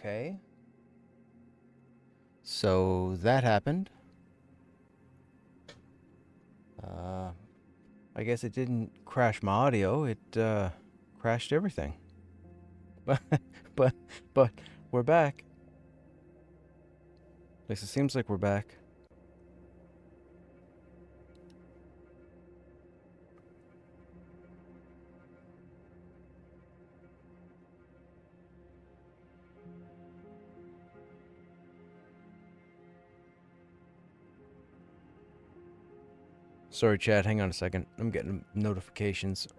Okay. So that happened. I guess it didn't crash my audio. It crashed everything. But but but we're back. At least it seems like we're back. Sorry, Chad. Hang on a second. I'm getting notifications.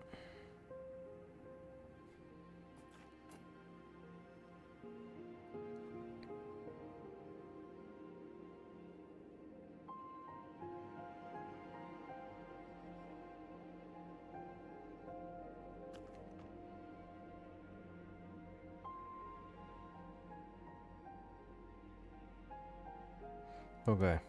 Okay.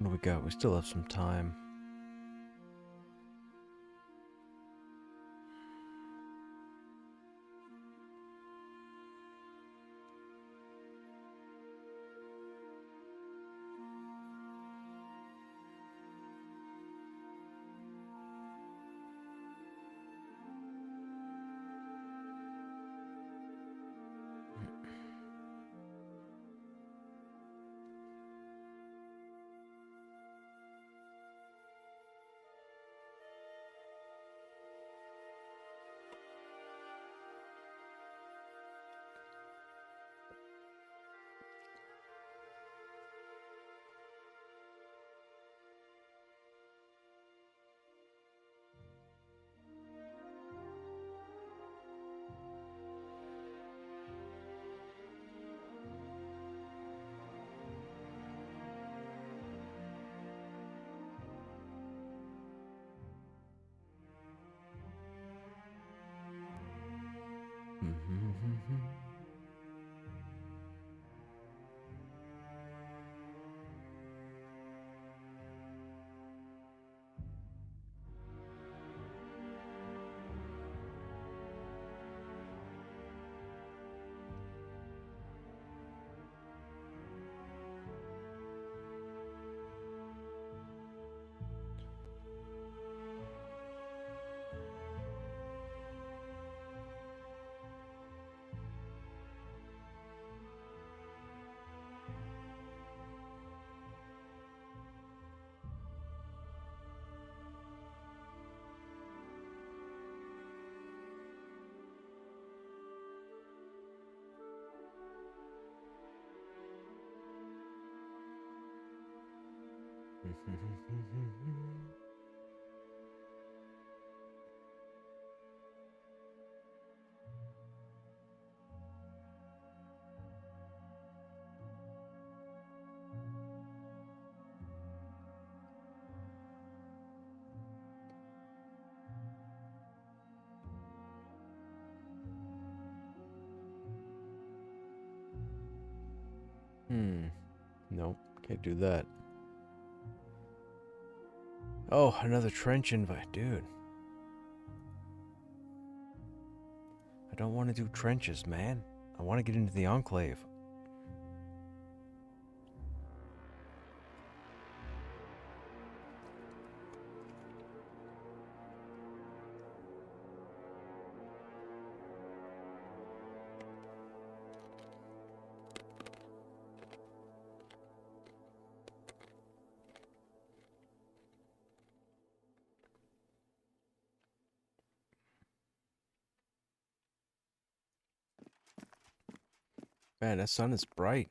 What do we got? We still have some time. Nope, can't do that. Oh, another trench invite, dude. I don't want to do trenches, man. I want to get into the Enclave. Man, that sun is bright.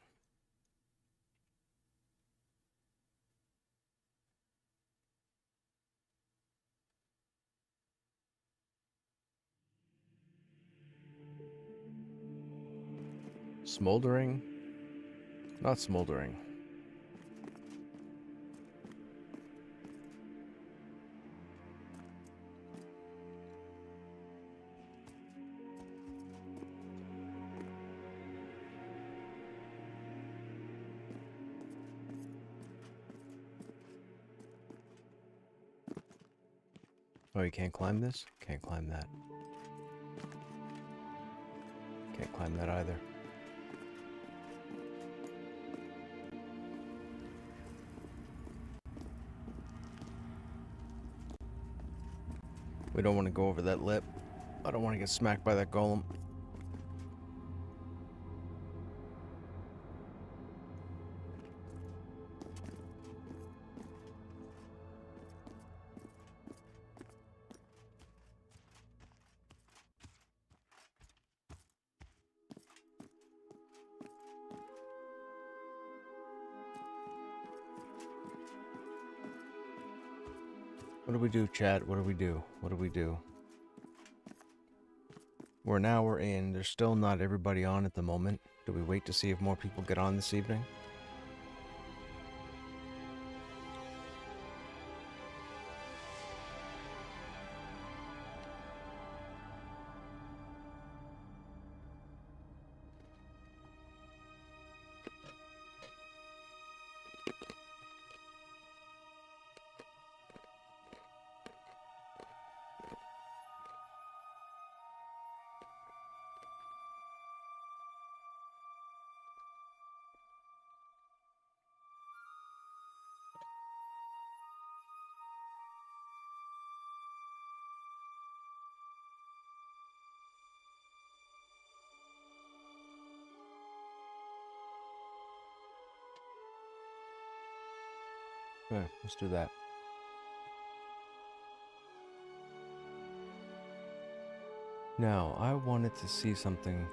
Smoldering? Not smoldering. Oh, you can't climb this? Can't climb that. Can't climb that either. We don't want to go over that lip. I don't want to get smacked by that golem. What do we do, chat? What do we do? What do we do? We're an hour in. There's still not everybody on at the moment. Do we wait to see if more people get on this evening? Yeah, let's do that. Now, I wanted to see something.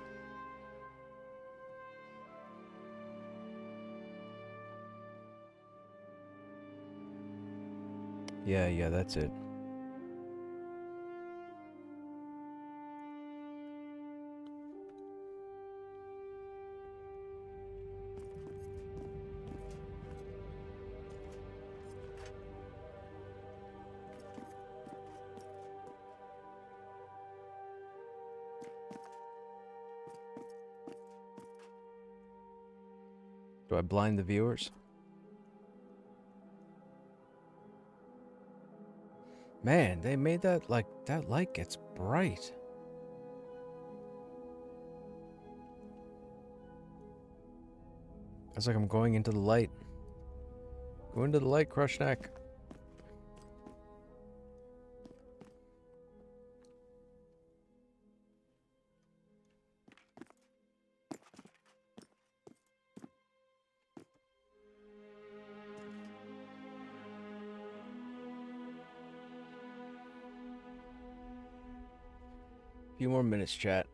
Yeah, that's it. Do I blind the viewers? Man, they made that, like, that light gets bright. It's like I'm going into the light. Go into the light, Krushnek. Few more minutes, chat.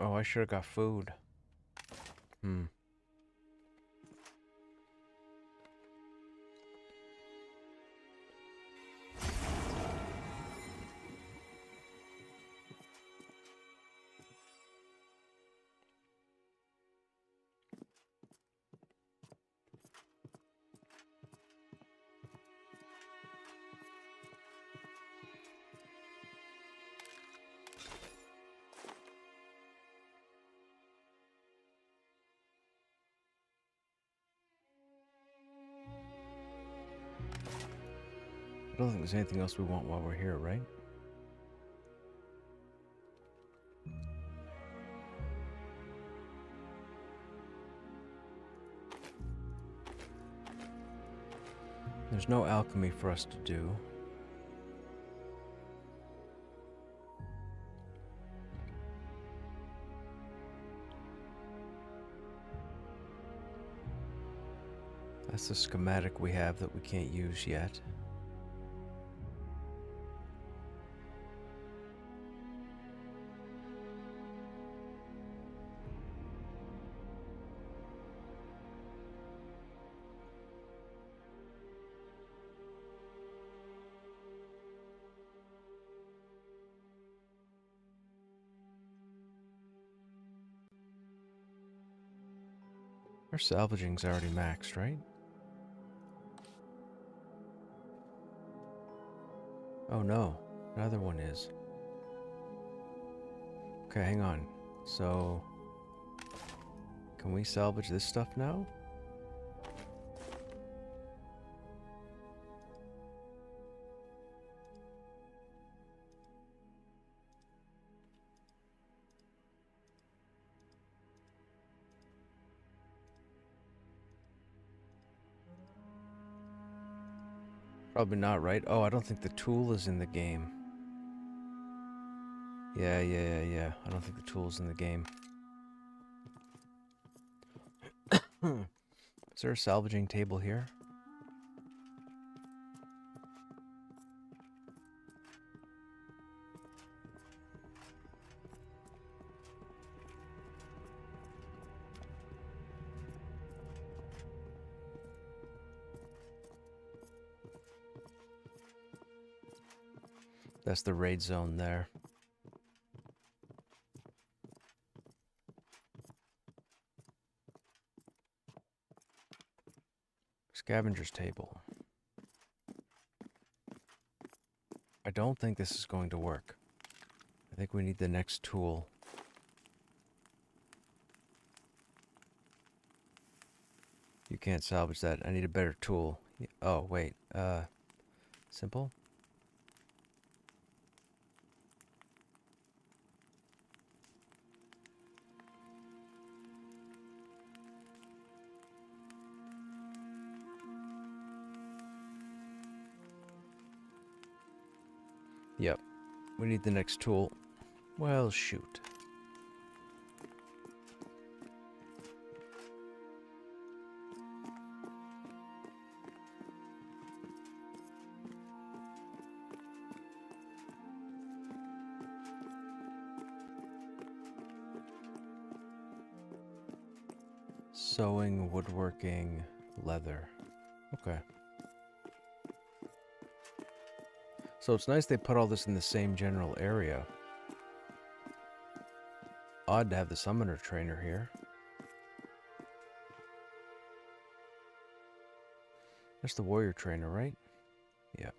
Oh, I should have got food. don't think there's anything else we want while we're here, right? There's no alchemy for us to do. That's the schematic we have that we can't use yet. Our salvaging's already maxed, right? Oh no, another one is. Okay, hang on. So, can we salvage this stuff now? Probably not, right? Oh, I don't think the tool is in the game. Yeah. I don't think the tool's in the game. Is there a salvaging table here? That's the raid zone there. Scavenger's table. I don't think this is going to work. I think we need the next tool. You can't salvage that. I need a better tool. Oh, wait. Simple? Yep. We need the next tool. Well, shoot. Sewing, woodworking, leather. Okay. So it's nice they put all this in the same general area. Odd to have the summoner trainer here. That's the warrior trainer, right? Yeah.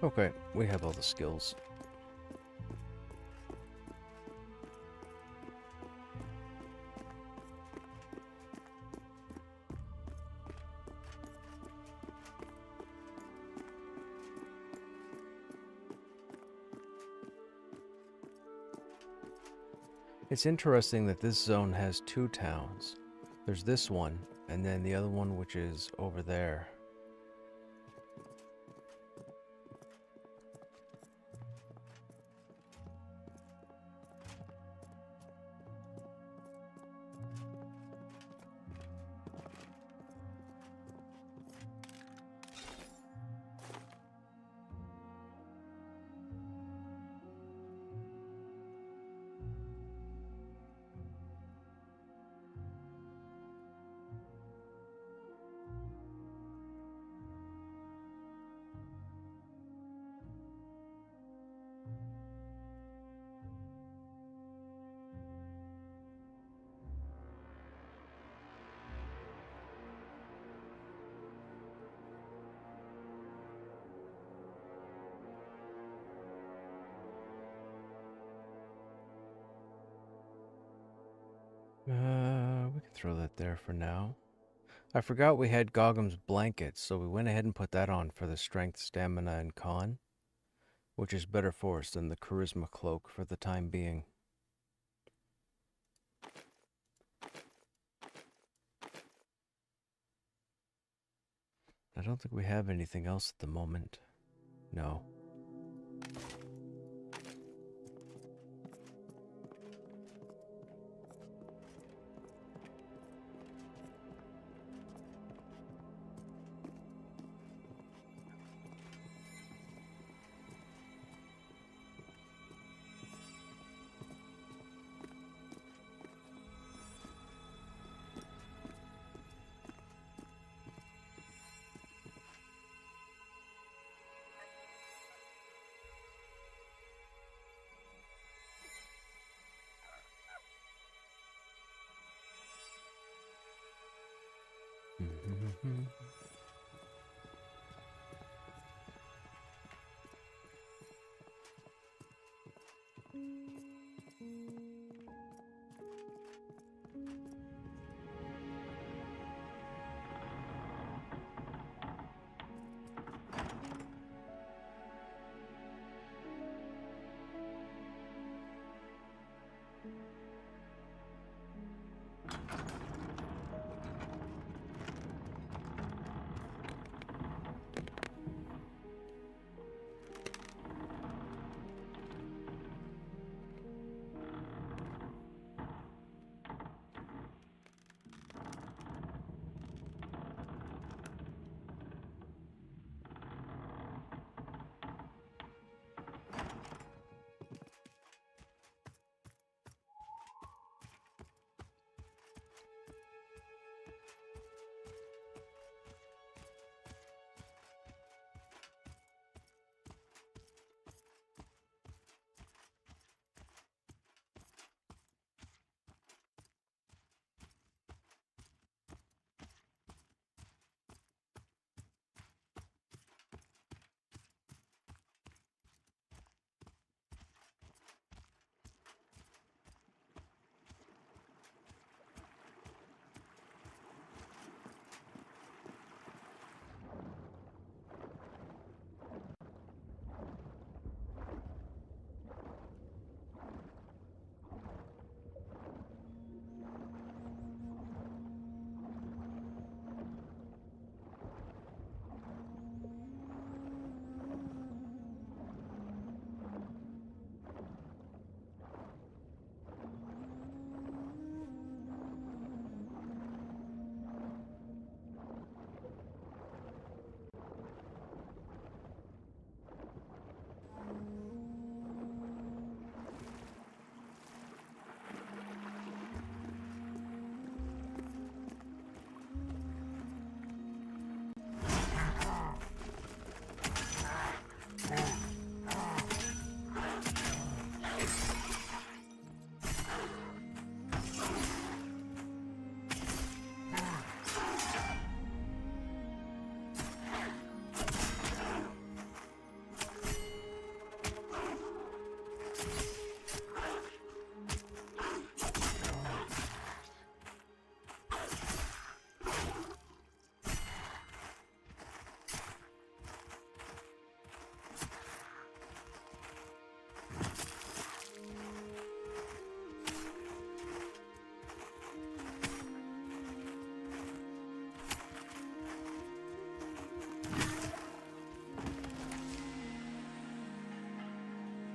Okay, we have all the skills. It's interesting that this zone has two towns. There's this one, and then the other one which is over there. throw that there for now. I forgot we had Goggum's blanket, so we went ahead and put that on for the strength, stamina, and con, which is better for us than the charisma cloak for the time being. I don't think we have anything else at the moment. No.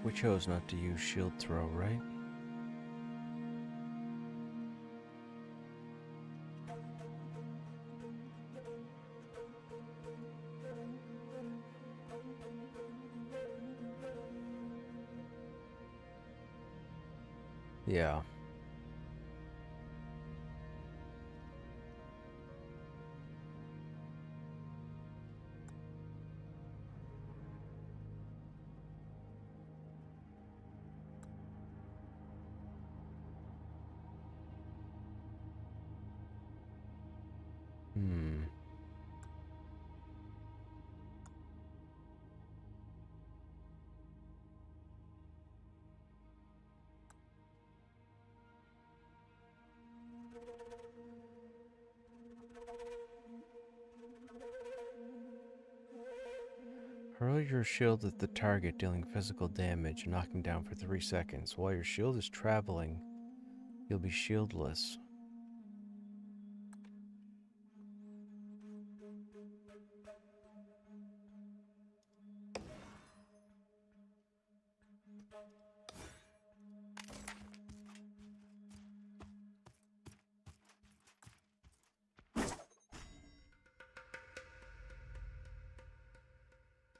We chose not to use shield throw, right? Yeah. Hmm. Hurl your shield at the target, dealing physical damage and knocking down for 3 seconds. While your shield is traveling, you'll be shieldless.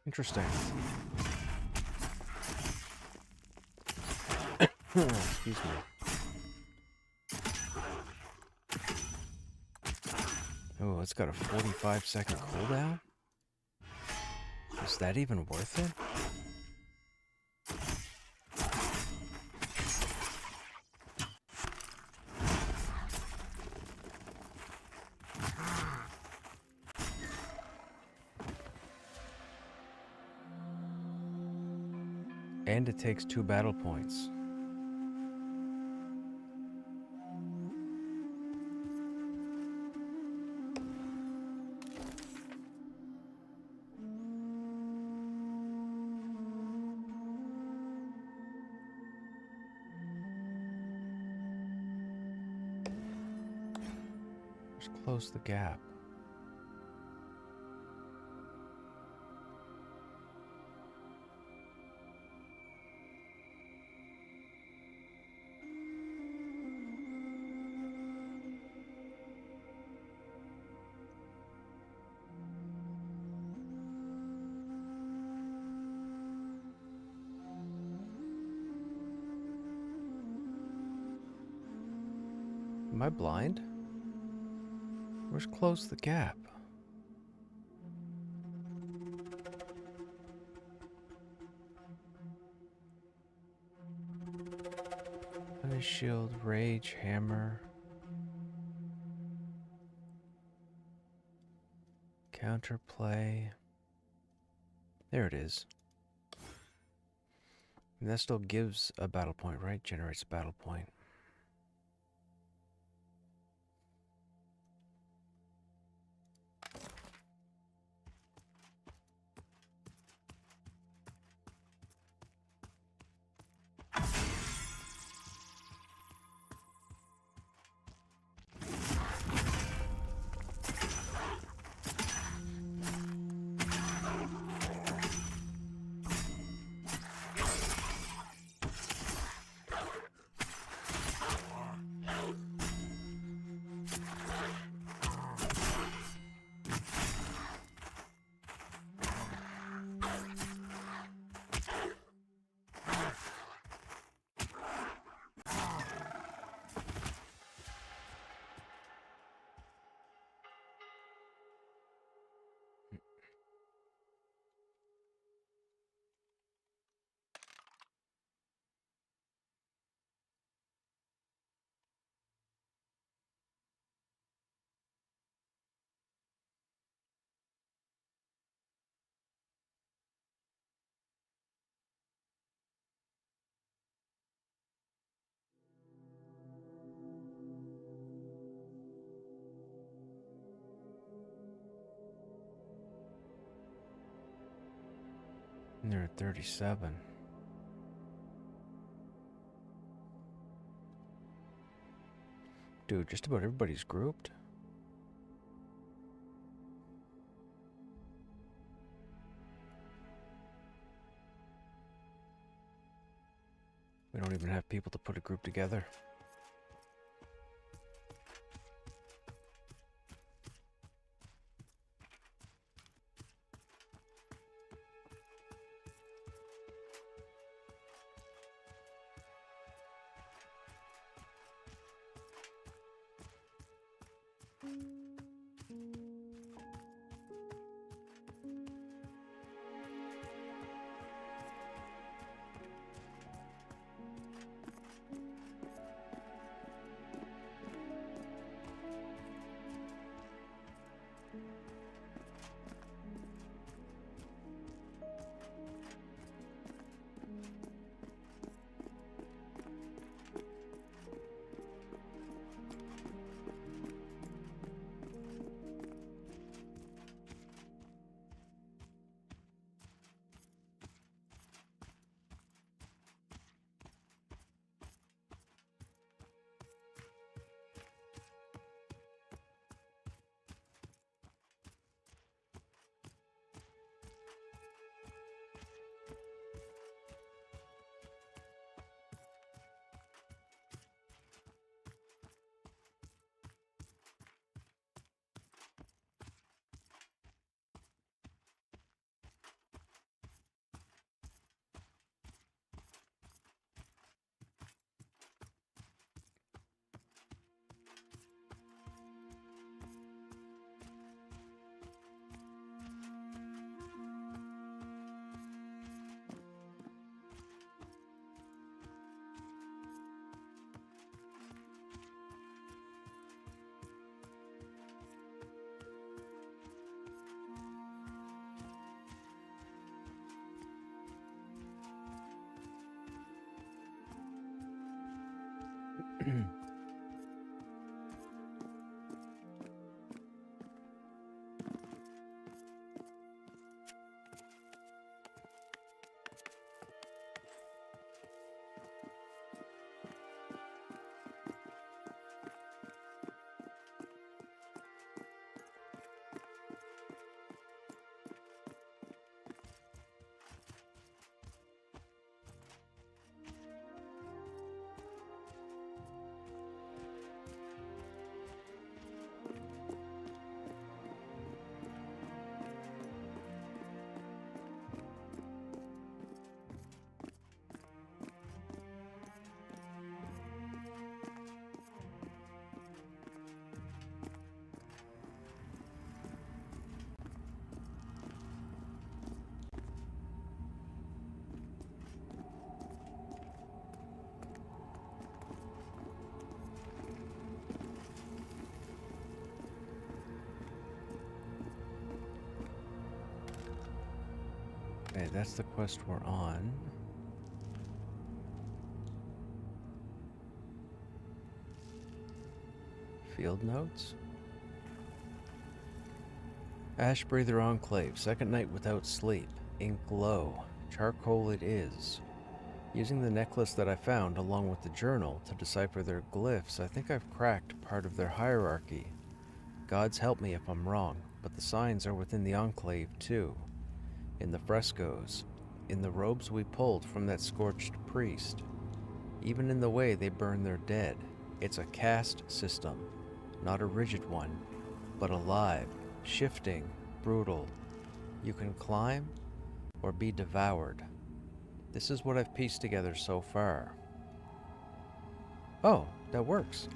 Interesting. Excuse me. Oh, it's got a 45-second cooldown? Is that even worth it? And it takes 2 battle points. Just close the gap. Am I blind? Where's close the gap? Punish shield, rage, hammer. Counterplay. There it is. And that still gives a battle point, right? Generates a battle point. And they're at 37. Dude, just about everybody's grouped. We don't even have people to put a group together. Okay, that's the quest we're on. Field notes? Ash Breather Enclave, second night without sleep. Ink low. Charcoal it is. Using the necklace that I found along with the journal to decipher their glyphs, I think I've cracked part of their hierarchy. Gods help me if I'm wrong, but the signs are within the Enclave too. In the frescoes, in the robes we pulled from that scorched priest, even in the way they burn their dead. It's a caste system, not a rigid one, but alive, shifting, brutal. You can climb or be devoured. This is what I've pieced together so far. Oh, that works.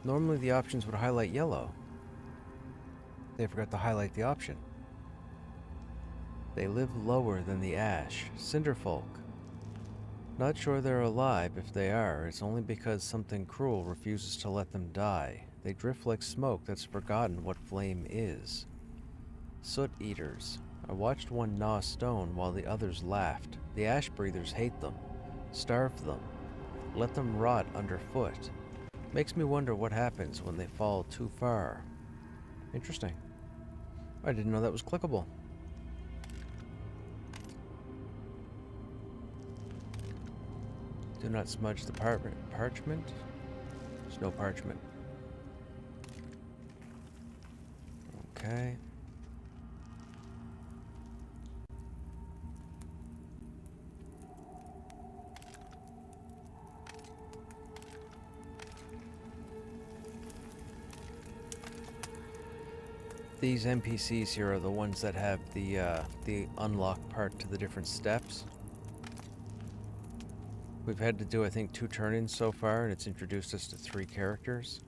Normally the options would highlight yellow. They forgot to highlight the option. They live lower than the ash, cinderfolk. Not sure they're alive. If they are, it's only because something cruel refuses to let them die. They drift like smoke that's forgotten what flame is. Soot eaters. I watched one gnaw stone while the others laughed. The ash breathers hate them, starve them, let them rot underfoot. Makes me wonder what happens when they fall too far. Interesting. I didn't know that was clickable. Do not smudge the parchment. There's no parchment. Okay. These NPCs here are the ones that have the unlock part to the different steps. We've had to do, I think, 2 turn-ins so far, and it's introduced us to 3 characters.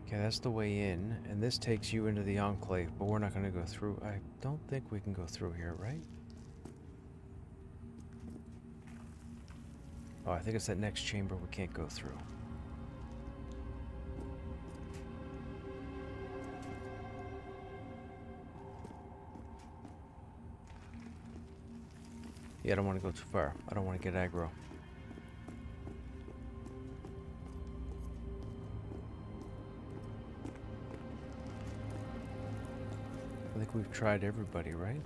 Okay, that's the way in, and this takes you into the Enclave, but we're not going to go through. I don't think we can go through here, right? Oh, I think it's that next chamber we can't go through. Yeah, I don't want to go too far. I don't want to get aggro. I think we've tried everybody, right?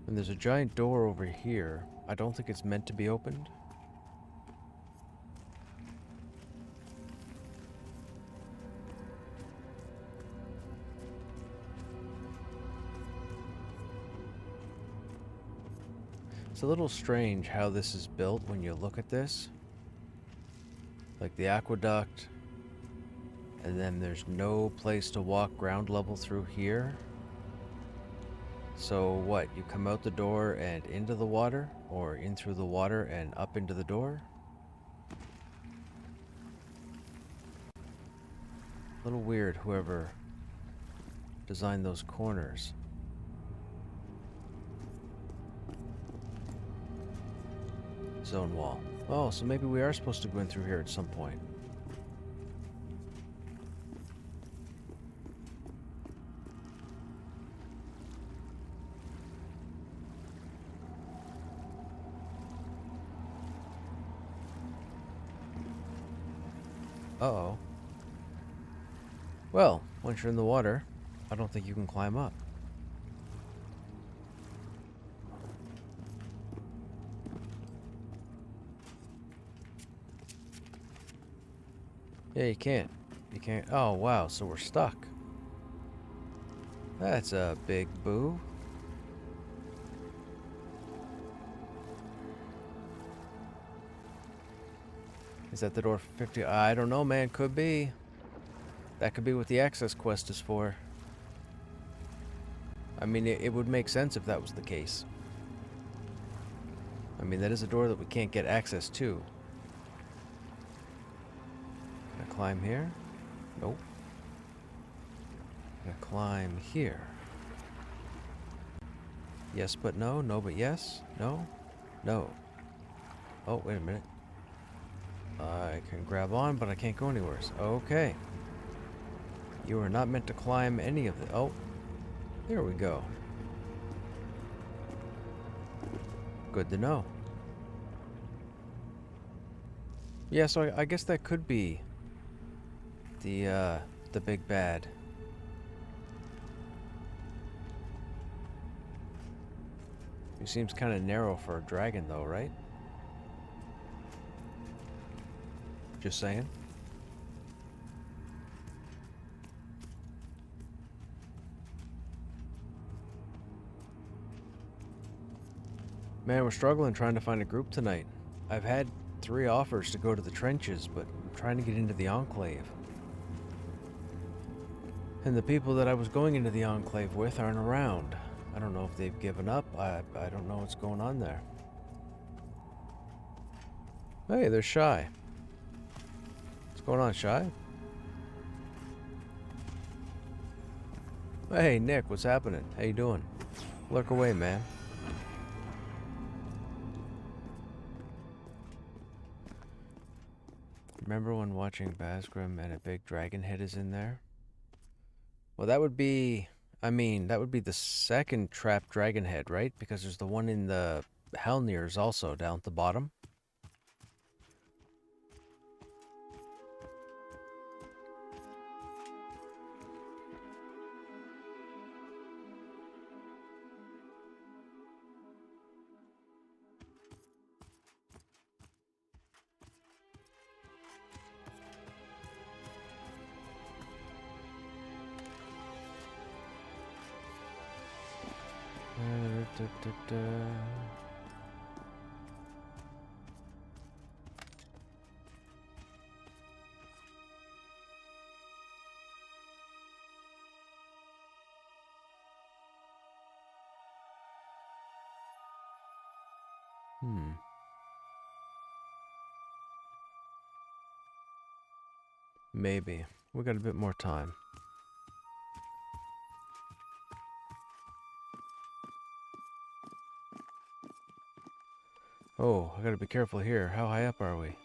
And there's a giant door over here. I don't think it's meant to be opened. It's a little strange how this is built when you look at this. Like the aqueduct, and then there's no place to walk ground level through here. So what, you come out the door and into the water, or in through the water and up into the door? A little weird, whoever designed those corners. Zone wall. Oh, so maybe we are supposed to go in through here at some point. Uh-oh. Well, once you're in the water, I don't think you can climb up. Yeah, you can't. You can't. Oh, wow, so we're stuck. That's a big boo. Is that the door for 50? I don't know, man. Could be. That could be what the access quest is for. I mean, it would make sense if that was the case. I mean, that is a door that we can't get access to. Can I climb here? Nope. Can I climb here? Yes, but no. No, but yes. No. No. Oh, wait a minute. I can grab on, but I can't go anywhere. Okay. You are not meant to climb any of the... Oh. There we go. Good to know. Yeah, so I guess that could be the big bad. He seems kind of narrow for a dragon, though, right? Just saying. Man, we're struggling trying to find a group tonight. I've had 3 offers to go to the trenches, but I'm trying to get into the Enclave. And the people that I was going into the Enclave with aren't around. I don't know if they've given up. I don't know what's going on there. Hey, there's Shy. What's going on, Shy? Hey, Nick, what's happening? How you doing? Lurk away, man. Remember when watching Basgrim and a big dragon head is in there? Well, that would be... I mean, that would be the second trapped dragon head, right? Because there's the one in the Halnirs also down at the bottom. Maybe. We got a bit more time. Oh, I gotta be careful here. How high up are we?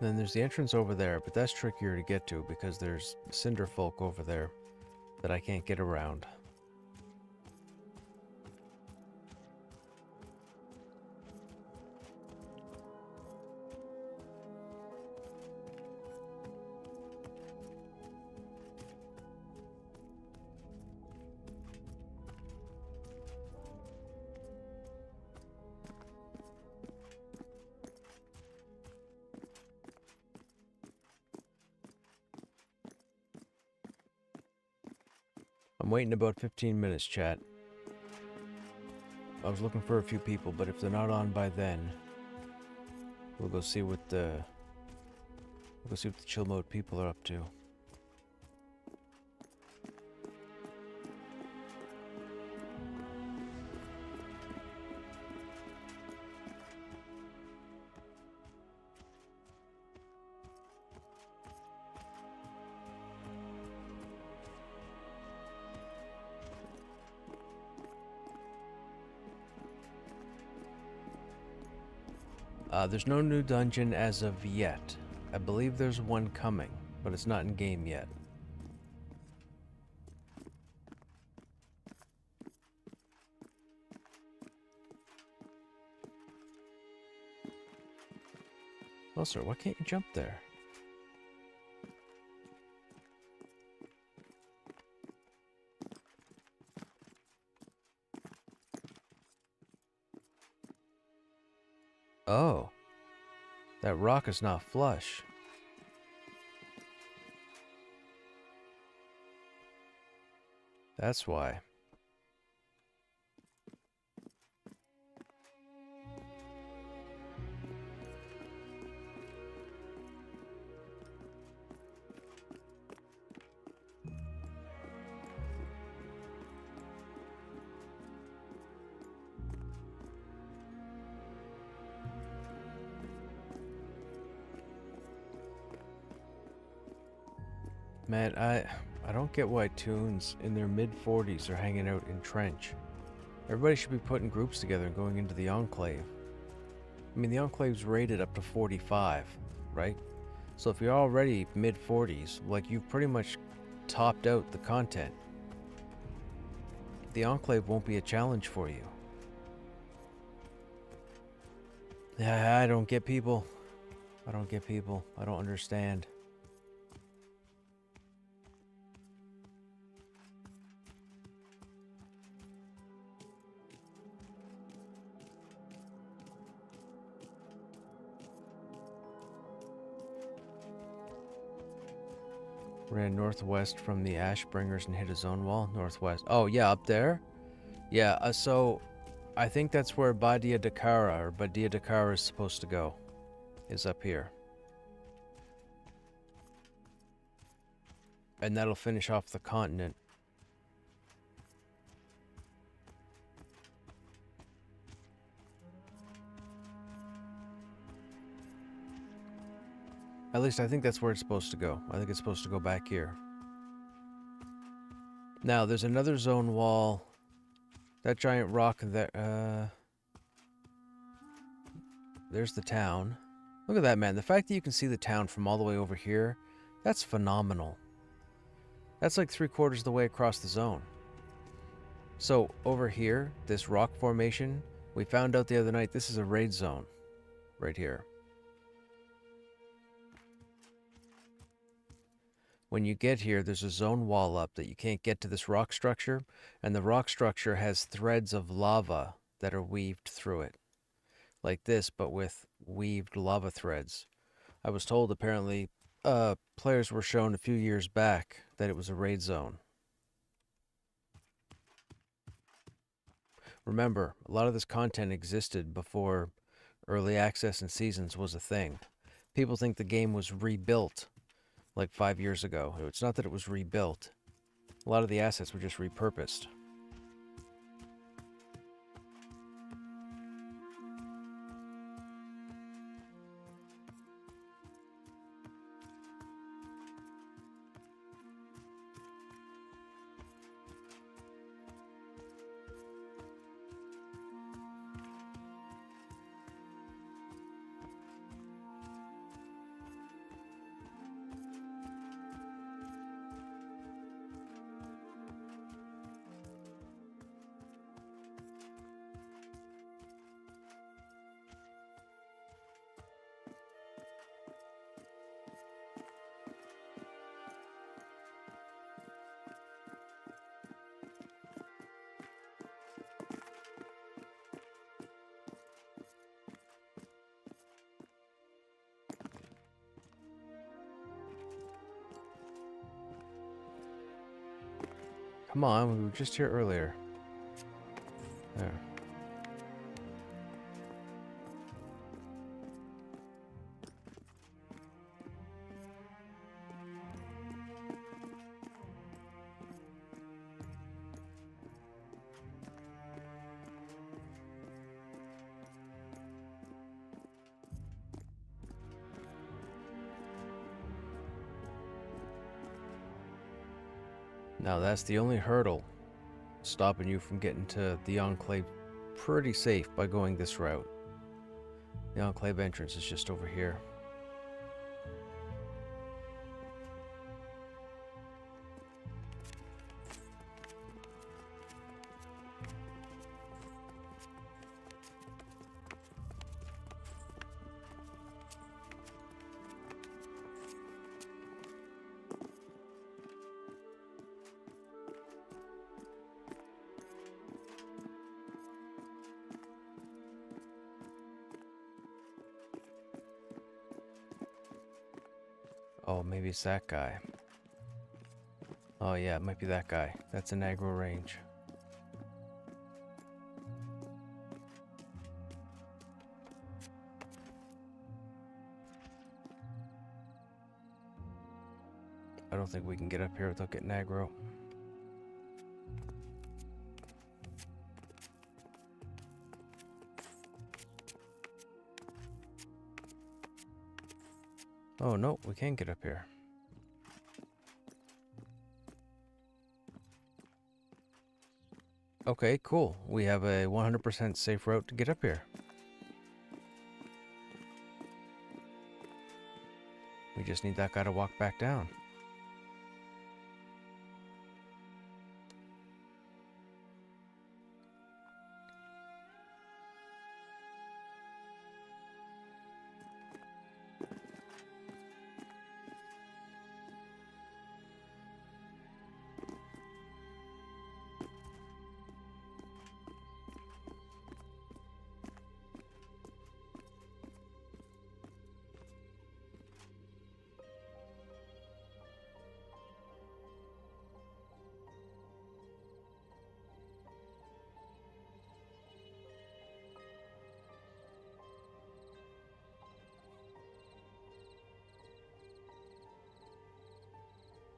Then there's the entrance over there, but that's trickier to get to because there's cinder folk over there that I can't get around. I'm waiting about 15 minutes, chat. I was looking for a few people, but if they're not on by then, we'll go see what the chill mode people are up to. There's no new dungeon as of yet. I believe there's one coming, but it's not in game yet. Well, sir, why can't you jump there? Oh. That rock is not flush. That's why. Man, I don't get why toons in their mid-40s are hanging out in Trench. Everybody should be putting groups together and going into the Enclave. I mean, the Enclave's rated up to 45, right? So if you're already mid-40s, like, you've pretty much topped out the content. The Enclave won't be a challenge for you. Yeah, I don't get people. I don't get people. I don't understand. Ran northwest from the Ashbringers and hit a zone wall. Northwest. Oh, yeah, up there? Yeah, so I think that's where Badia Dakara, or Badia Dakara, is supposed to go. Is up here. And that'll finish off the continent. At least I think that's where it's supposed to go. I think it's supposed to go back here. Now, there's another zone wall. That giant rock there, there's the town. Look at that, man. The fact that you can see the town from all the way over here, that's phenomenal. That's like 3/4 of the way across the zone. So, over here, this rock formation, we found out the other night, this is a raid zone. Right here. When you get here, there's a zone wall up that you can't get to this rock structure, and the rock structure has threads of lava that are weaved through it. Like this, but with weaved lava threads. I was told apparently players were shown a few years back that it was a raid zone. Remember, a lot of this content existed before early access and seasons was a thing. People think the game was rebuilt like 5 years ago. It's not that it was rebuilt. A lot of the assets were just repurposed. Come on, we were just here earlier. There. Now that's the only hurdle stopping you from getting to the Enclave pretty safe by going this route. The Enclave entrance is just over here. Oh, maybe it's that guy. Oh yeah, it might be that guy. That's an aggro range. I don't think we can get up here without getting aggro. Oh no, we can't get up here. Okay, cool. We have a 100% safe route to get up here. We just need that guy to walk back down.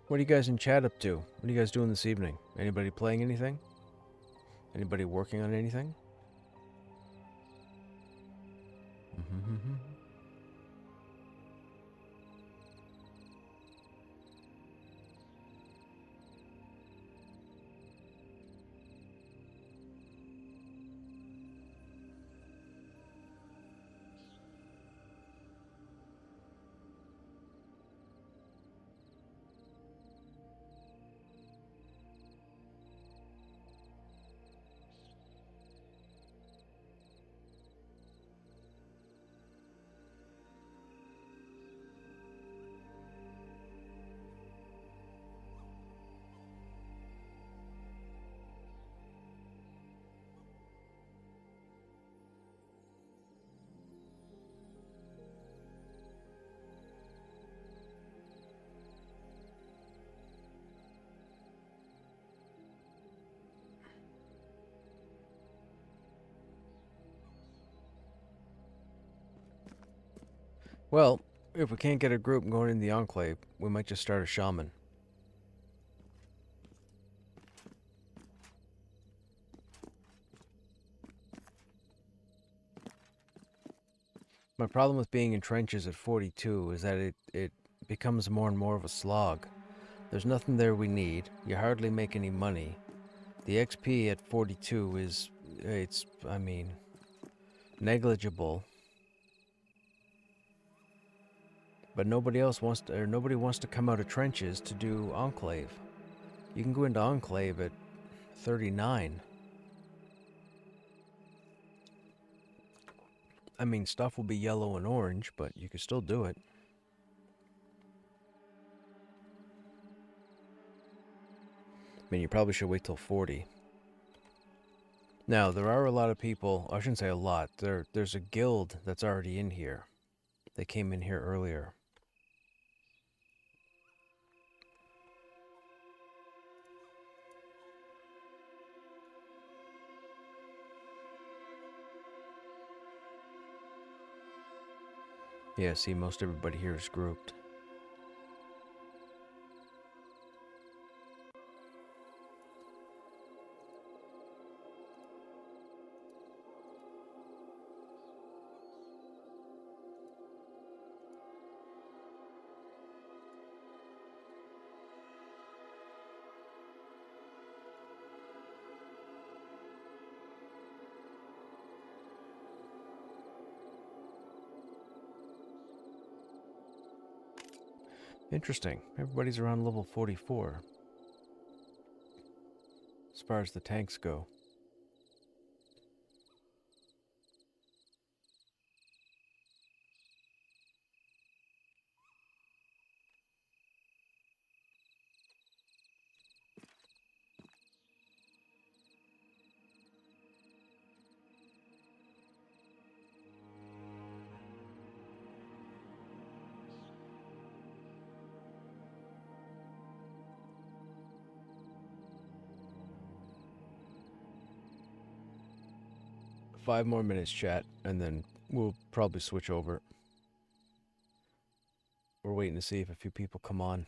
What are you guys in chat up to? What are you guys doing this evening? Anybody playing anything? Anybody working on anything? Well, if we can't get a group going in the Enclave, we might just start a shaman. My problem with being in trenches at 42 is that it becomes more and more of a slog. There's nothing there we need. You hardly make any money. The XP at 42 is, I mean, negligible. But nobody wants to come out of trenches to do Enclave. You can go into Enclave at 39. I mean, stuff will be yellow and orange, but you can still do it. I mean, you probably should wait till 40. Now, there are a lot of people, I shouldn't say a lot, there's a guild that's already in here. They came in here earlier. Yeah, see, most everybody here is grouped. Interesting. Everybody's around level 44. As far as the tanks go. Five more minutes, chat, and then we'll probably switch over. We're waiting to see if a few people come on.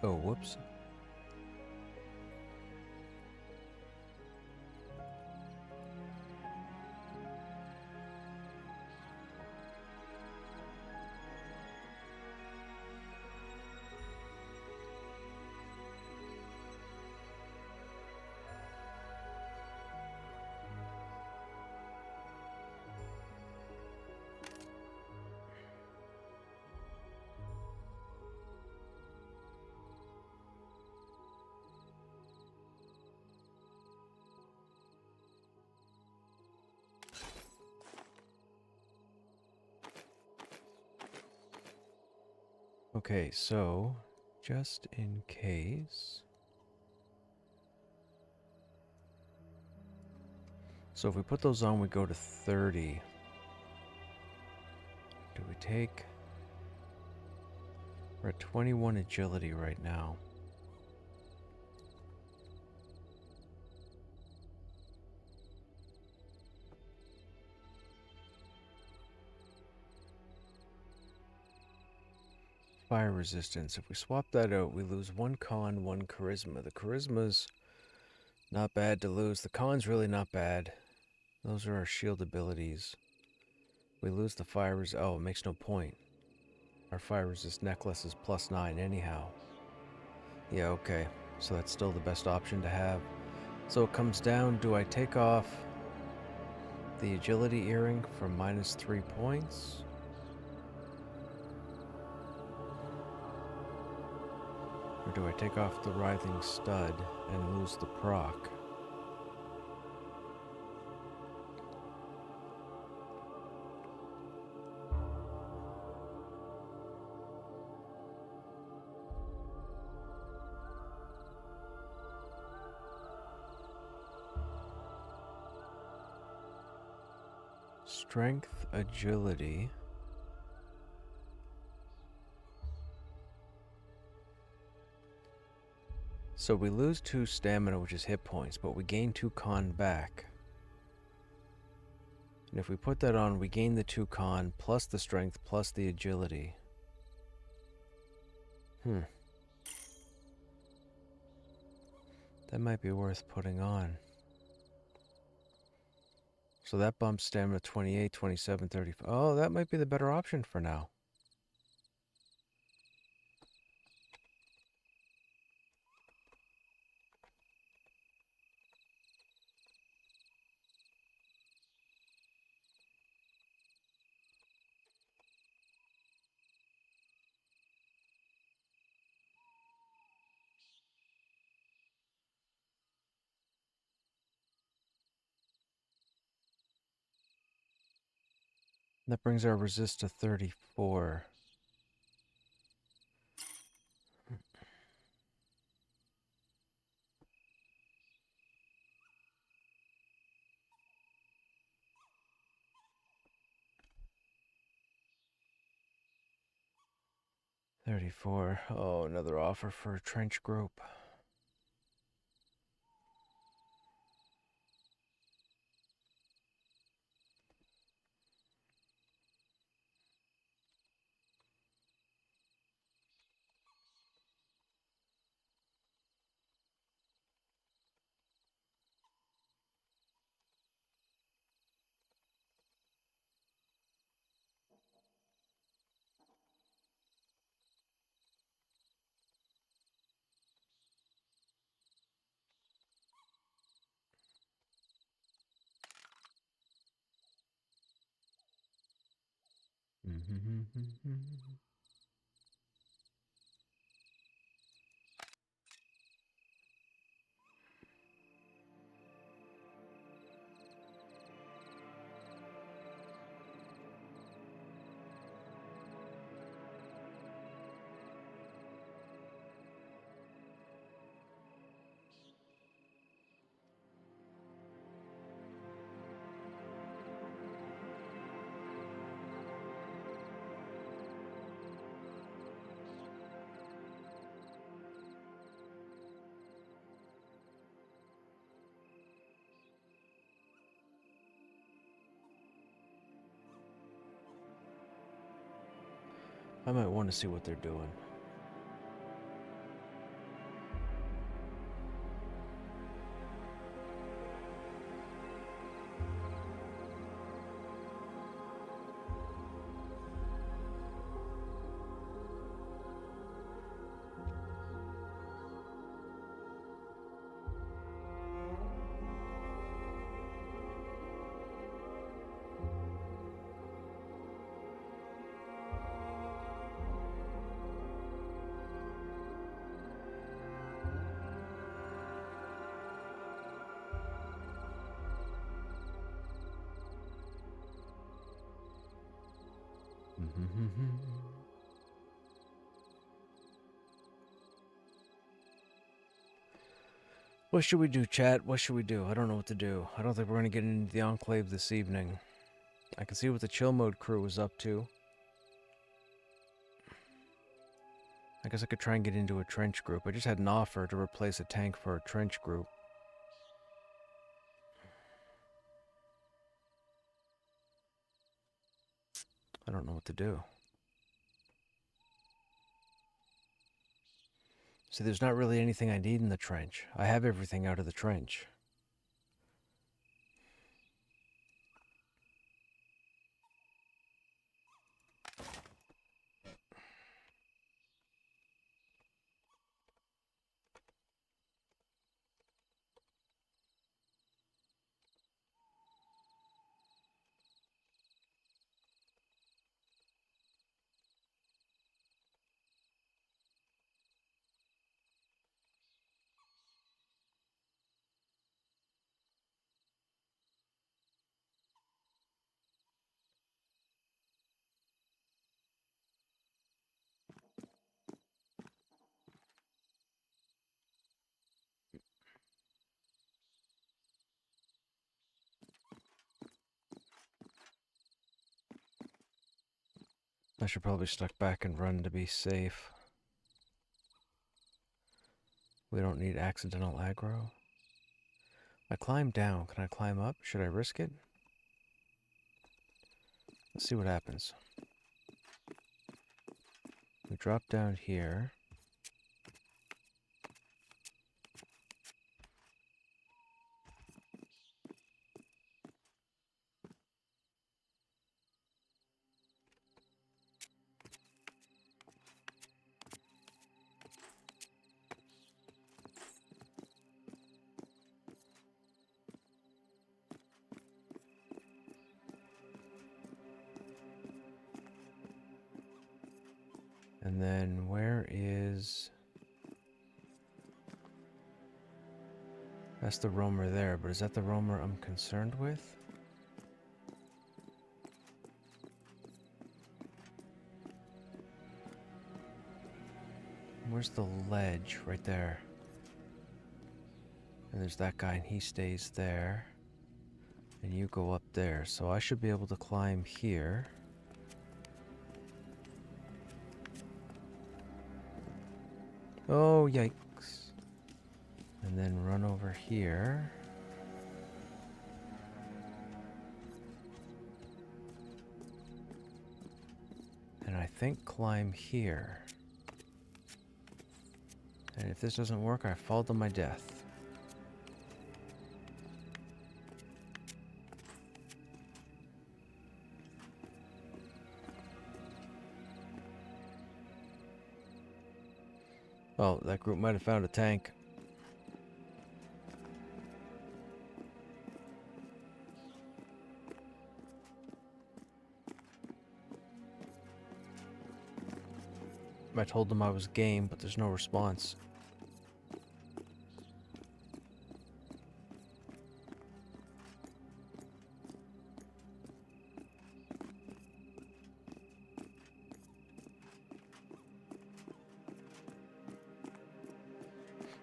Oh, whoops. Okay, so just in case. So if we put those on, we go to 30. Do we take... We're at 21 agility right now. Fire resistance. If we swap that out, we lose 1 con, 1 charisma. The charisma's not bad to lose. The con's really not bad. Those are our shield abilities. We lose the fire resist. Oh, it makes no point. Our fire resist necklace is +9 anyhow. Yeah, okay. So that's still the best option to have. So it comes down, do I take off the agility earring for -3 points? Or do I take off the writhing stud and lose the proc? Strength, agility. So we lose 2 stamina, which is hit points, but we gain 2 con back. And if we put that on, we gain the 2 con, plus the strength, plus the agility. That might be worth putting on. So that bumps stamina 28, 27, 35. Oh, that might be the better option for now. That brings our resist to 34. Oh, another offer for a trench group. I might want to see what they're doing. What should we do, chat? What should we do? I don't know what to do. I don't think we're going to get into the Enclave this evening. I can see what the chill mode crew is up to. I guess I could try and get into a trench group. I just had an offer to replace a tank for a trench group. I don't know what to do. See, there's not really anything I need in the trench. I have everything out of the trench. I should probably stuck back and run to be safe. We don't need accidental aggro. I climbed down. Can I climb up? Should I risk it? Let's see what happens. We drop down here. And then where is... That's the roamer there, but is that the roamer I'm concerned with? Where's the ledge? Right there. And there's that guy and he stays there. And you go up there, so I should be able to climb here. Oh, yikes. And then run over here. And I think climb here. And if this doesn't work, I fall to my death. Oh, that group might have found a tank. I told them I was game, but there's no response.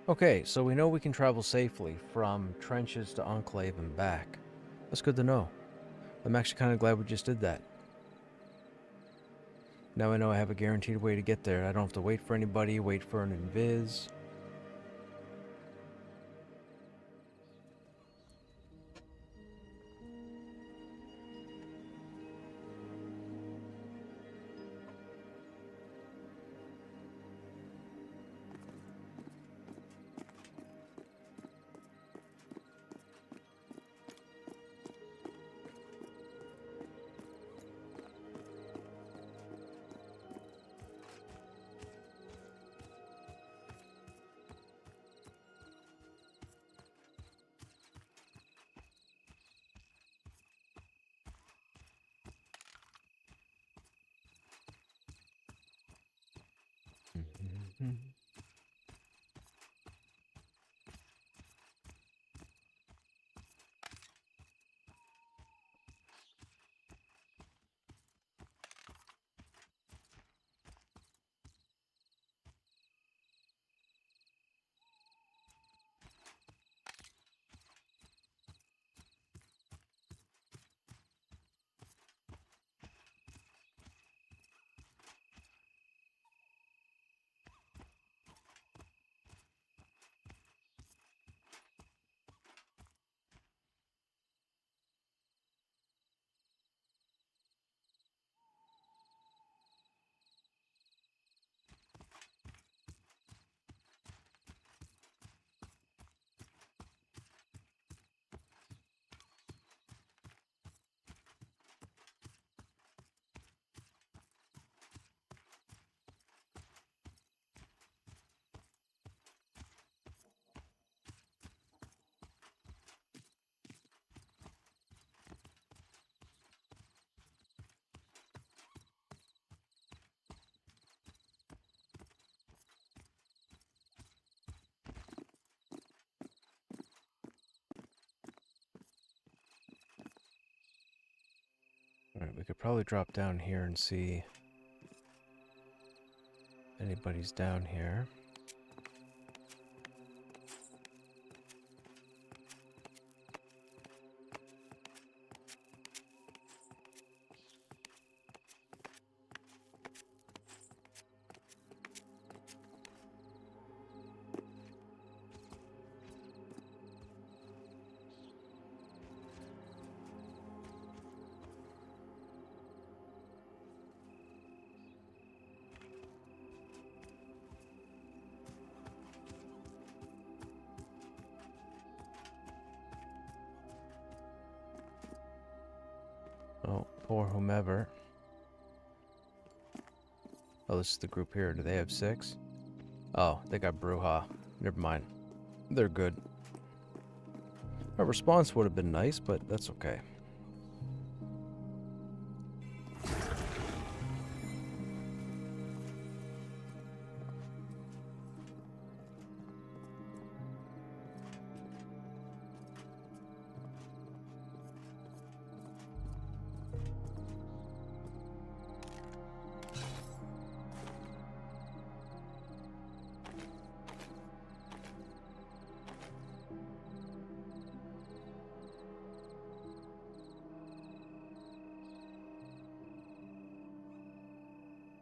Okay, so we know we can travel safely from trenches to Enclave and back. That's good to know. I'm actually kind of glad we just did that. Now I know I have a guaranteed way to get there. I don't have to wait for anybody, wait for an invis. Alright, we could probably drop down here and see anybody's down here. Oh, poor whomever. Oh, this is the group here. Do they have 6? Oh, they got Bruja. Never mind. They're good. A response would have been nice, but that's okay.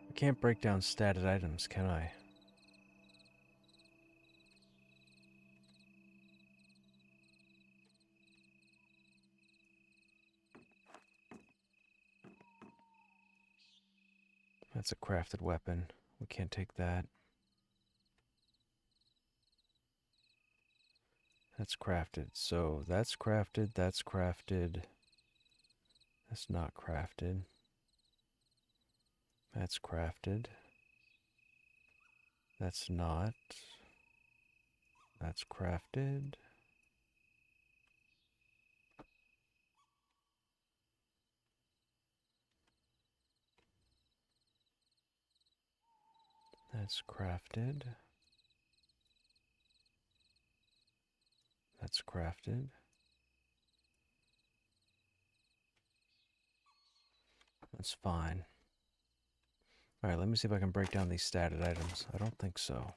I can't break down statted items, can I? That's a crafted weapon. We can't take that. That's crafted. So that's crafted, that's crafted. That's not crafted. That's crafted. That's not. That's crafted. That's crafted. That's crafted. That's fine. Alright, let me see if I can break down these statted items. I don't think so.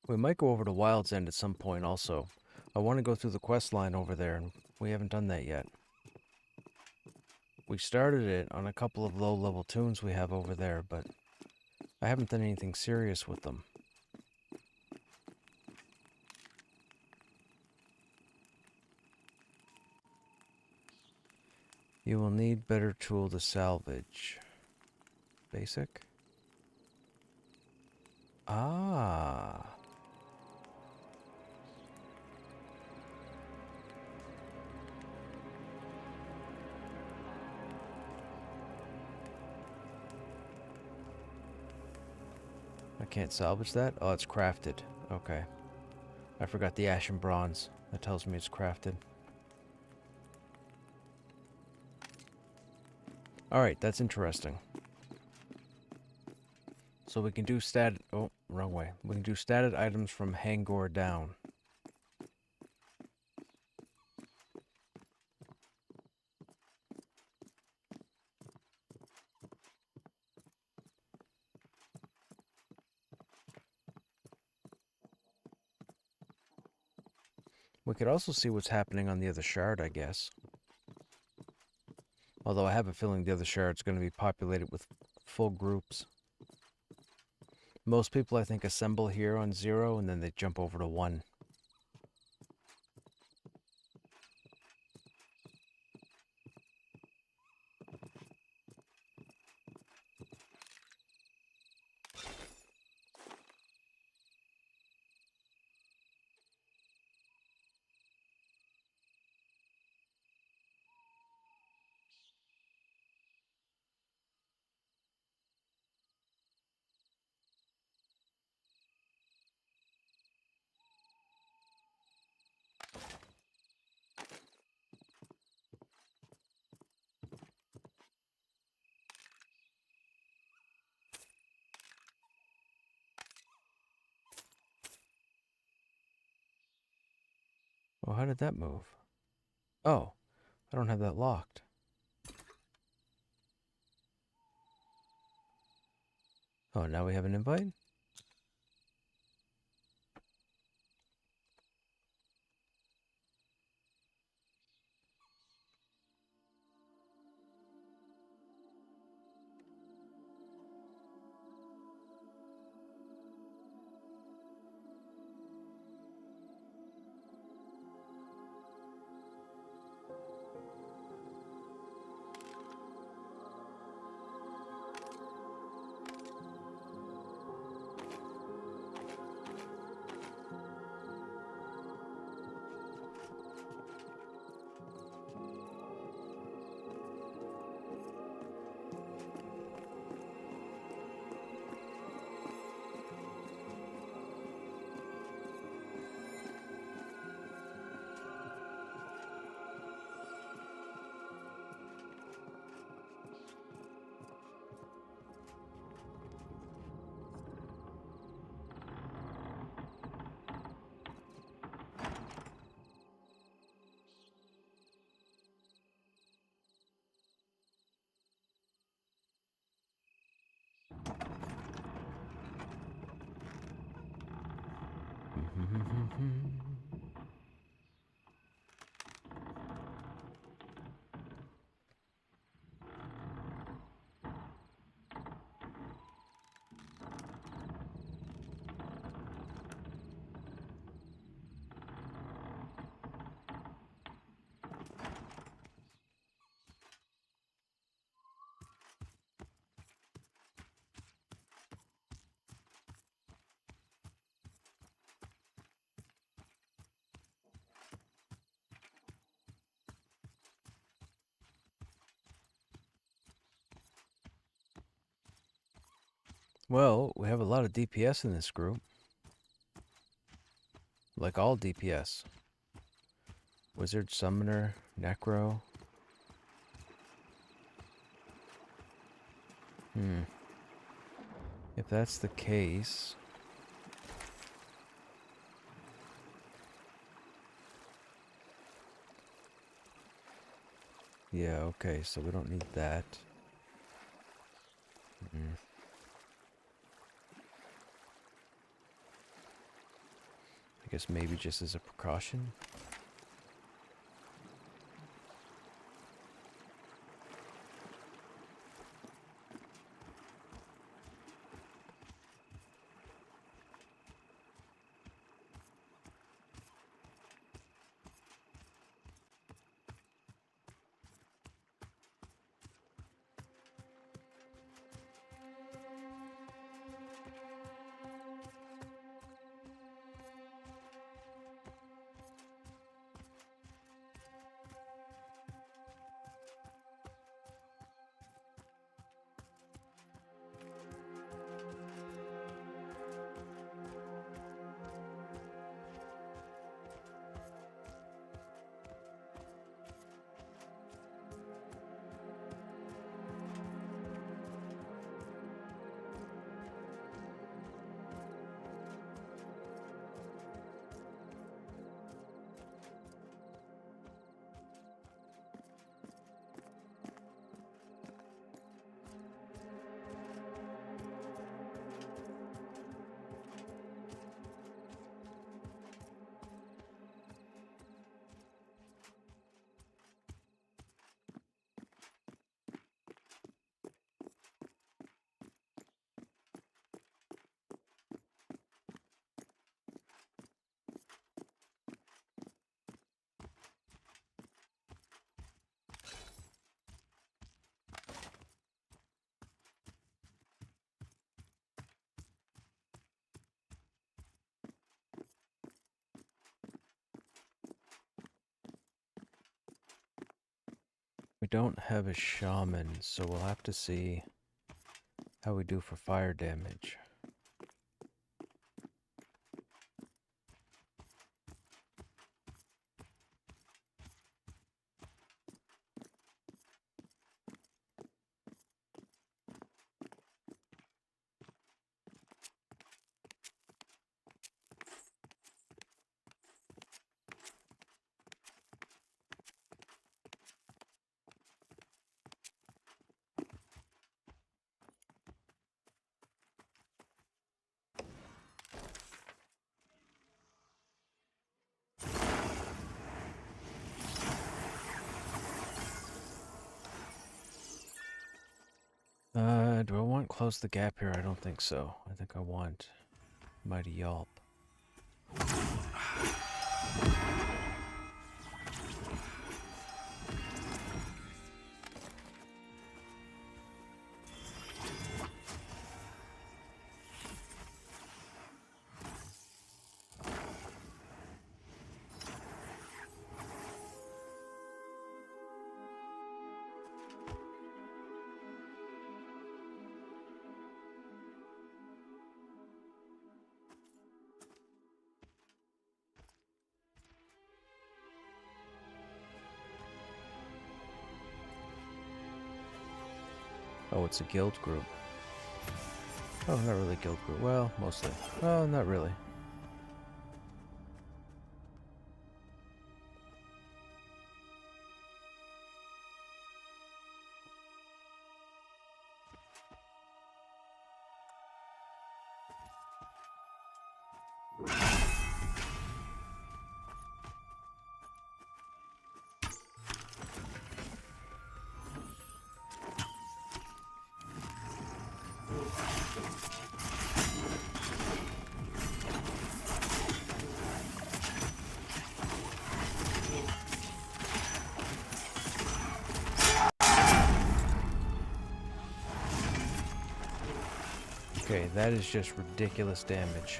We might go over to Wild's End at some point also. I want to go through the quest line over there, and we haven't done that yet. We started it on a couple of low-level tunes we have over there, but I haven't done anything serious with them. You will need better tool to salvage. Basic? Ah. I can't salvage that? Oh, it's crafted. Okay. I forgot the ashen bronze. That tells me it's crafted. Alright, that's interesting. So we can do oh, wrong way. We can do statted items from Hangor down. We could also see what's happening on the other shard, I guess. Although I have a feeling the other shard's going to be populated with full groups. Most people, I think, assemble here on 0, and then they jump over to 1. Oh, how did that move? Oh, I don't have that locked. Oh, now we have an invite? Well, we have a lot of DPS in this group. Like all DPS. Wizard, Summoner, Necro. If that's the case... Yeah, okay, so we don't need that. I guess maybe just as a precaution. We don't have a shaman, so we'll have to see how we do for fire damage. Do I want close the gap here? I don't think so. I think I want Mighty Yelp. Oh, it's a guild group. Oh, not really guild group. Well, mostly. Well, not really. Okay, that is just ridiculous damage.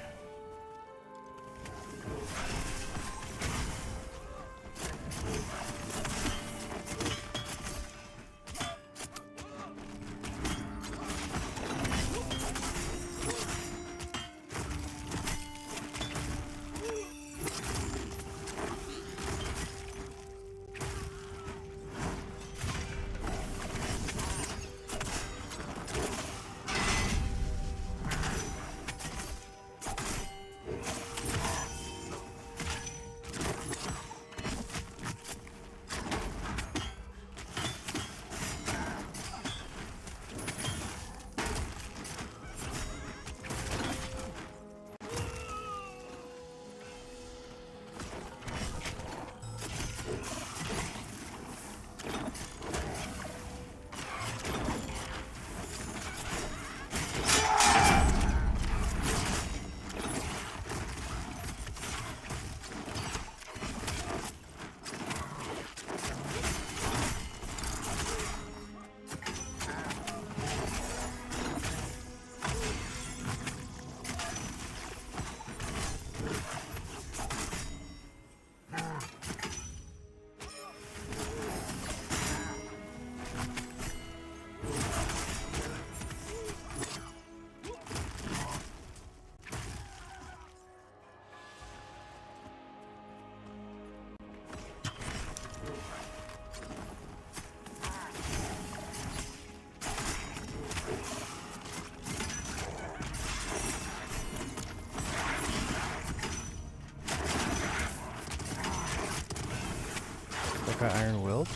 That guy iron-willed?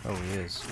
Oh, he is.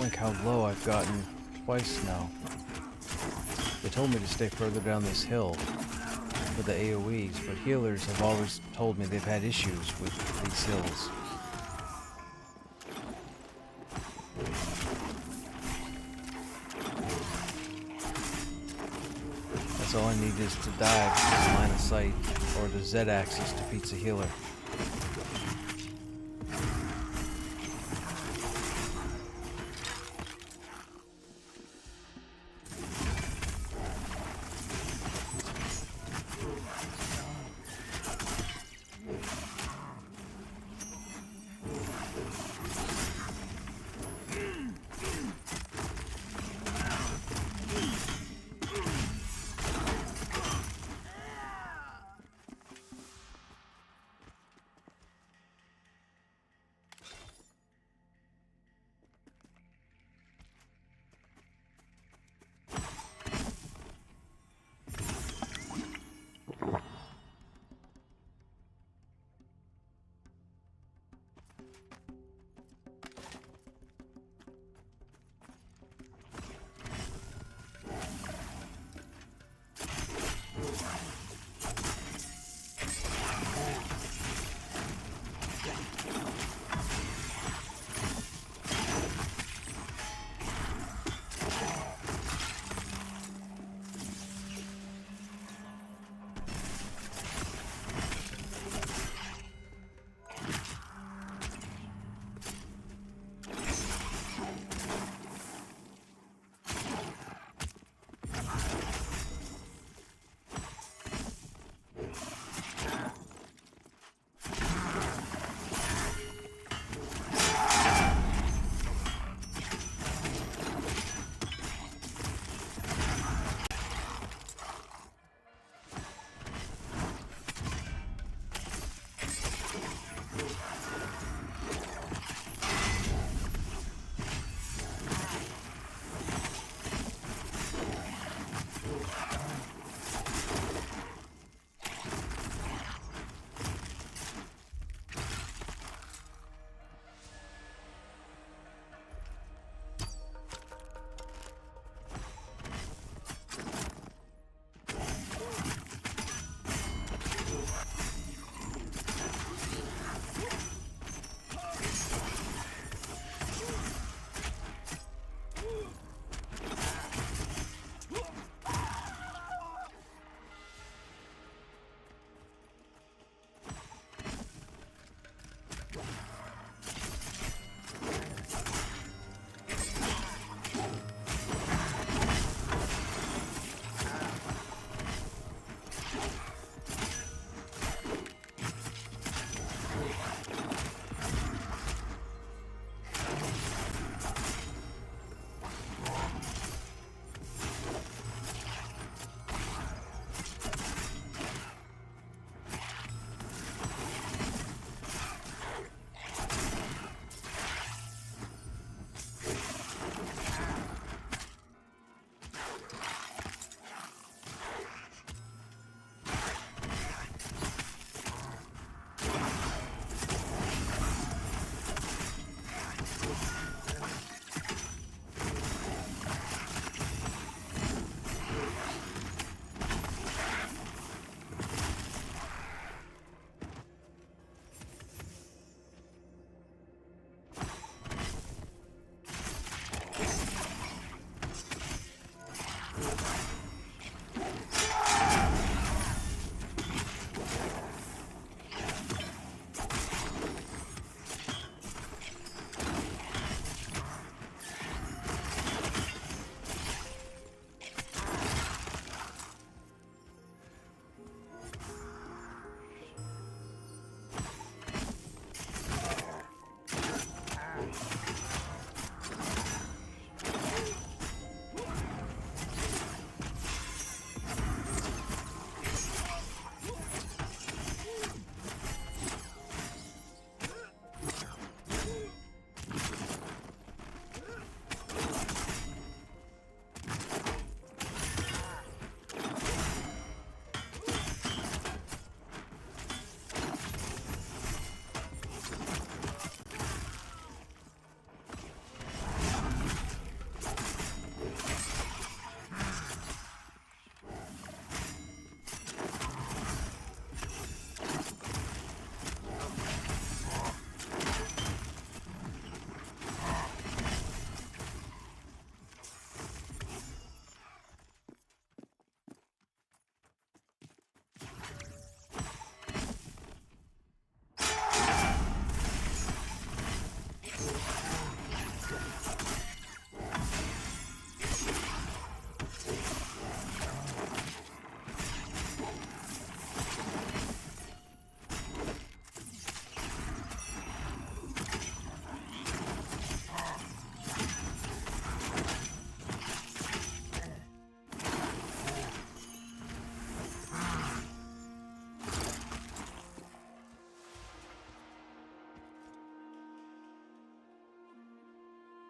think how low I've gotten twice now. They told me to stay further down this hill for the AoEs, but healers have always told me they've had issues with these hills. That's all I need is to dive to line of sight, or the Z-axis defeats a healer.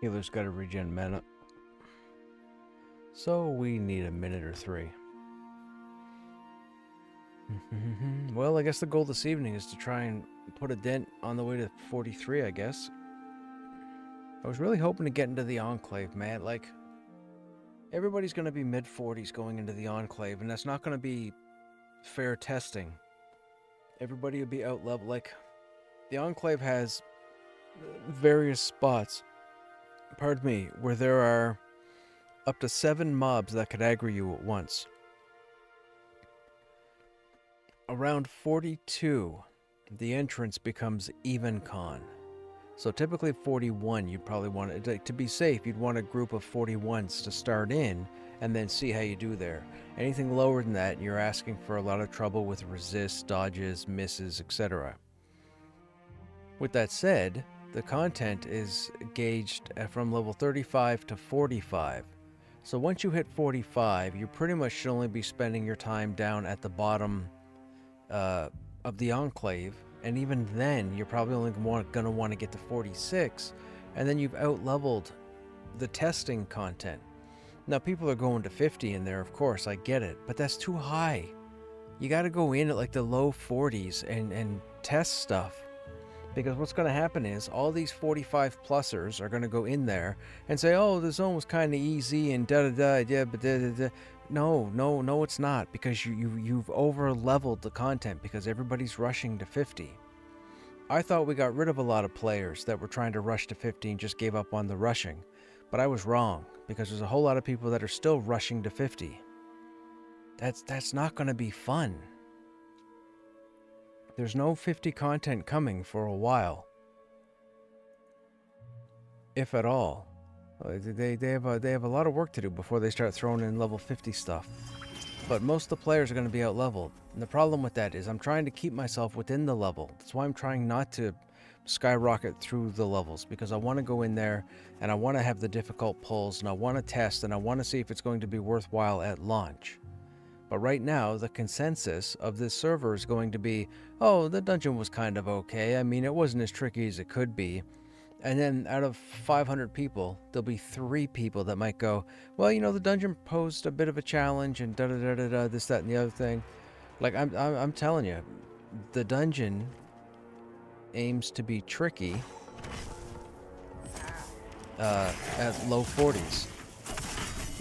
Healer's got to regen mana. So we need a minute or 3. Well, I guess the goal this evening is to try and put a dent on the way to 43, I guess. I was really hoping to get into the Enclave, man. Like, everybody's going to be mid-40s going into the Enclave, and that's not going to be fair testing. Everybody will be out-level. Like, the Enclave has various spots, pardon me, where there are up to 7 mobs that could aggro you at once. Around 42, the entrance becomes even con. So typically 41, you'd probably want to be safe, you'd want a group of 41s to start in and then see how you do there. Anything lower than that, you're asking for a lot of trouble with resists, dodges, misses, etc. With that said, the content is gauged from level 35 to 45. So once you hit 45, you pretty much should only be spending your time down at the bottom of the Enclave, and even then you're probably only going to want to get to 46, and then you've out-leveled the testing content. Now people are going to 50 in there, of course, I get it, but that's too high. You got to go in at like the low 40s and test stuff, because what's going to happen is all these 45 plussers are going to go in there and say, oh, the zone was kind of easy and da-da-da, yeah, but da-da-da. No, it's not, because you've over-leveled the content because everybody's rushing to 50. I thought we got rid of a lot of players that were trying to rush to 50 and just gave up on the rushing, but I was wrong, because there's a whole lot of people that are still rushing to 50. That's not going to be fun. There's no 50 content coming for a while, if at all. They have a lot of work to do before they start throwing in level 50 stuff. But most of the players are going to be out-leveled. And the problem with that is I'm trying to keep myself within the level. That's why I'm trying not to skyrocket through the levels, because I want to go in there and I want to have the difficult pulls and I want to test and I want to see if it's going to be worthwhile at launch. But right now, the consensus of this server is going to be, oh, the dungeon was kind of okay. I mean, it wasn't as tricky as it could be. And then out of 500 people, there'll be 3 people that might go, well, you know, the dungeon posed a bit of a challenge and da-da-da-da-da, this, that, and the other thing. Like, I'm telling you, the dungeon aims to be tricky at low 40s.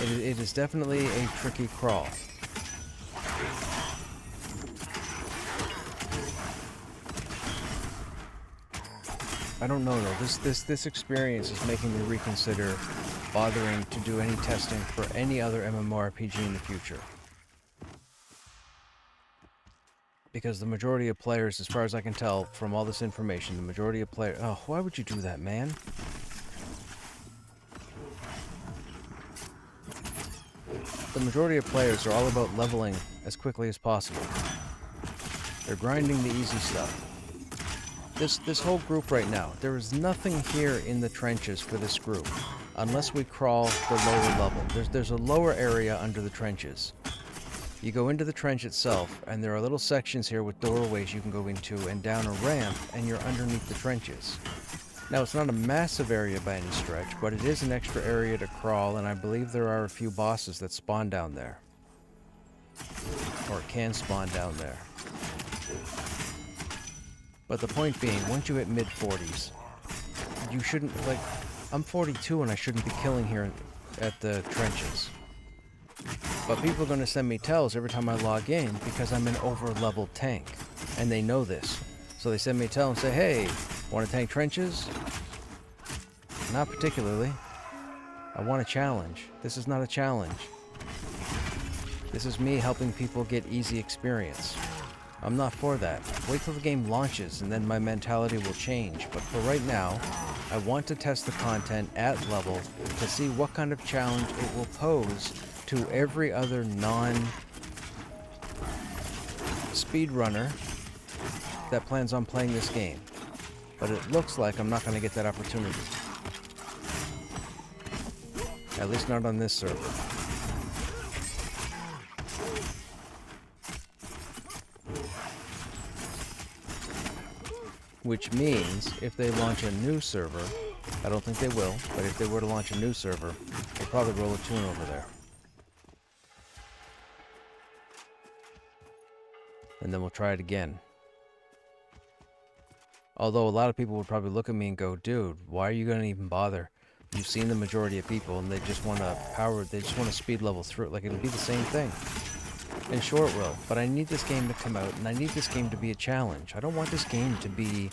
It is definitely a tricky crawl. I don't know though. This experience is making me reconsider bothering to do any testing for any other MMORPG in the future. Because the majority of players, as far as I can tell from all this information, the majority of players... Oh, why would you do that, man? The majority of players are all about leveling as quickly as possible. They're grinding the easy stuff. This whole group right now, there is nothing here in the trenches for this group, unless we crawl the lower level. There's a lower area under the trenches. You go into the trench itself, and there are little sections here with doorways you can go into and down a ramp, and you're underneath the trenches. Now, it's not a massive area by any stretch, but it is an extra area to crawl, and I believe there are a few bosses that spawn down there. Or can spawn down there. But the point being, once you hit mid-40s, you shouldn't, like, I'm 42 and I shouldn't be killing here at the trenches. But people are going to send me tells every time I log in because I'm an over-leveled tank. And they know this. So they send me a tell and say, hey, want to tank trenches? Not particularly. I want a challenge. This is not a challenge. This is me helping people get easy experience. I'm not for that. Wait till the game launches and then my mentality will change. But for right now, I want to test the content at level to see what kind of challenge it will pose to every other non-speedrunner that plans on playing this game. But it looks like I'm not going to get that opportunity. At least not on this server. Which means, if they launch a new server, I don't think they will, but if they were to launch a new server, they'll probably roll a tune over there. And then we'll try it again. Although a lot of people would probably look at me and go, dude, why are you going to even bother? You've seen the majority of people and they just want to speed level through it. Like, it'll be the same thing. And sure it will, but I need this game to come out, and I need this game to be a challenge. I don't want this game to be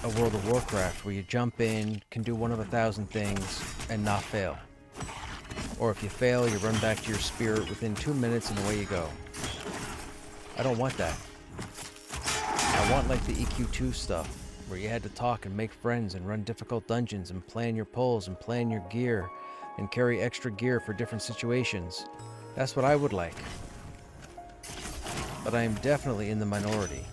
a World of Warcraft where you jump in, can do one of 1,000 things, and not fail. Or if you fail, you run back to your spirit within 2 minutes and away you go. I don't want that. I want like the EQ2 stuff, where you had to talk and make friends and run difficult dungeons and plan your pulls and plan your gear and carry extra gear for different situations. That's what I would like. But I am definitely in the minority.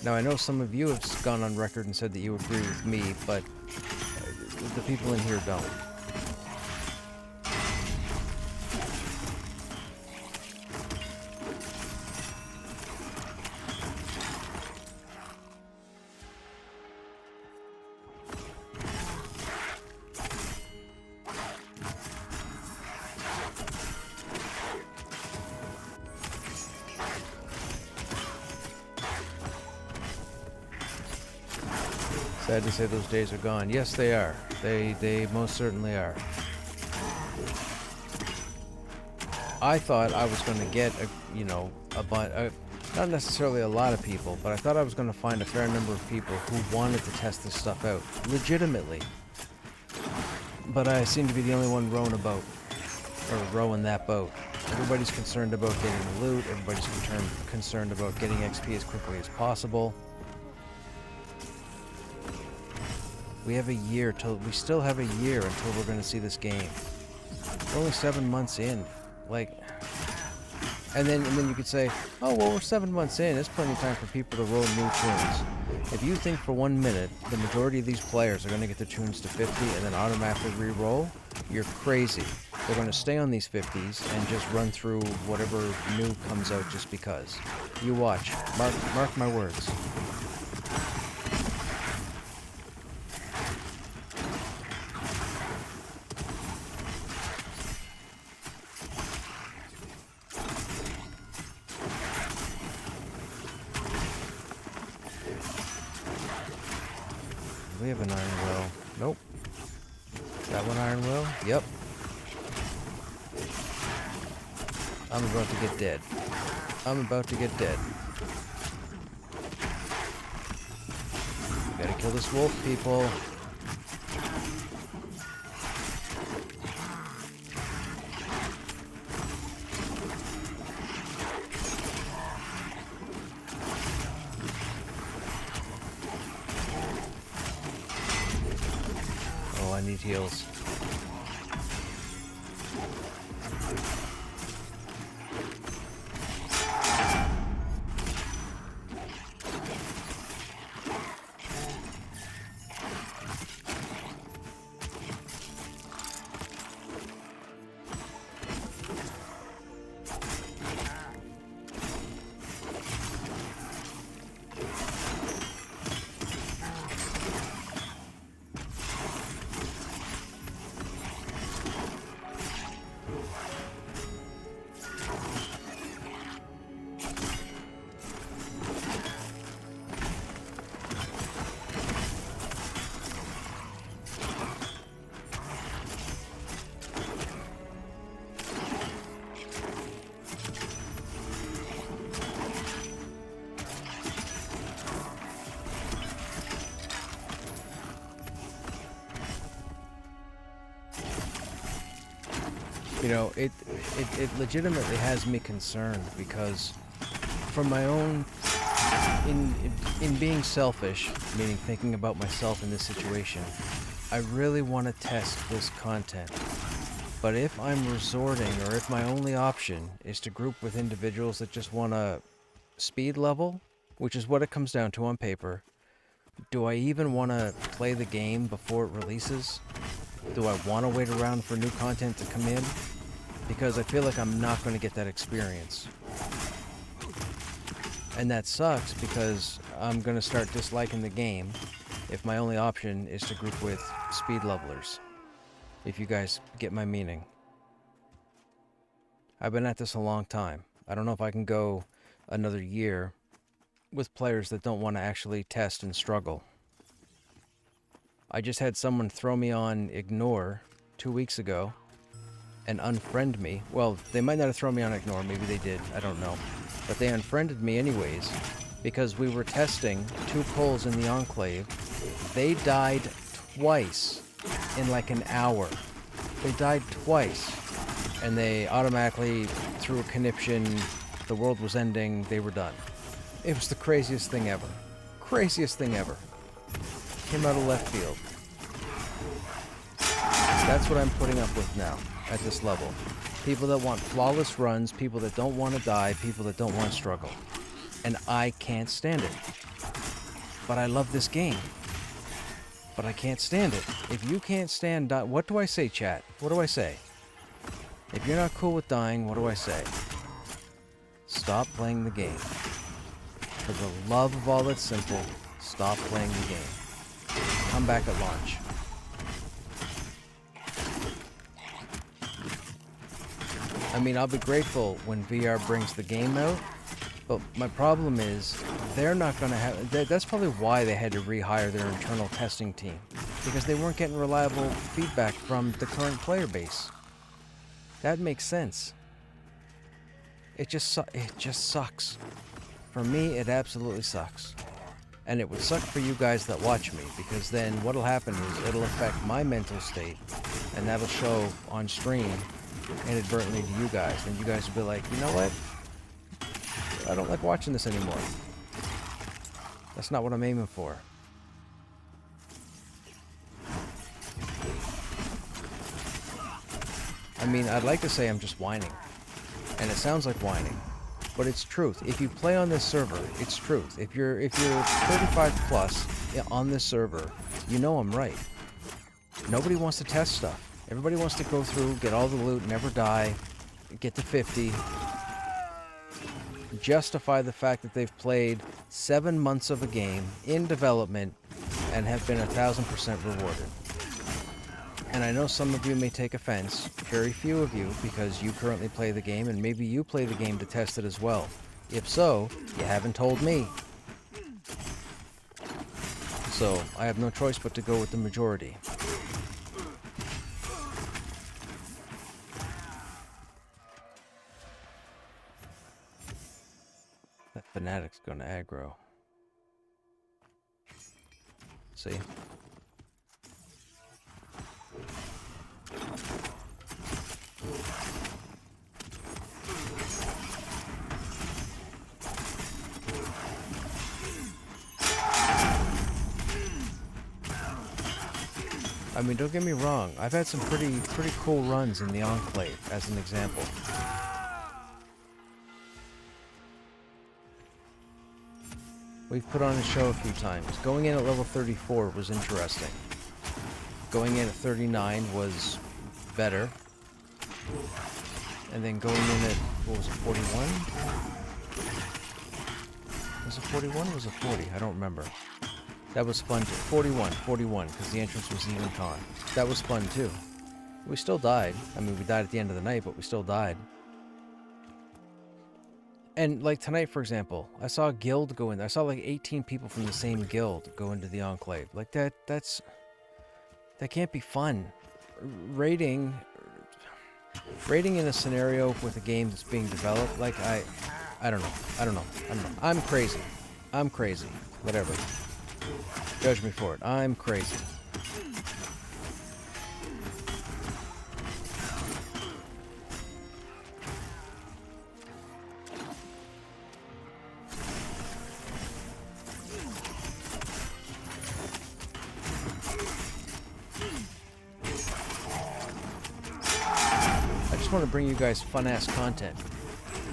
Now, I know some of you have gone on record and said that you agree with me, but the people in here don't. Sad to say those days are gone. Yes, they are. They most certainly are. I thought I was going to get not necessarily a lot of people, but I thought I was going to find a fair number of people who wanted to test this stuff out legitimately. But I seem to be the only one rowing a boat, or rowing that boat. Everybody's concerned about getting the loot. Everybody's concerned about getting XP as quickly as possible. We still have a year until we're going to see this game. We're only 7 months in. Like, and then you could say, oh, well, we're 7 months in. It's plenty of time for people to roll new tunes. If you think for 1 minute the majority of these players are going to get their tunes to 50 and then automatically re-roll, you're crazy. They're going to stay on these 50s and just run through whatever new comes out just because. You watch. Mark my words. We have an iron will. Nope. That one iron will? Yep. I'm about to get dead. I'm about to get dead. Gotta kill this wolf, people. I need heals. You know, it legitimately has me concerned because from my own, in being selfish, meaning thinking about myself in this situation, I really want to test this content. But if I'm resorting, or if my only option is to group with individuals that just want to speed level, which is what it comes down to on paper, do I even want to play the game before it releases? Do I want to wait around for new content to come in? Because I feel like I'm not going to get that experience. And that sucks because I'm going to start disliking the game. if my only option is to group with speed levelers. If you guys get my meaning. I've been at this a long time. I don't know if I can go another year with players that don't want to actually test and struggle. I just had someone throw me on ignore 2 weeks ago and unfriend me. Well, they might not have thrown me on ignore, maybe they did, I don't know. But they unfriended me anyways because we were testing 2 pulls in the Enclave. They died twice in like an hour. They died twice. And they automatically, through a conniption, the world was ending, they were done. It was the craziest thing ever. Craziest thing ever. Came out of left field. That's what I'm putting up with now, at this level. People that want flawless runs, people that don't want to die, people that don't want to struggle. And I can't stand it. But I love this game. But I can't stand it. If you can't stand what do I say, chat? What do I say? If you're not cool with dying, what do I say? Stop playing the game. For the love of all that's simple, stop playing the game. Come back at launch. I mean, I'll be grateful when VR brings the game out, but my problem is they're not going to have... That's probably why they had to rehire their internal testing team, because they weren't getting reliable feedback from the current player base. That makes sense. It just sucks. For me, it absolutely sucks. And it would suck for you guys that watch me, because then what'll happen is it'll affect my mental state, and that'll show on stream inadvertently to you guys, and you guys will be like, you know what? I don't like watching this anymore. That's not what I'm aiming for. I mean, I'd like to say I'm just whining, and it sounds like whining, but it's truth. If you play on this server, it's truth. If you're 35 plus on this server, you know I'm right. Nobody wants to test stuff. Everybody wants to go through, get all the loot, never die, get to 50, justify the fact that they've played 7 months of a game in development and have been 1000% rewarded. And I know some of you may take offense, very few of you, because you currently play the game, and maybe you play the game to test it as well. If so, you haven't told me. So, I have no choice but to go with the majority. That fanatic's gonna aggro. See? I mean, don't get me wrong. I've had some pretty cool runs in the Enclave, as an example. We've put on a show a few times. Going in at level 34 was interesting. Going in at 39 was better. And then going in at, what was it, 41? Was it 41 or was it 40? I don't remember. That was fun too. 41, because the entrance was even con. That was fun too. We still died. I mean, we died at the end of the night, but we still died. And like tonight, for example, I saw a guild go in there. I saw like 18 people from the same guild go into the Enclave. Like that can't be fun. Raiding in a scenario with a game that's being developed, like I don't know. I'm crazy. Whatever. Judge me for it. I'm crazy. I just want to bring you guys fun-ass content.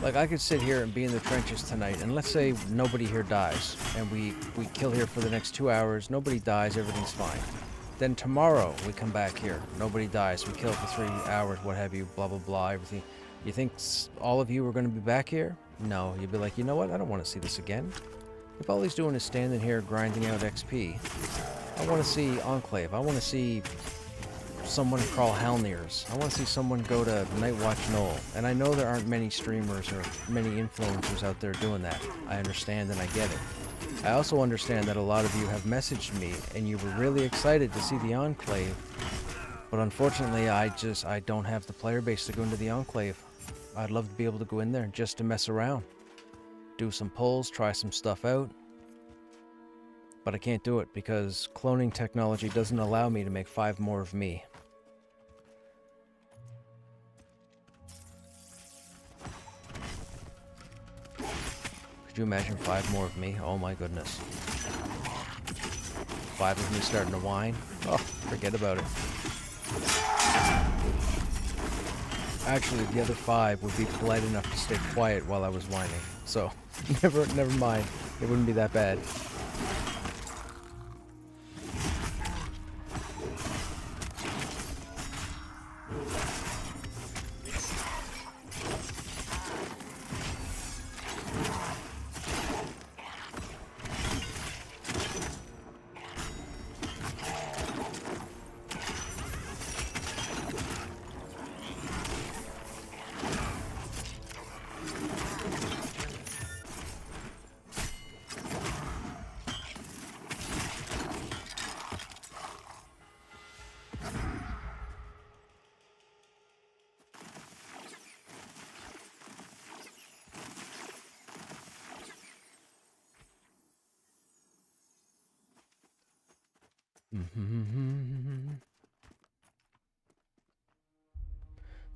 Like, I could sit here and be in the trenches tonight, and let's say nobody here dies, and we kill here for the next 2 hours, nobody dies, everything's fine. Then tomorrow, we come back here, nobody dies, we kill for 3 hours, what have you, blah, blah, blah, everything. You think all of you are going to be back here? No, you'd be like, you know what, I don't want to see this again. If all he's doing is standing here grinding out XP, I want to see Enclave. I want to see someone crawl Halnirs. I want to see someone go to Nightwatch Knoll. And I know there aren't many streamers or many influencers out there doing that. I understand and I get it. I also understand that a lot of you have messaged me and you were really excited to see the Enclave. But unfortunately, I don't have the player base to go into the Enclave. I'd love to be able to go in there just to mess around. Do some pulls, try some stuff out. But I can't do it because cloning technology doesn't allow me to make 5 more of me. Could you imagine 5 more of me? Oh my goodness. 5 of me starting to whine? Oh, forget about it. Actually, the other 5 would be polite enough to stay quiet while I was whining. So, never mind. It wouldn't be that bad.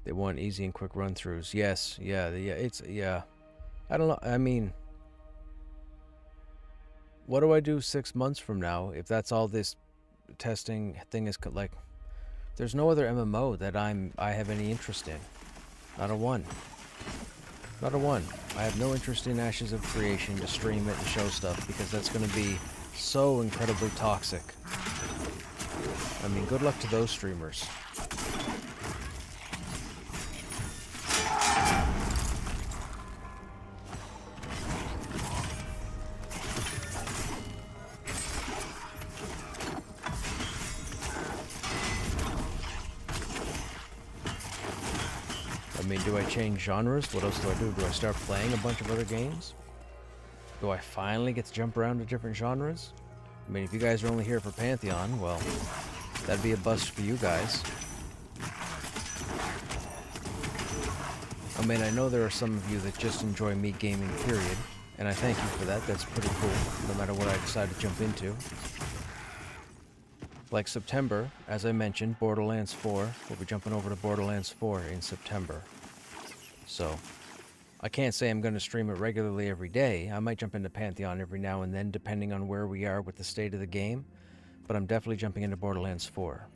They want easy and quick run-throughs. Yes, yeah. I don't know. I mean, what do I do 6 months from now if that's all this testing thing is like? There's no other MMO that I have any interest in. Not a one. Not a one. I have no interest in Ashes of Creation to stream it and show stuff because that's going to be so incredibly toxic. I mean, good luck to those streamers. I mean, do I change genres? What else do I do? Do I start playing a bunch of other games? Do I finally get to jump around to different genres? I mean, if you guys are only here for Pantheon, well, that'd be a bust for you guys. I mean, I know there are some of you that just enjoy me gaming, period, and I thank you for that. That's pretty cool, no matter what I decide to jump into. Like September, as I mentioned, Borderlands 4. We'll be jumping over to Borderlands 4 in September. So, I can't say I'm going to stream it regularly every day. I might jump into Pantheon every now and then, depending on where we are with the state of the game. But I'm definitely jumping into Borderlands 4.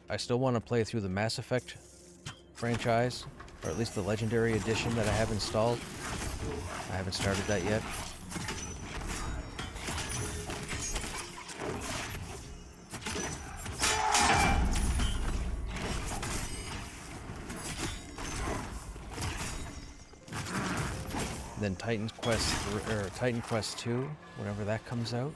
I still want to play through the Mass Effect franchise, or at least the Legendary Edition that I have installed. I haven't started that yet. Then Titan Quest 2, whenever that comes out.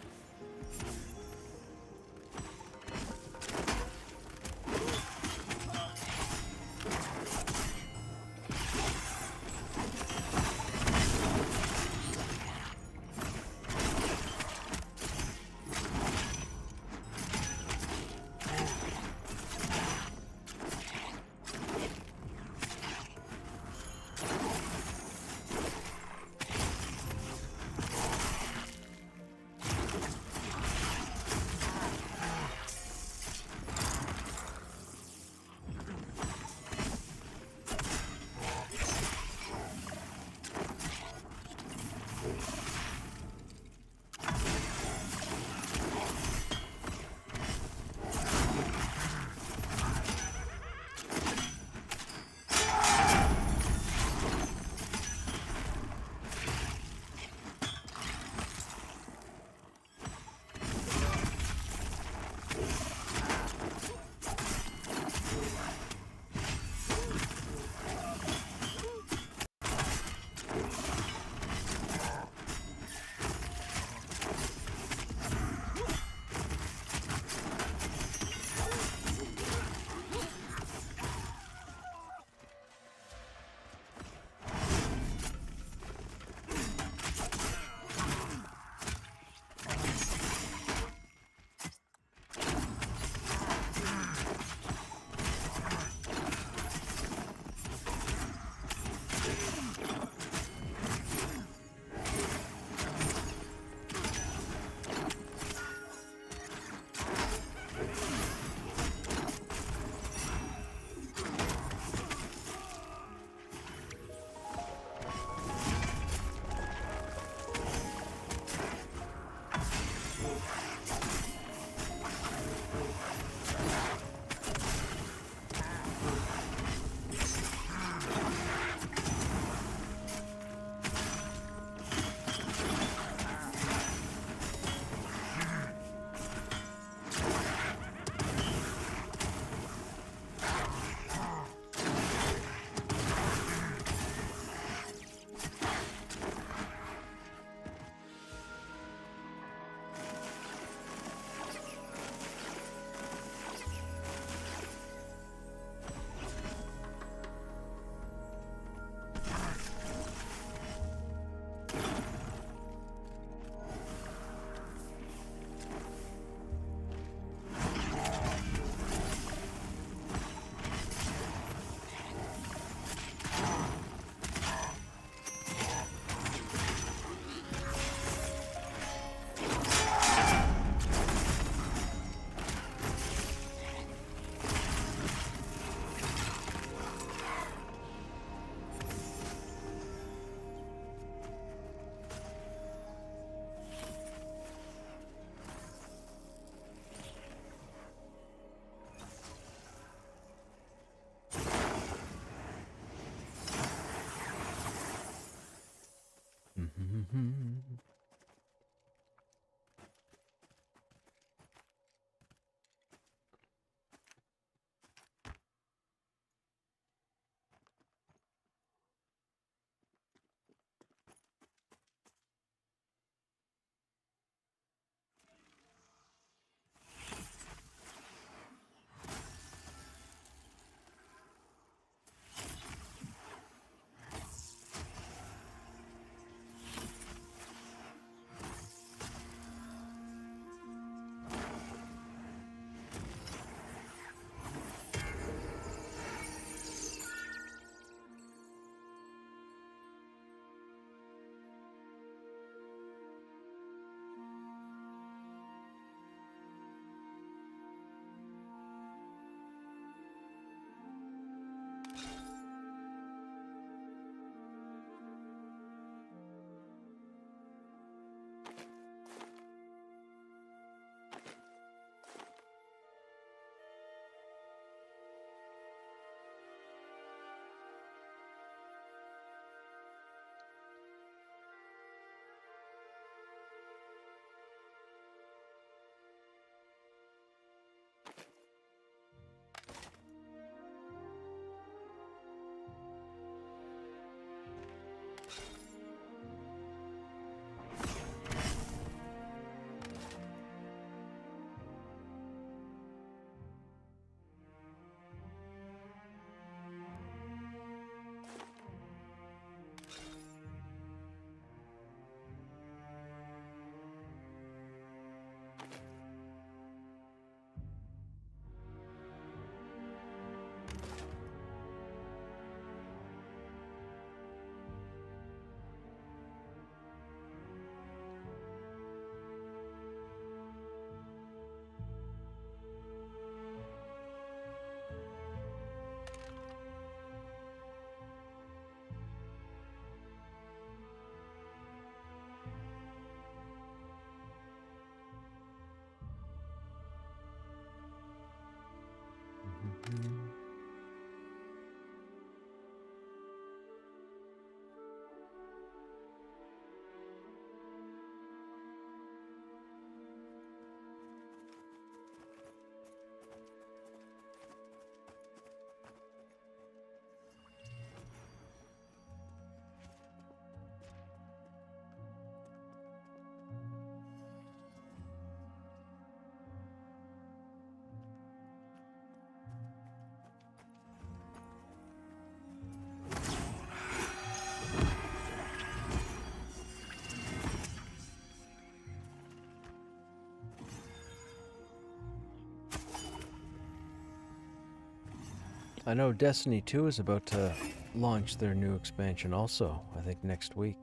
I know Destiny 2 is about to launch their new expansion also, I think next week.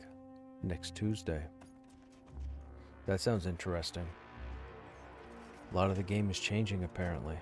Next Tuesday. That sounds interesting. A lot of the game is changing apparently.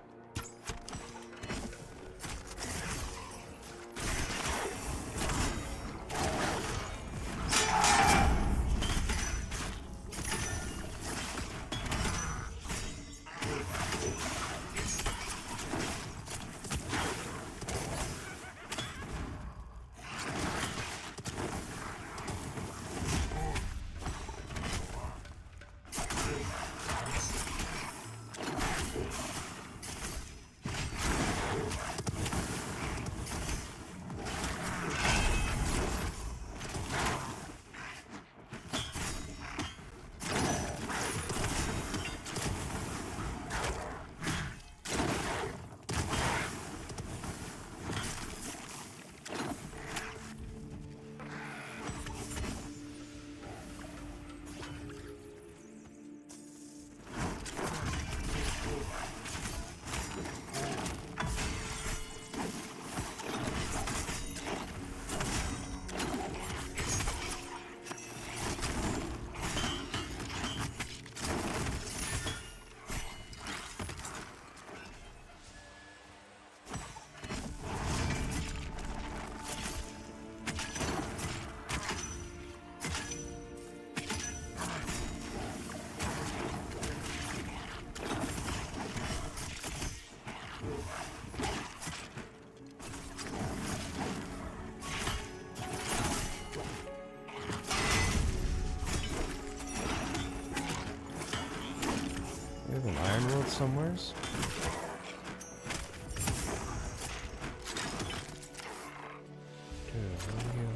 somewheres? Dude, what are you...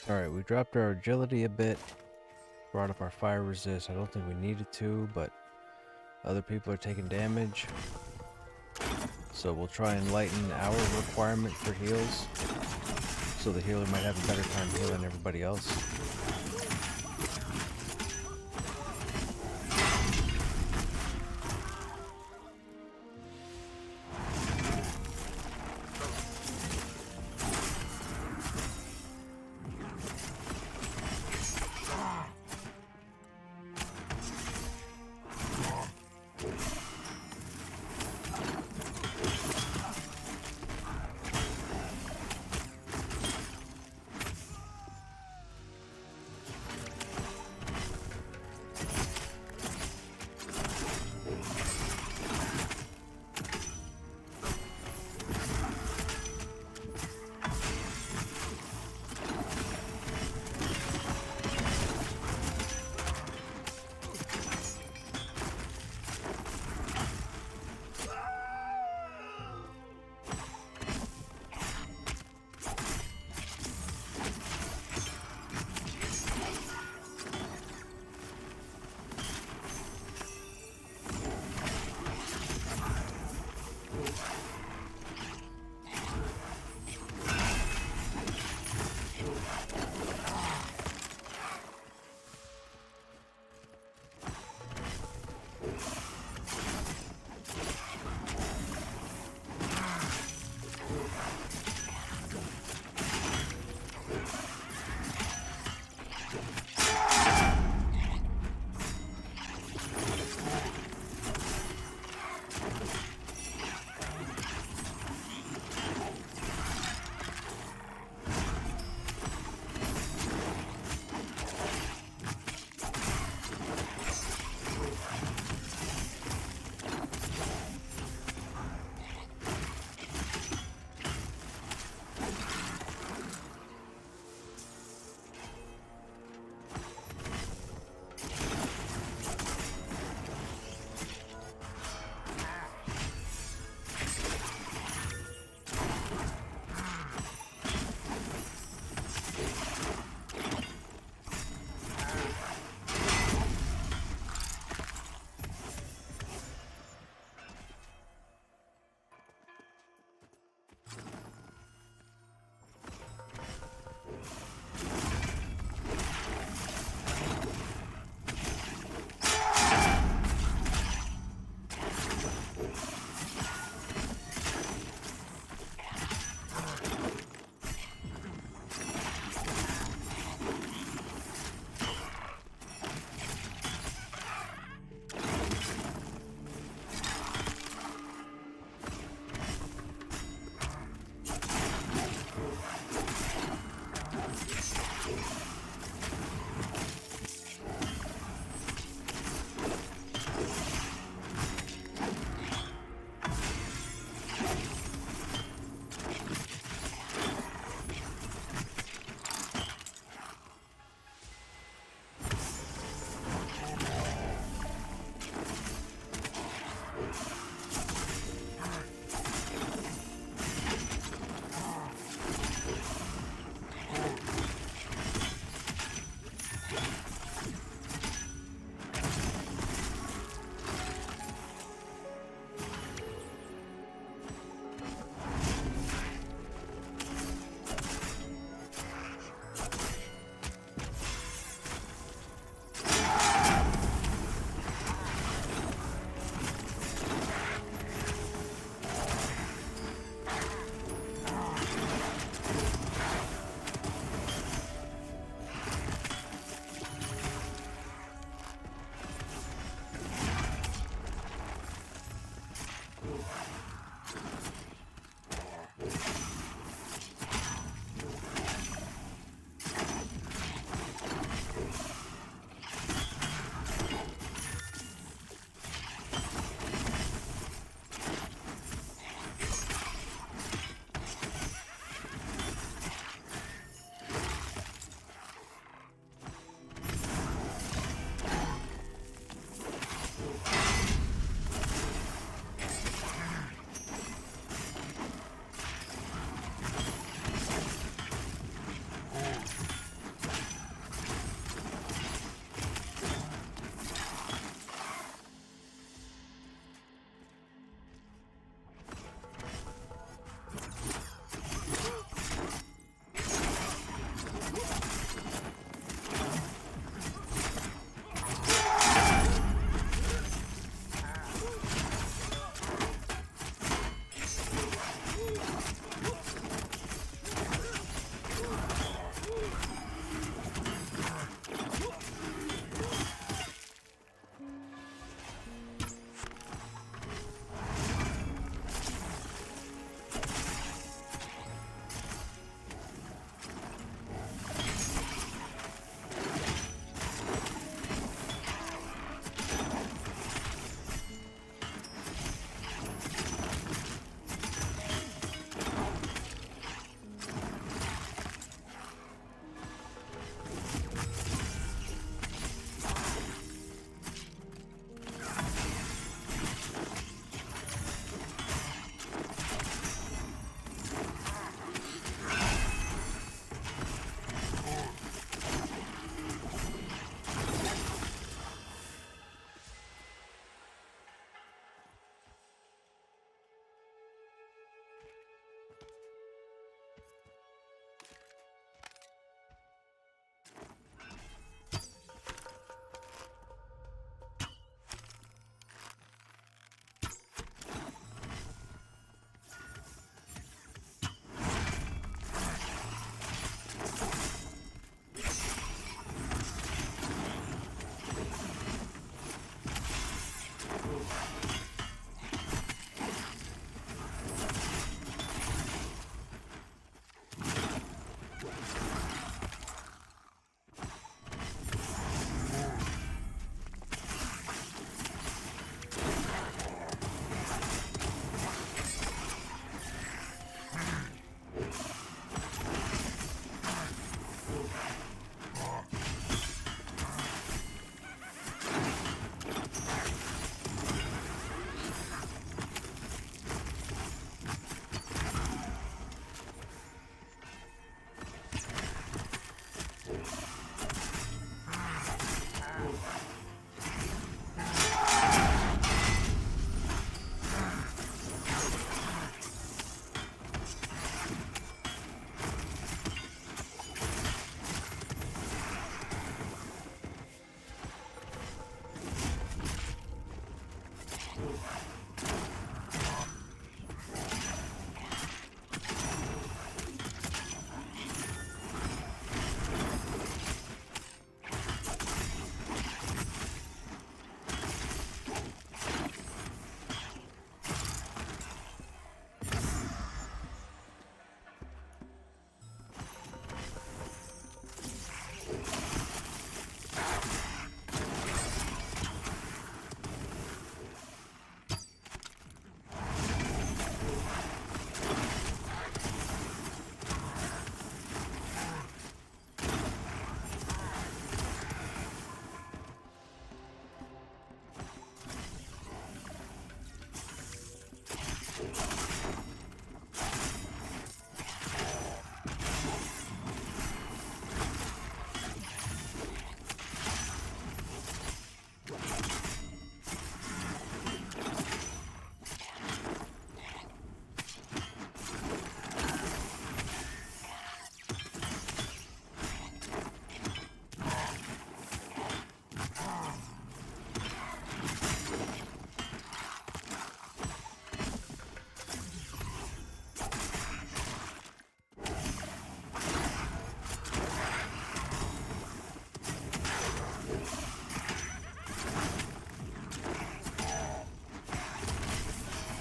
Alright, we dropped our agility a bit, brought up our fire resist. I don't think we needed to, but other people are taking damage. So we'll try and lighten our requirement for heals, so the healer might have a better time healing everybody else.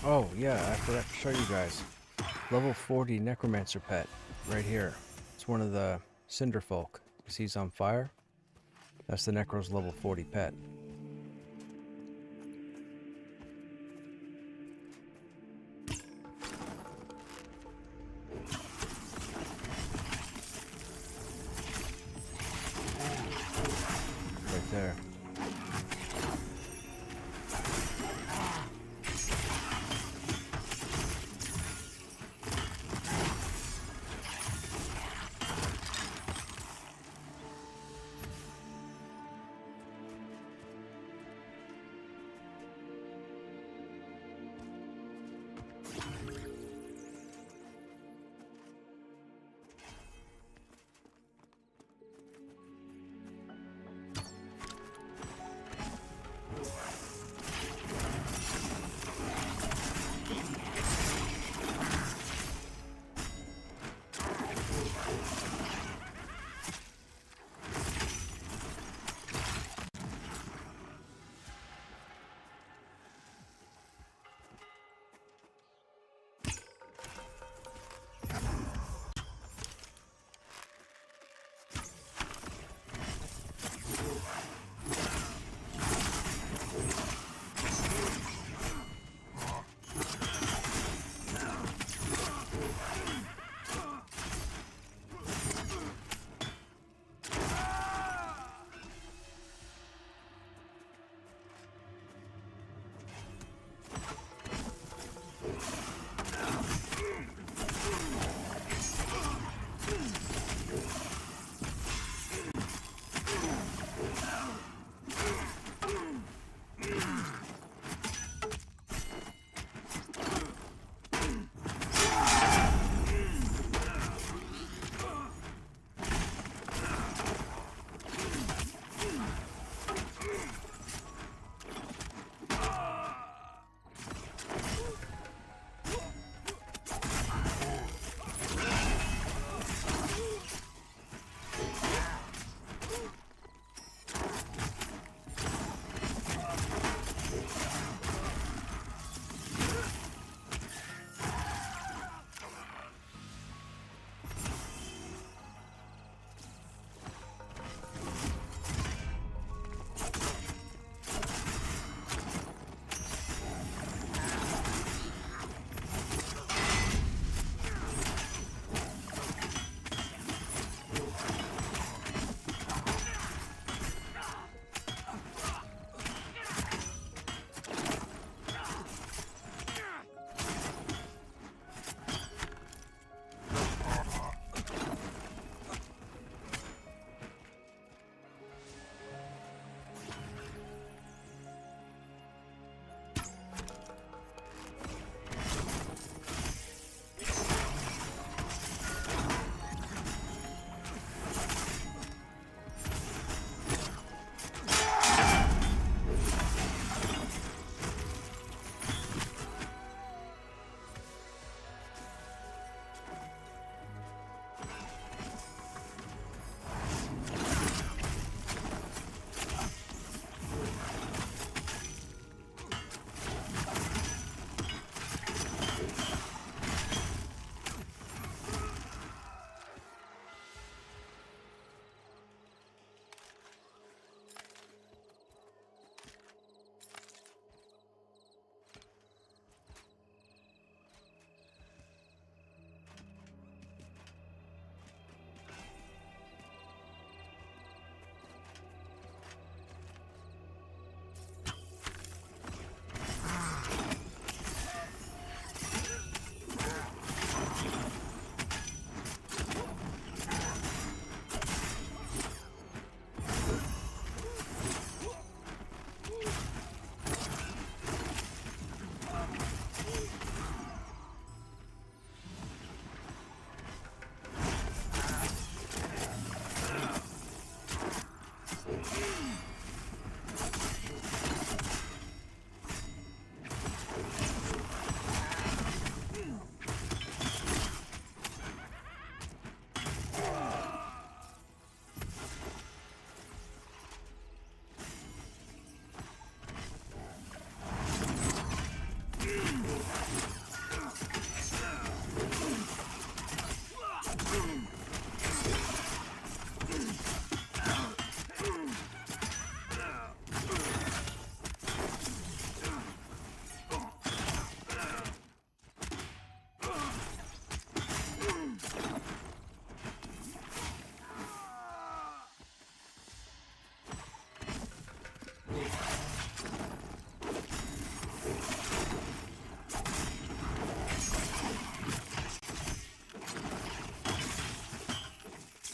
Oh, yeah, I forgot to show you guys. Level 40 Necromancer pet, right here. It's one of the Cinder Folk. You see he's on fire? That's the Necro's level 40 pet. Right there.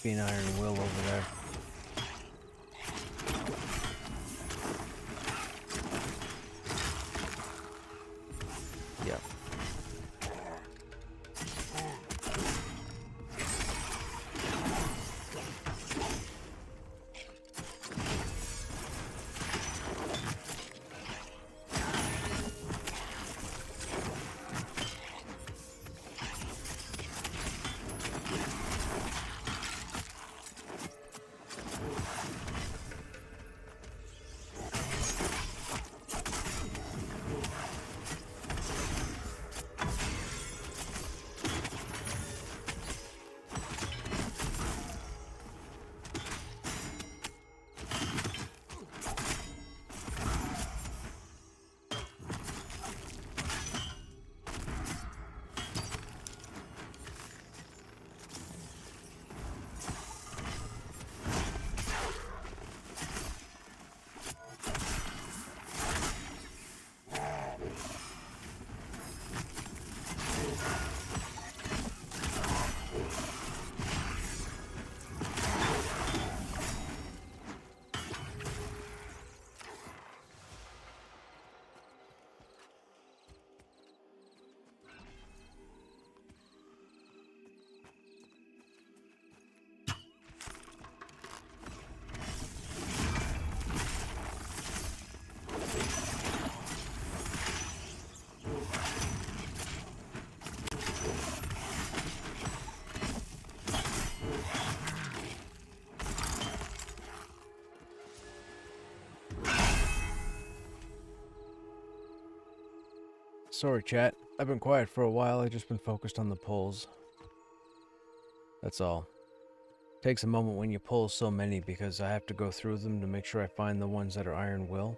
must be an iron will over there. Yep. Sorry, chat. I've been quiet for a while. I've just been focused on the pulls. That's all. Takes a moment when you pull so many because I have to go through them to make sure I find the ones that are iron will.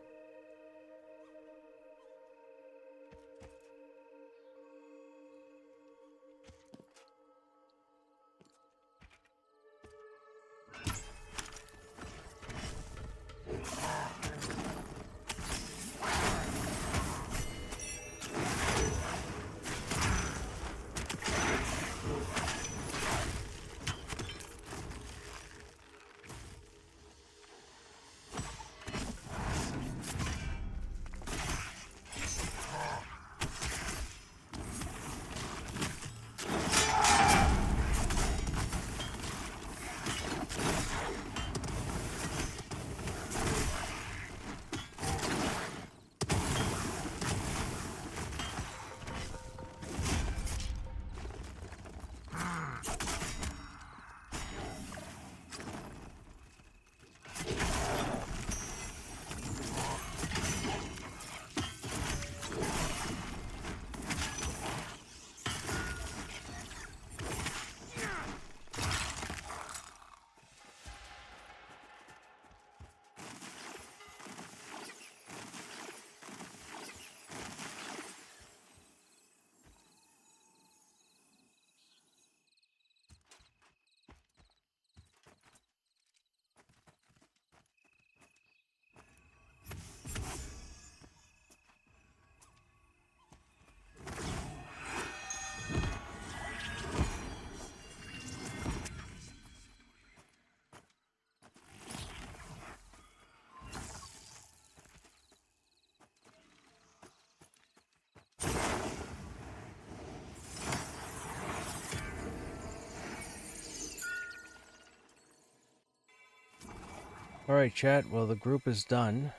Alright, chat. Well, the group is done.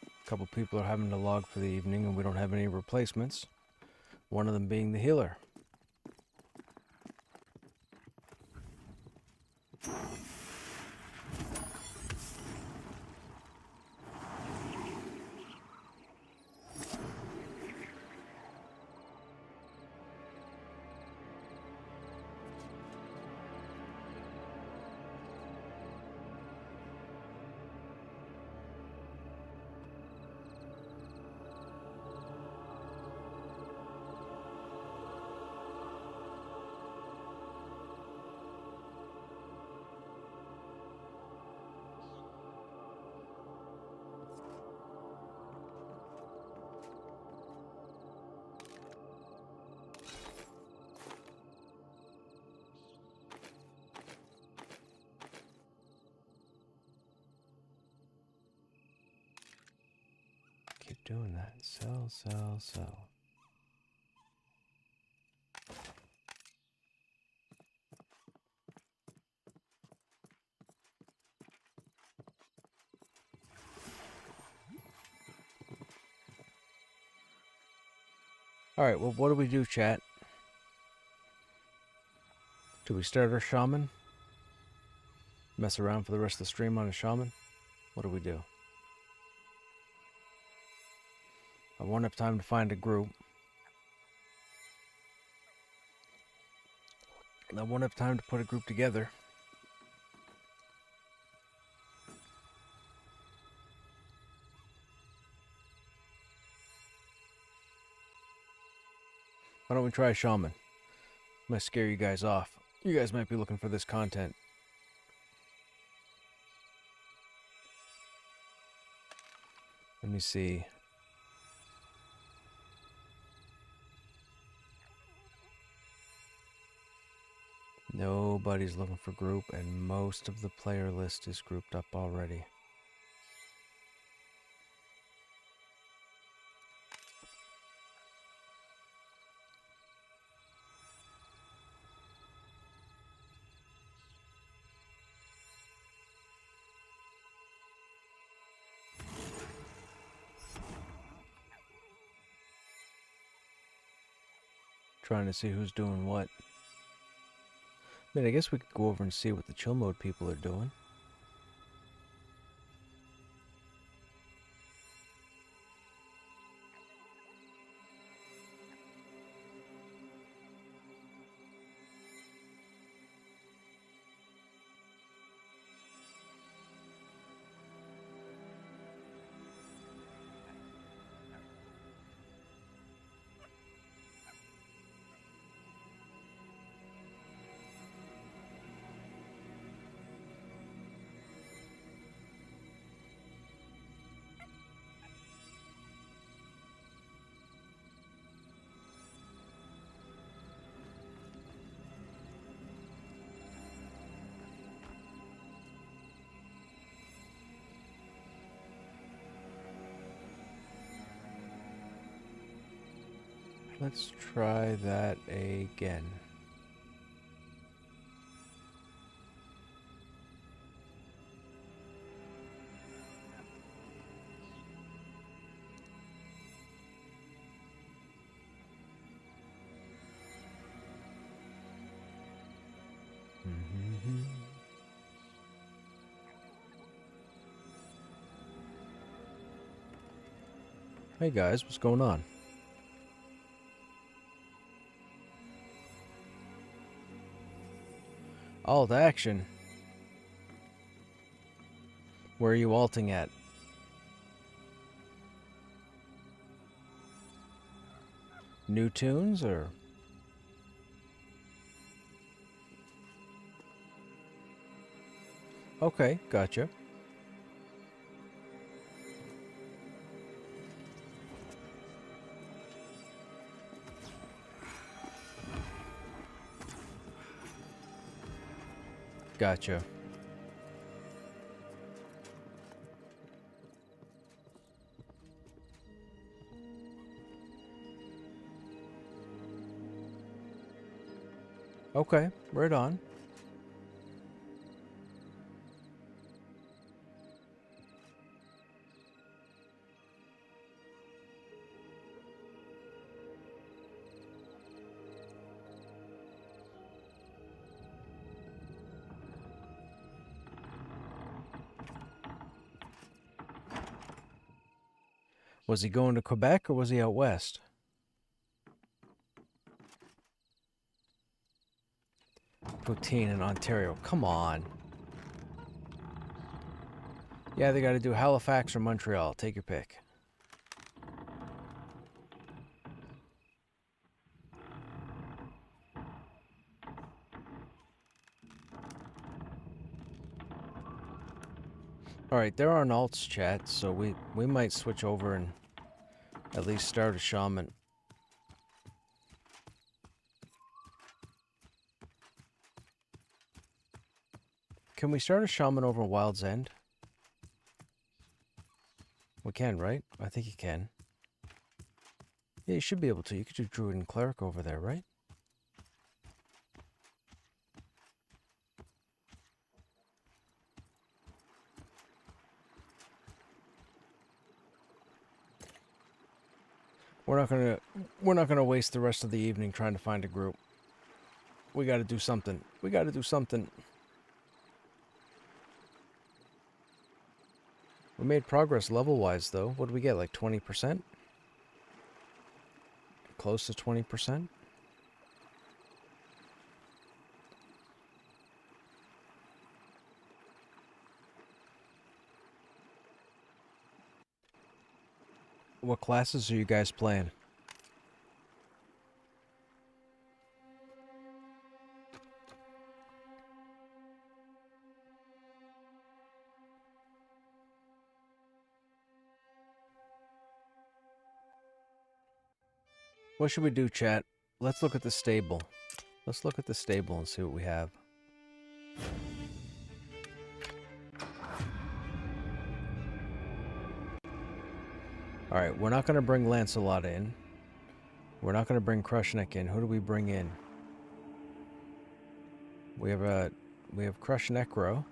A couple people are having to log for the evening, and we don't have any replacements. One of them being the healer. doing that? Sell, sell, sell. Alright, well, what do we do, chat? Do we start our shaman? Mess around for the rest of the stream on a shaman? What do we do? I won't have time to find a group. I won't have time to put a group together. Why don't we try shaman? I'm gonna scare you guys off. You guys might be looking for this content. Let me see. Nobody's looking for group, and most of the player list is grouped up already. Trying to see who's doing what. I mean, I guess we could go over and see what the chill mode people are doing. Let's try that again. Hey guys, what's going on? Alt action. Where are you alting at? New tunes or? Okay, gotcha. Gotcha. Okay, right on. Was he going to Quebec or was he out west? Poutine in Ontario. Come on. Yeah, they got to do Halifax or Montreal. Take your pick. Alright, there are alts, chat, so we might switch over and at least start a shaman. Can we start a shaman over Wild's End? We can, right? I think you can. Yeah, you should be able to. You could do Druid and Cleric over there, right? We're not gonna waste the rest of the evening trying to find a group. We gotta do something. We gotta do something. We made progress level-wise, though. What did we get, like 20%? Close to 20%? What classes are you guys playing? What should we do, chat? Let's look at the stable. Let's look at the stable and see what we have. Alright, we're not going to bring Lancelot in. We're not going to bring Krushnek in. Who do we bring in? We have Krushnekro.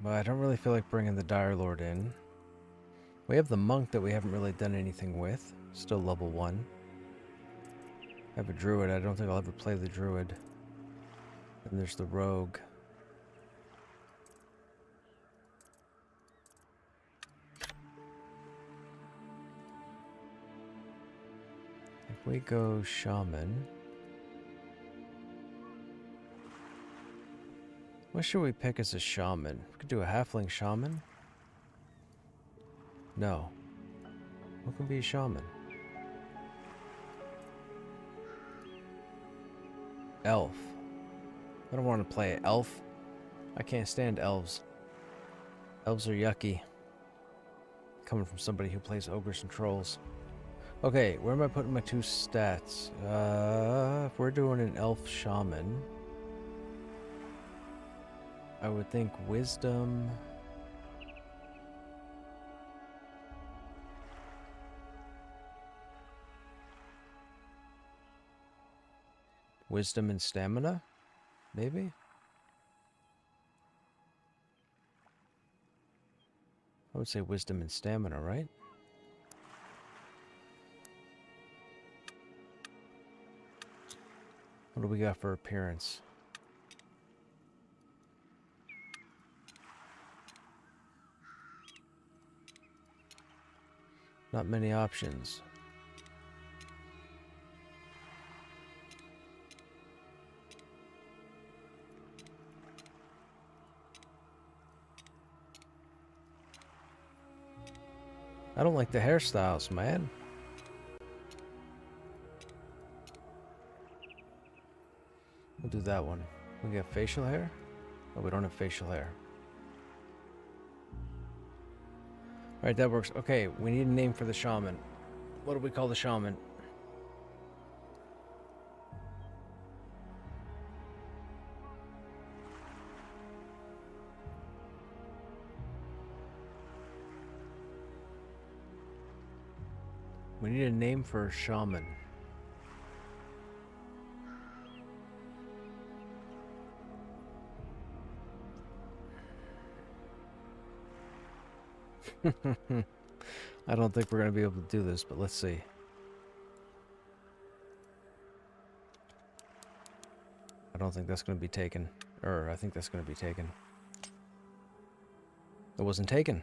But I don't really feel like bringing the Dire Lord in. We have the monk that we haven't really done anything with. Still level 1. I have a druid. I don't think I'll ever play the druid. And there's the rogue. If we go shaman... What should we pick as a shaman? We could do a halfling shaman? No. What can be a shaman? Elf. I don't want to play elf. I can't stand elves. Elves are yucky. Coming from somebody who plays ogres and trolls. Okay, where am I putting my 2 stats? If we're doing an elf shaman, I would think wisdom... Wisdom and stamina? Maybe? I would say wisdom and stamina, right? What do we got for appearance? Not many options. I don't like the hairstyles, man. We'll do that one. We got facial hair? Oh, we don't have facial hair. Alright, that works. Okay, we need a name for the shaman. What do we call the shaman? We need a name for a shaman. I don't think we're going to be able to do this, but let's see. I don't think that's going to be taken. Or, I think that's going to be taken. It wasn't taken.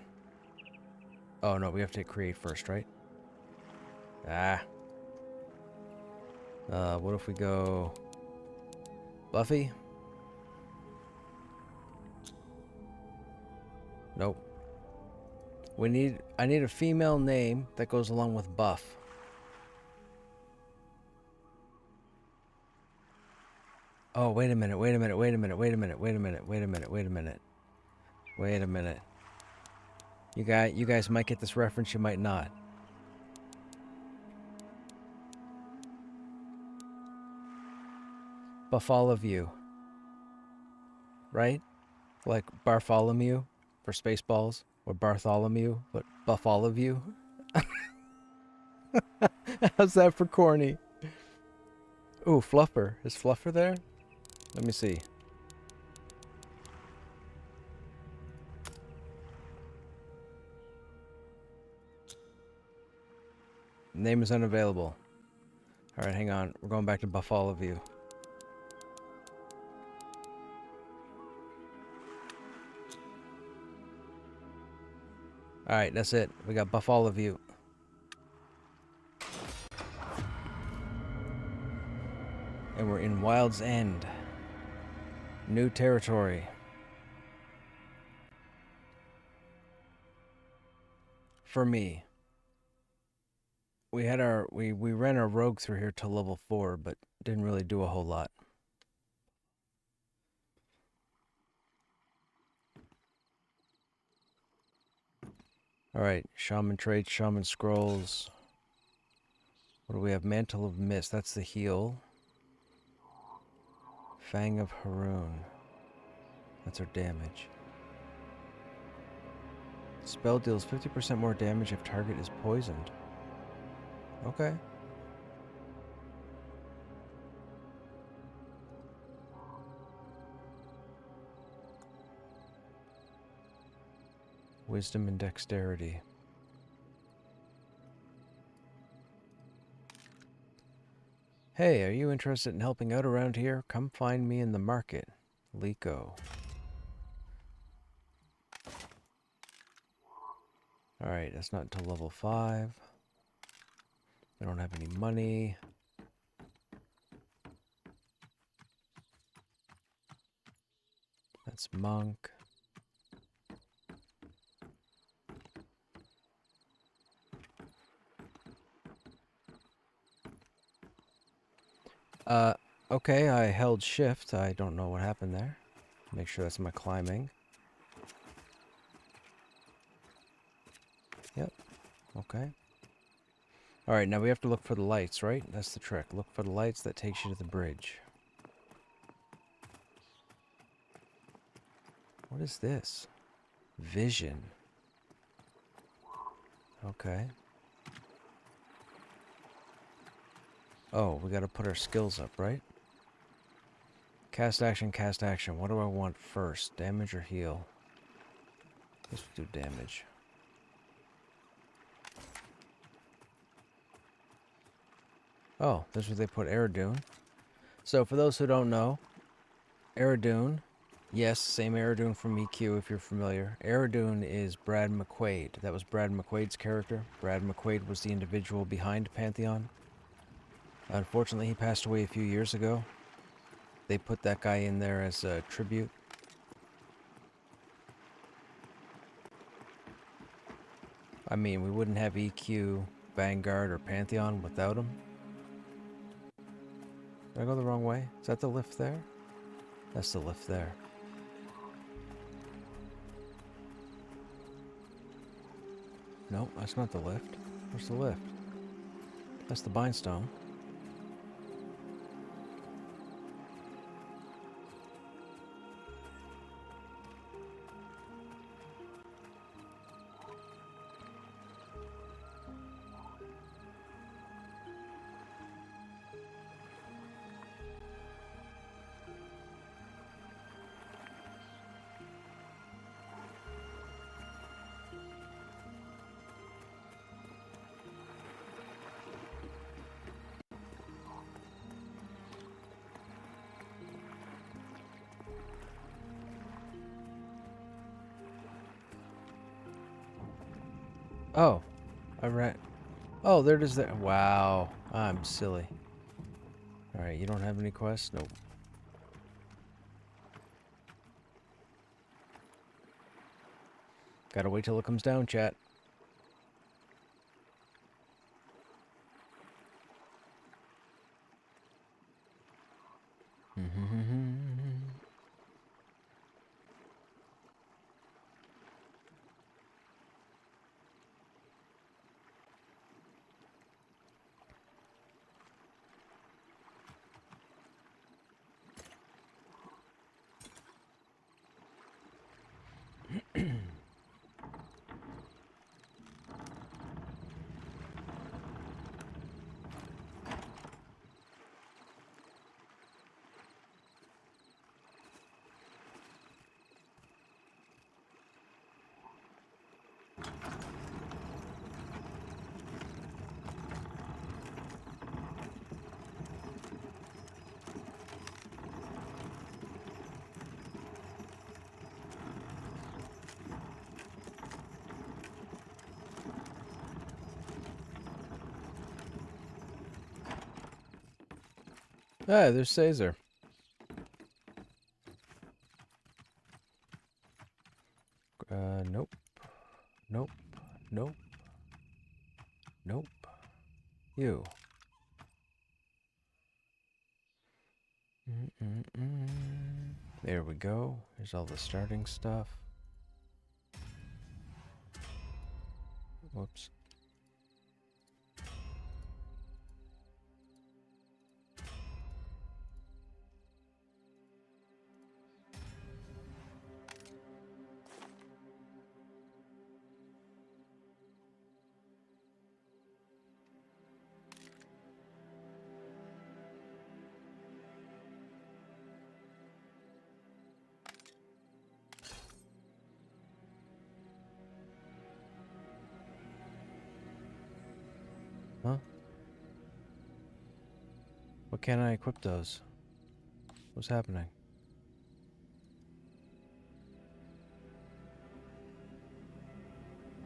Oh, no, we have to create first, right? Ah. What if we go... Buffy? Nope. I need a female name that goes along with buff. Oh, wait a minute. You guys might get this reference, you might not. Bartholomew. Right? Like Bartholomew for Spaceballs, or Bartholomew, but Bartholomew. How's that for corny? Ooh, Fluffer. Is Fluffer there? Let me see. Name is unavailable. Alright, hang on. We're going back to Buffalo View. Alright, that's it. We got Buffalo View. And we're in Wild's End. New territory. For me. We had we ran our rogue through here to level 4, but didn't really do a whole lot. Alright, Shaman traits, Shaman scrolls. What do we have? Mantle of Mist, that's the heal. Fang of Haroon. That's our damage. Spell deals 50% more damage if target is poisoned. Okay. Wisdom and dexterity. Hey, are you interested in helping out around here? Come find me in the market. Liko. Alright, that's not until level 5. I don't have any money. That's monk. Okay, I held shift. I don't know what happened there. Make sure that's my climbing. Yep. Okay. Alright, now we have to look for the lights, right? That's the trick. Look for the lights that takes you to the bridge. What is this? Vision. Okay. Oh, we gotta put our skills up, right? Cast action, cast action. What do I want first? Damage or heal? Let's do damage. Oh, this is where they put Eridune. So for those who don't know, Eridune, yes, same Eridune from EQ if you're familiar. Eridune is Brad McQuaid. That was Brad McQuaid's character. Brad McQuaid was the individual behind Pantheon. Unfortunately, he passed away a few years ago. They put that guy in there as a tribute. I mean, we wouldn't have EQ, Vanguard, or Pantheon without him. Did I go the wrong way? Is that the lift there? That's the lift there. No, that's not the lift. Where's the lift? That's the Bindstone. Oh, I ran. Oh, there it is there. Wow, I'm silly. Alright, you don't have any quests? Nope. Gotta wait till it comes down, chat. Ah, there's Caesar. Nope. Nope. Nope. Nope. You. There we go. Here's all the starting stuff. Whoops. Huh? What can't I equip those? What's happening?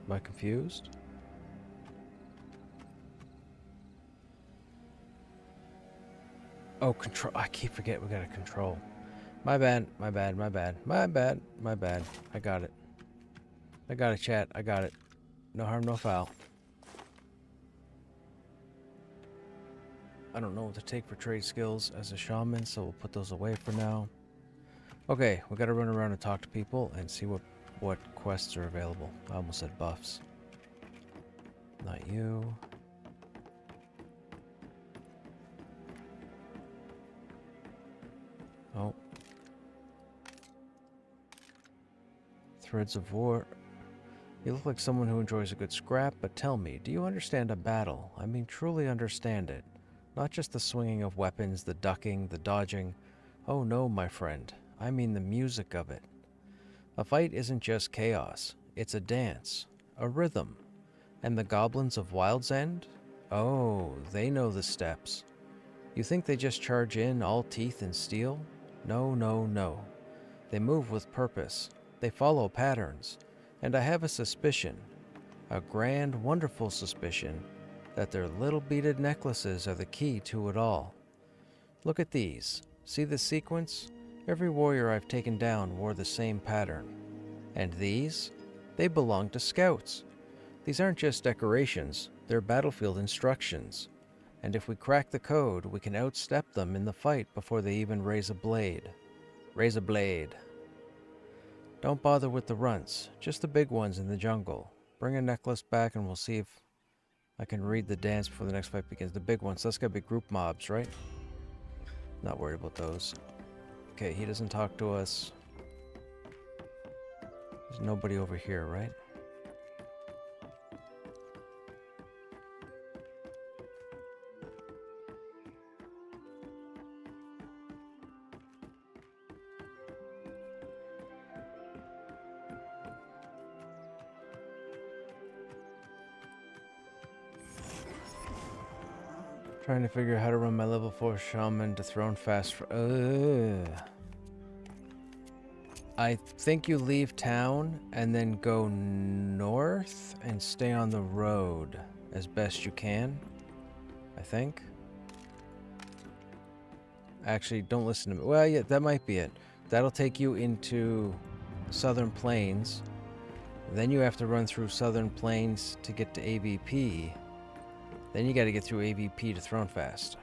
Am I confused? Oh, control. I keep forgetting we got a control. My bad, my bad, my bad, my bad, my bad. I got it. I got it, chat. I got it. No harm, no foul. I don't know what to take for trade skills as a shaman, so we'll put those away for now. Okay, we gotta run around and talk to people and see what quests are available. I almost said buffs. Not you. Oh. Threads of War. You look like someone who enjoys a good scrap, but tell me, do you understand a battle? I mean, truly understand it. Not just the swinging of weapons, the ducking, the dodging. Oh no, my friend. I mean the music of it. A fight isn't just chaos. It's a dance. A rhythm. And the goblins of Wild's End? Oh, they know the steps. You think they just charge in all teeth and steel? No, no, no. They move with purpose. They follow patterns. And I have a suspicion, a grand, wonderful suspicion, that their little beaded necklaces are the key to it all. Look at these. See the sequence? Every warrior I've taken down wore the same pattern. And these? They belong to scouts. These aren't just decorations, they're battlefield instructions. And if we crack the code, we can outstep them in the fight before they even raise a blade. Raise a blade. Don't bother with the runts, just the big ones in the jungle. Bring a necklace back and we'll see if I can read the dance before the next fight begins. The big ones, that's gotta be group mobs, right? Not worried about those. Okay, he doesn't talk to us. There's nobody over here, right? Trying to figure out how to run my level 4 shaman to throne fast for... I think you leave town and then go north and stay on the road as best you can. I think. Actually, don't listen to me. Well, yeah, that might be it. That'll take you into Southern Plains. Then you have to run through Southern Plains to get to AVP. Then you gotta get through AVP to Thronefast.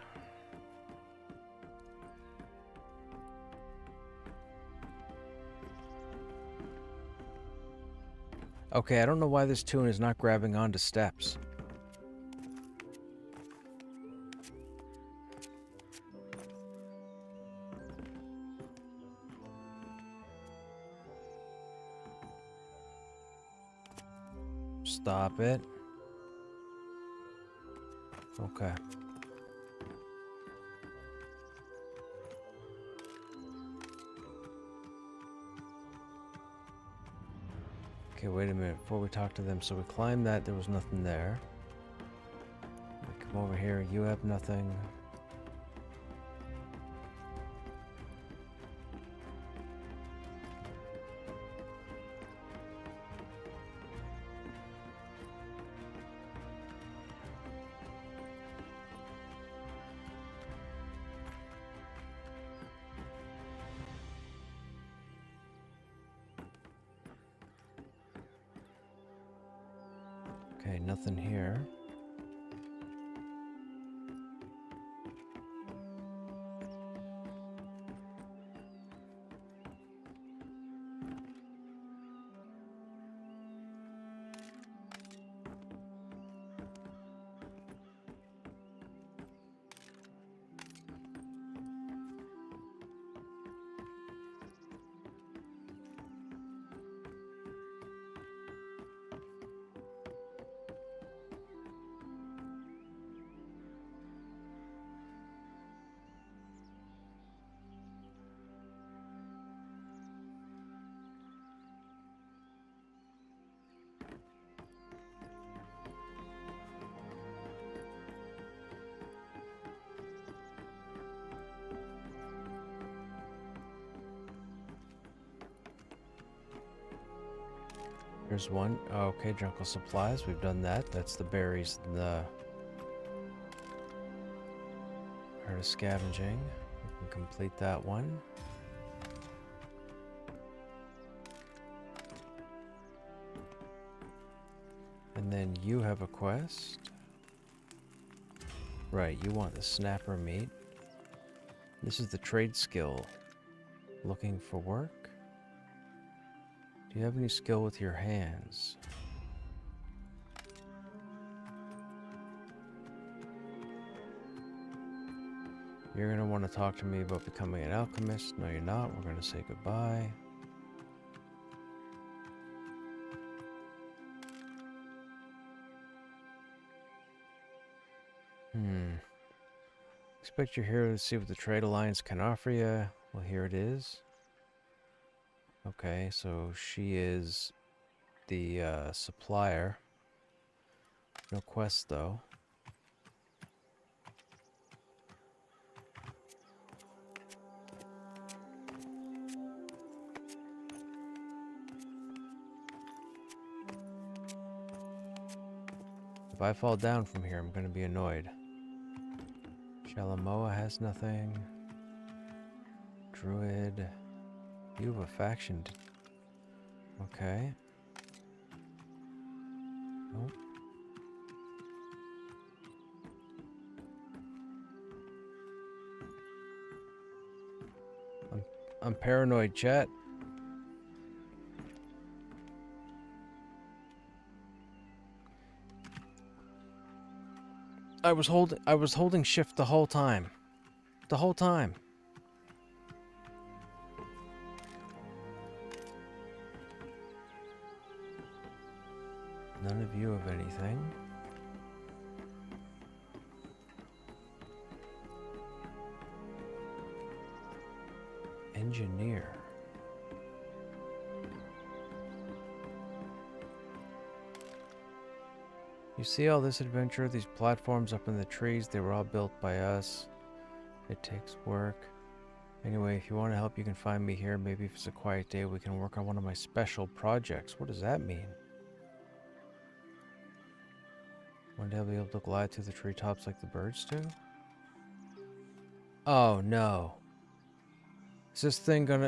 Okay, I don't know why this tune is not grabbing onto steps. Stop it. Okay. Okay, wait a minute before we talk to them. So we climbed that, there was nothing there. We come over here, you have nothing. Okay, nothing here. Here's one. Oh, okay, jungle supplies. We've done that. That's the berries and the art of scavenging. We can complete that one. And then you have a quest. Right, you want the snapper meat. This is the trade skill. Looking for work? Do you have any skill with your hands? You're going to want to talk to me about becoming an alchemist. No, you're not. We're going to say goodbye. Expect you're here to see what the Trade Alliance can offer you. Well, here it is. Okay, so she is the supplier. No quest, though. If I fall down from here, I'm going to be annoyed. Shalamoa has nothing. Druid. You have a faction. Okay. Nope. I'm paranoid, chat. I was holding shift the whole time. The whole time. None of you have anything. Engineer. You see all this adventure, these platforms up in the trees, they were all built by us. It takes work. Anyway, if you want to help, you can find me here. Maybe if it's a quiet day, we can work on one of my special projects. What does that mean? One day I'll be able to glide through the treetops like the birds do? Oh no. Is this thing gonna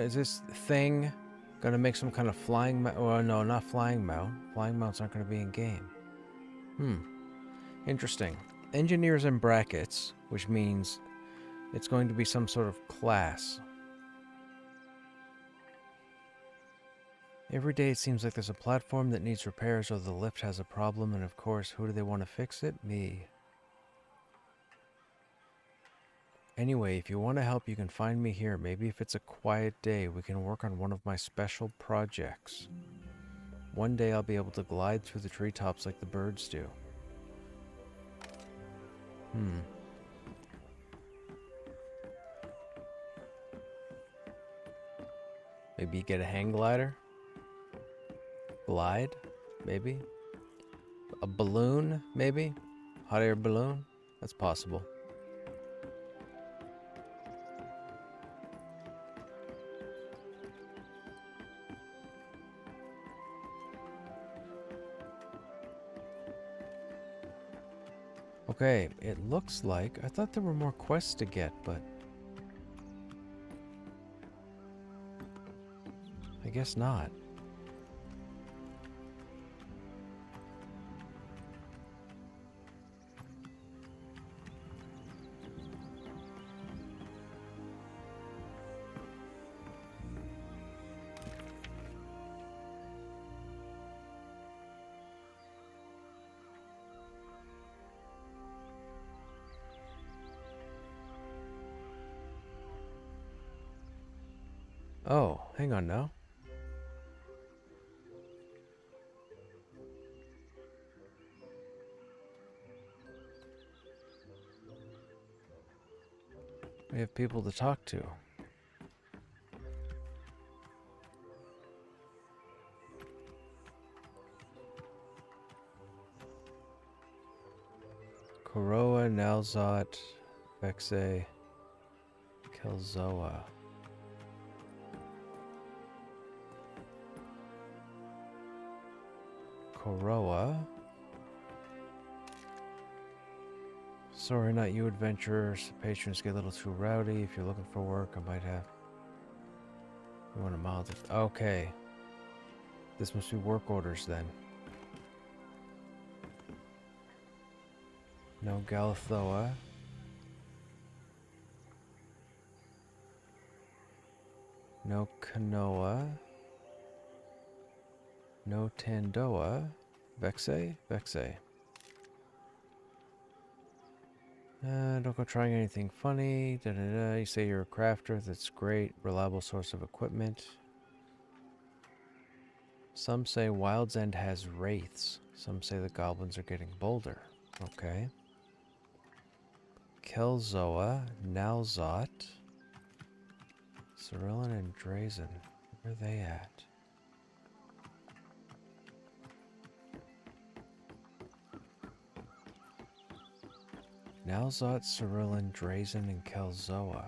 make some kind of flying mount? Oh no, not flying mount. Flying mounts aren't gonna be in game. Interesting. Engineers in brackets, which means it's going to be some sort of class. Every day it seems like there's a platform that needs repairs or the lift has a problem, and of course, who do they want to fix it? Me. Anyway, if you want to help, you can find me here. Maybe if it's a quiet day, we can work on one of my special projects. One day I'll be able to glide through the treetops like the birds do. Maybe get a hang glider? Glide? Maybe? A balloon? Maybe? Hot air balloon? That's possible. Okay, it looks like... I thought there were more quests to get, but... I guess not. Oh, hang on now. We have people to talk to. Koroa, Nalzot, Vexe, Kelzoa. Koroa. Sorry, not you, adventurers. Patrons get a little too rowdy. If you're looking for work, I might have. You want a mild. Okay. This must be work orders then. No Galathoa. No Kanoa. No Tandoa. Vexe? Vexe. Don't go trying anything funny. Da, da, da. You say you're a crafter. That's great. Reliable source of equipment. Some say Wild's End has wraiths. Some say the goblins are getting bolder. Okay. Kelzoa, Nalzot, Cerulean and Drazen. Where are they at? Nalzot, Cerulean, Drazen, and Kelzoa.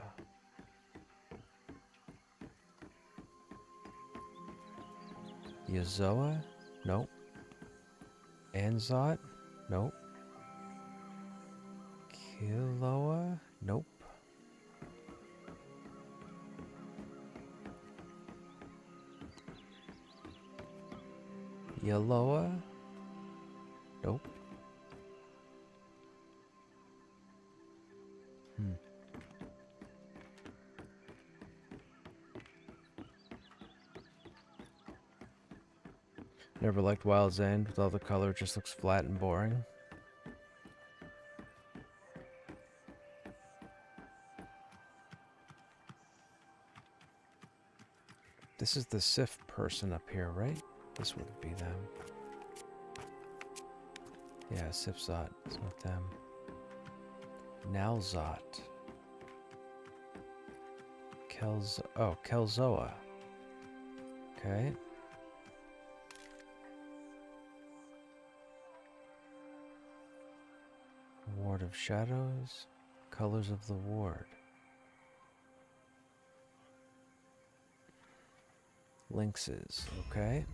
Yazoa? Nope. Anzot? Nope. Kiloa? Nope. Yaloa? Nope. Never liked Wild's End. With all the color, it just looks flat and boring. This is the Sif person up here, right? This wouldn't be them. Yeah, Sifzot. It's not them. Nalzot. Kelzoa. Okay. Ward of Shadows. Colors of the Ward. Lynxes. Okay.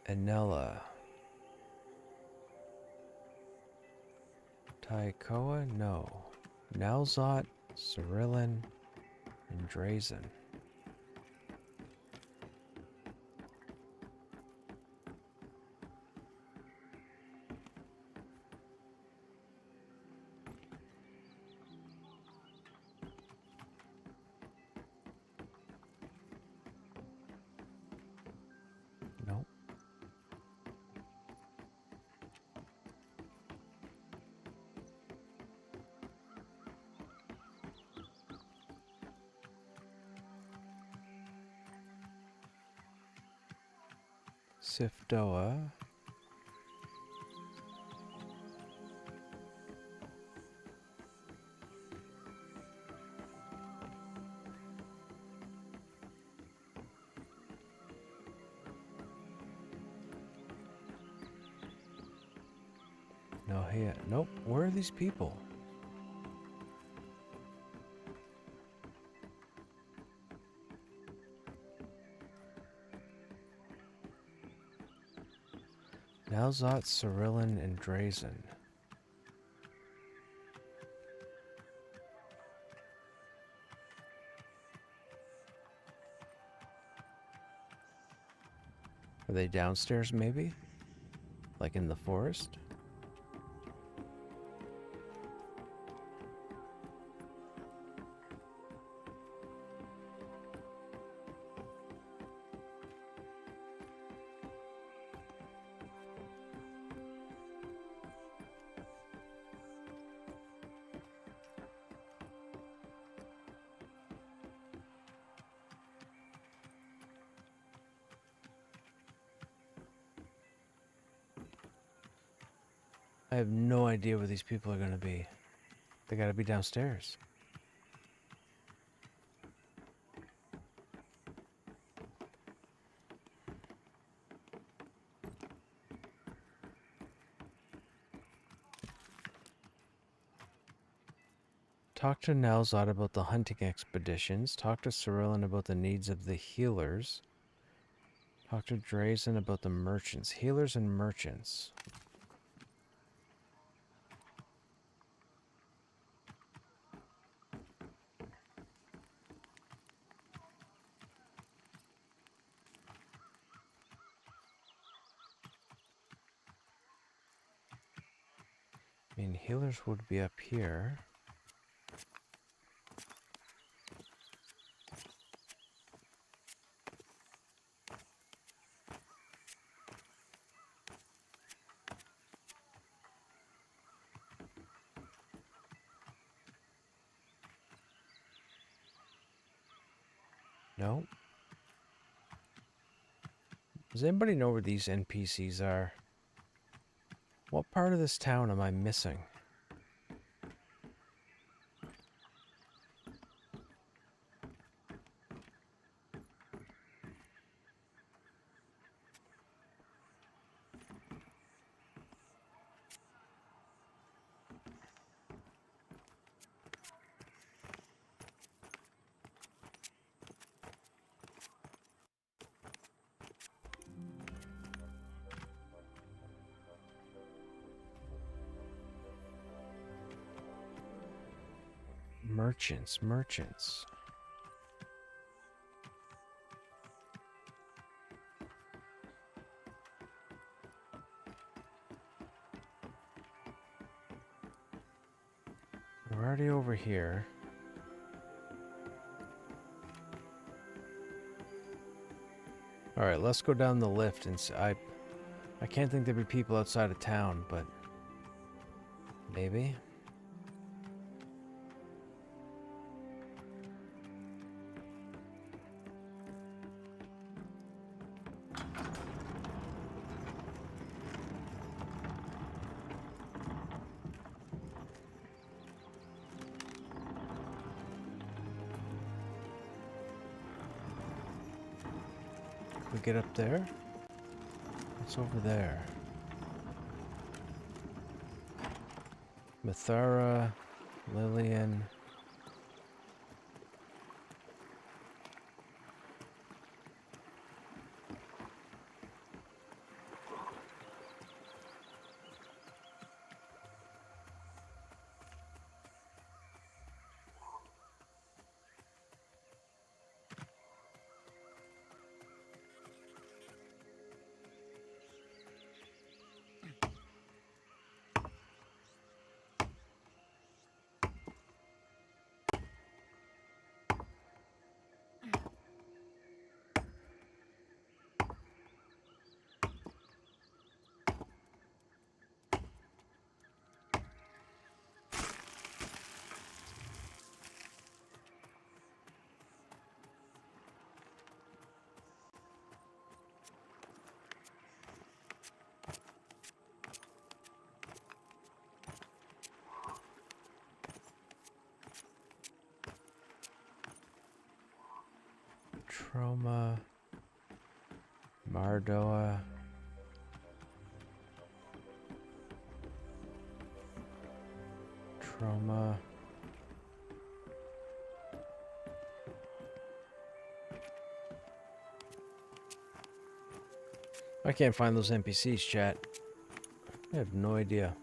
Anella. Taikoa? No. Nalzot, Cerulean, and Drazen. Nope. Sifdoa. No, here. Nope. Where are these people? Nalzot, Cerulean, and Drazen. Are they downstairs, maybe? Like in the forest? I have no idea where these people are gonna be. They gotta be downstairs. Talk to Nalzad about the hunting expeditions. Talk to Cyrillan about the needs of the healers. Talk to Drazen about the merchants. Healers and merchants. I mean, healers would be up here. No. Does anybody know where these NPCs are? What part of this town am I missing? Merchants. We're already over here. Alright, let's go down the lift and see. I can't think there'd be people outside of town, but maybe. We get up there? What's over there? Mithara, Lillian. Trauma, Mardoa, Trauma. I can't find those NPCs, chat. I have no idea.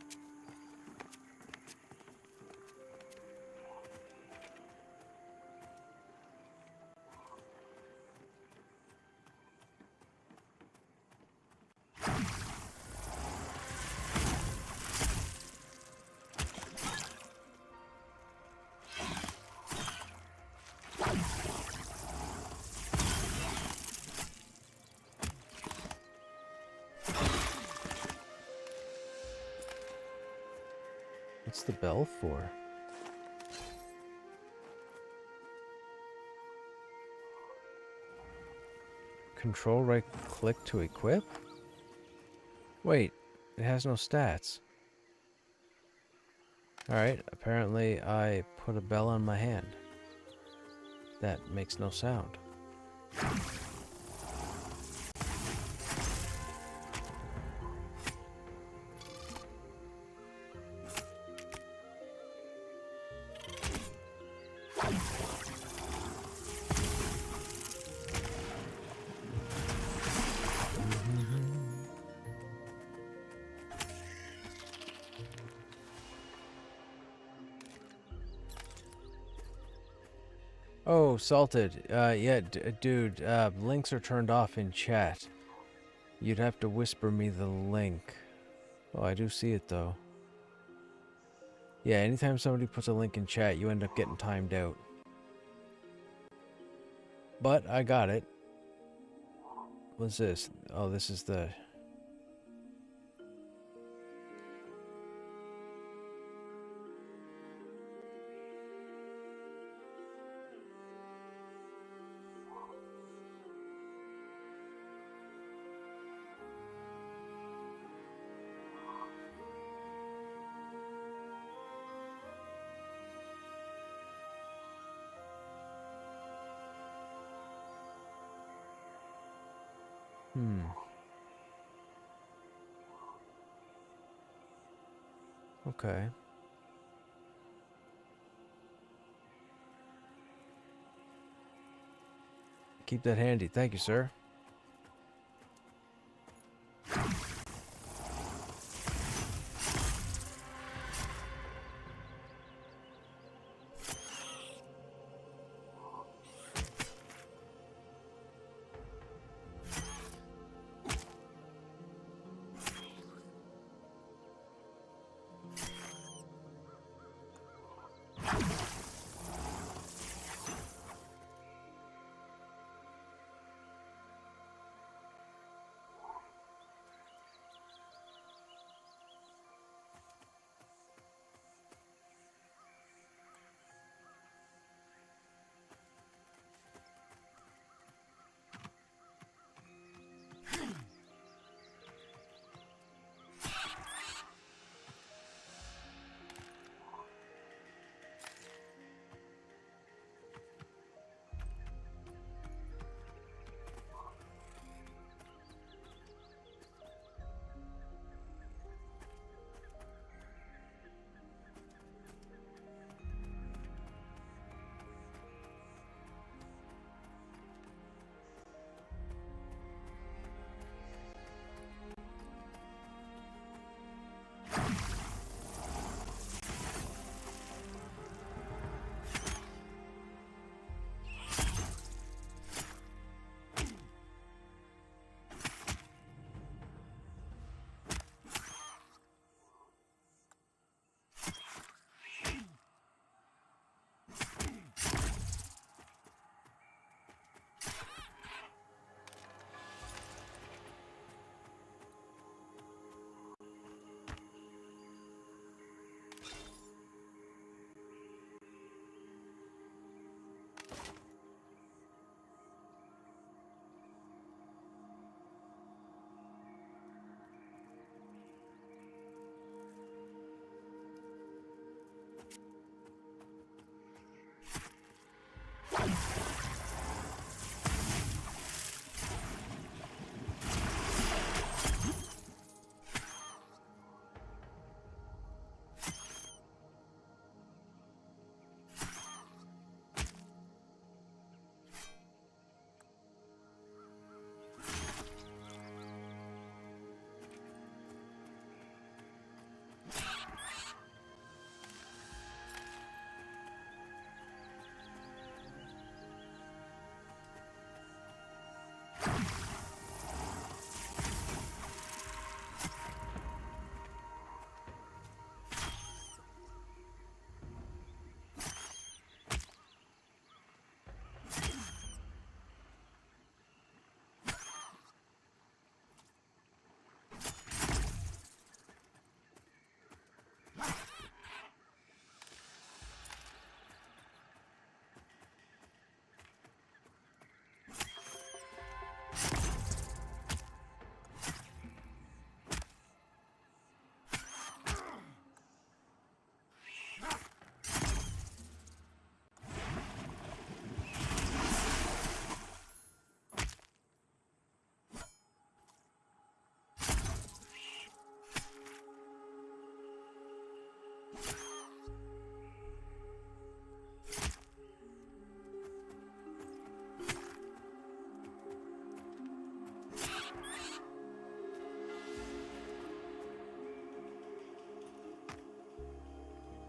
What's the bell for? Control right click to equip? Wait, it has no stats. Alright, apparently I put a bell on my hand. That makes no sound. Oh, Salted. Yeah, dude, links are turned off in chat. You'd have to whisper me the link. Oh, I do see it, though. Yeah, anytime somebody puts a link in chat, you end up getting timed out. But I got it. What's this? Oh, this is the... Okay. Keep that handy. Thank you, sir.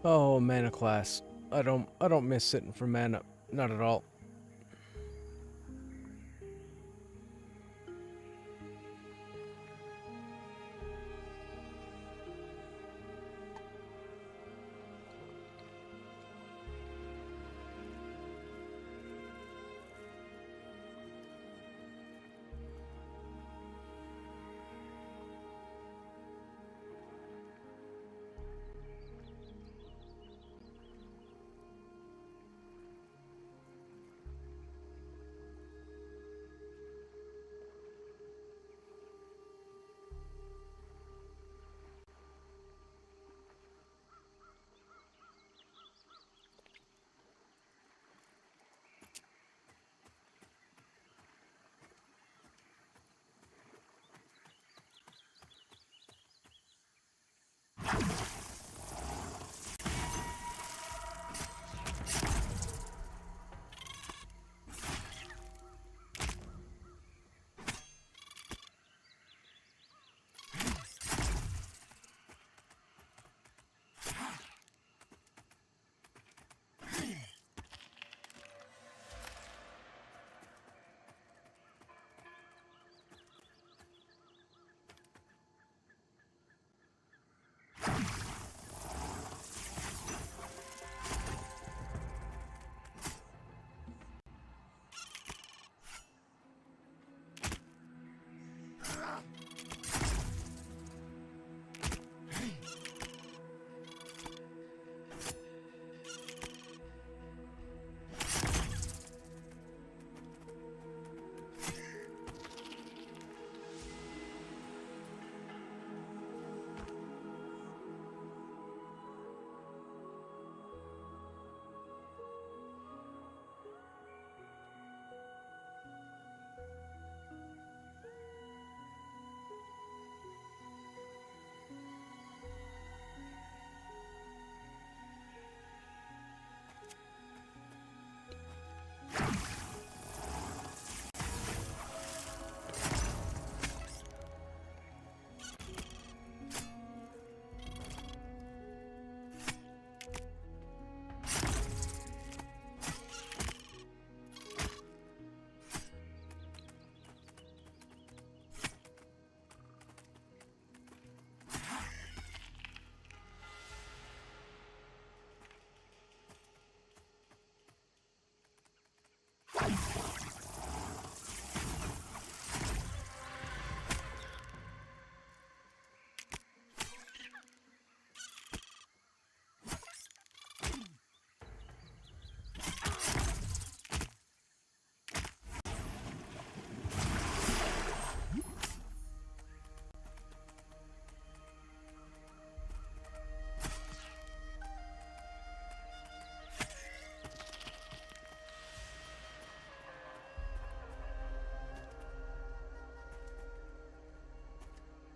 Oh, mana class. I don't miss sitting for mana. Not at all.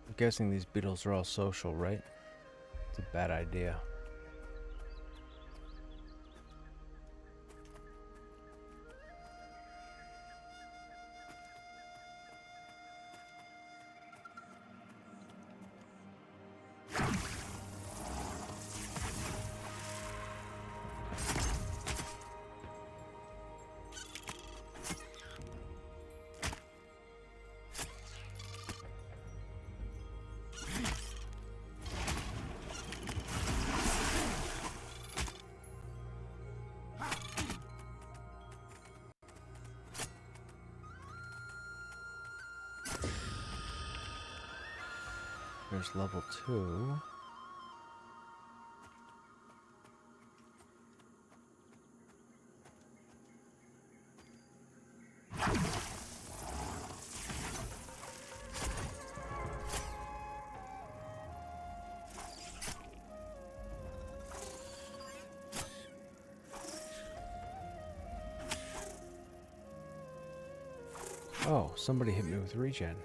I'm guessing these beetles are all social, right? It's a bad idea. There's level 2. Oh, somebody hit me with regen.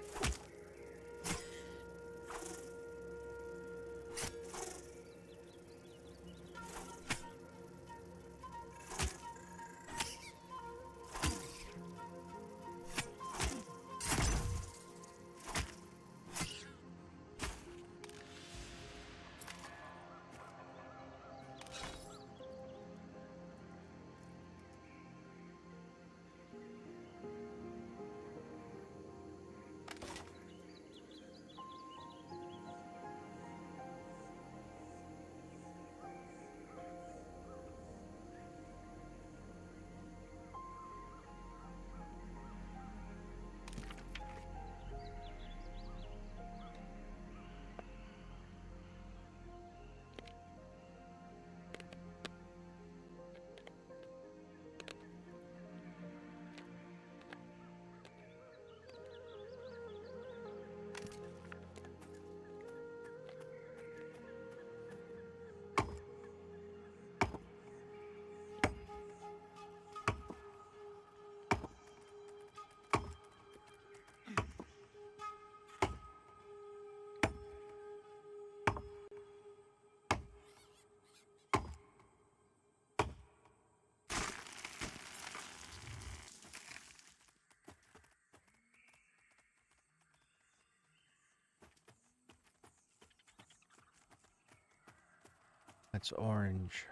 It's orange.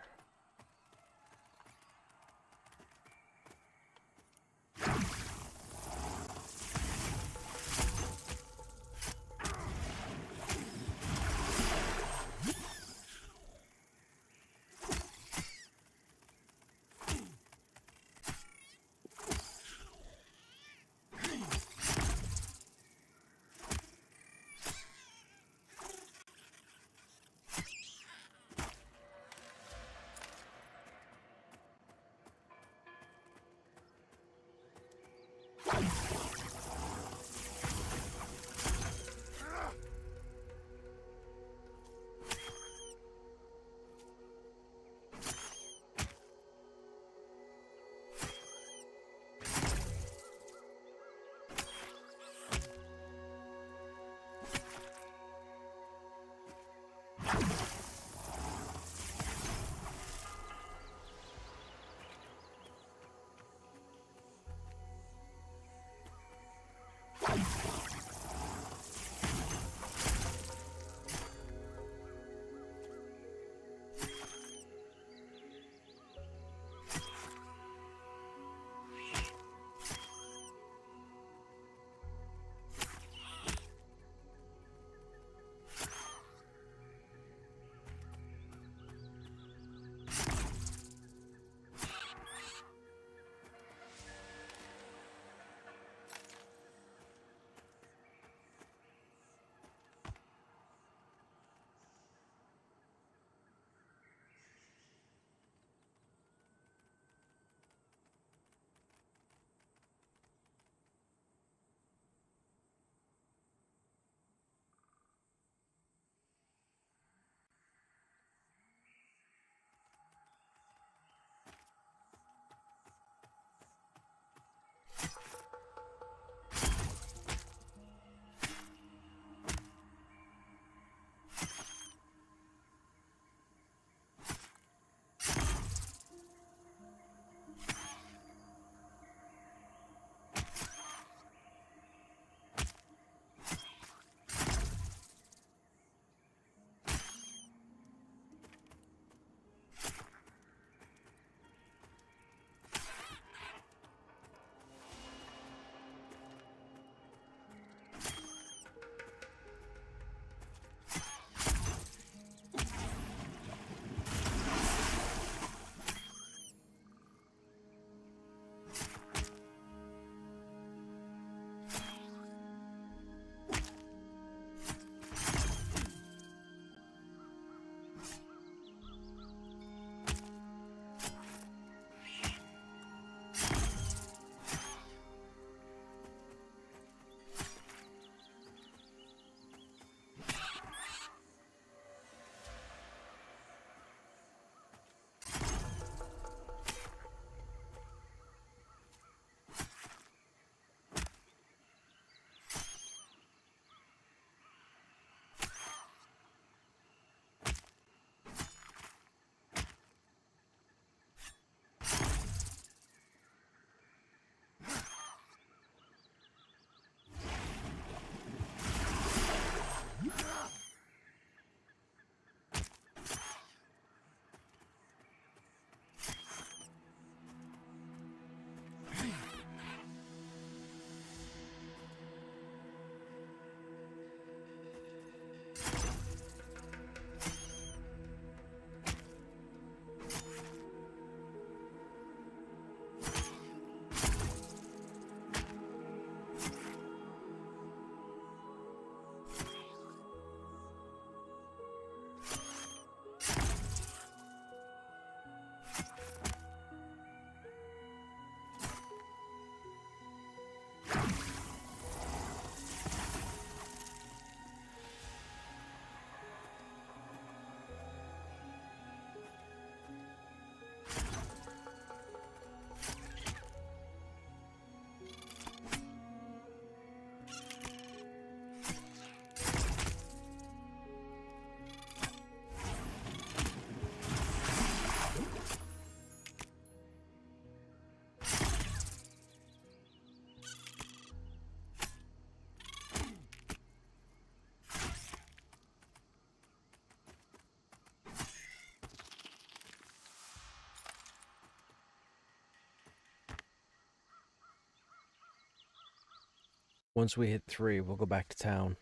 Once we hit 3, we'll go back to town.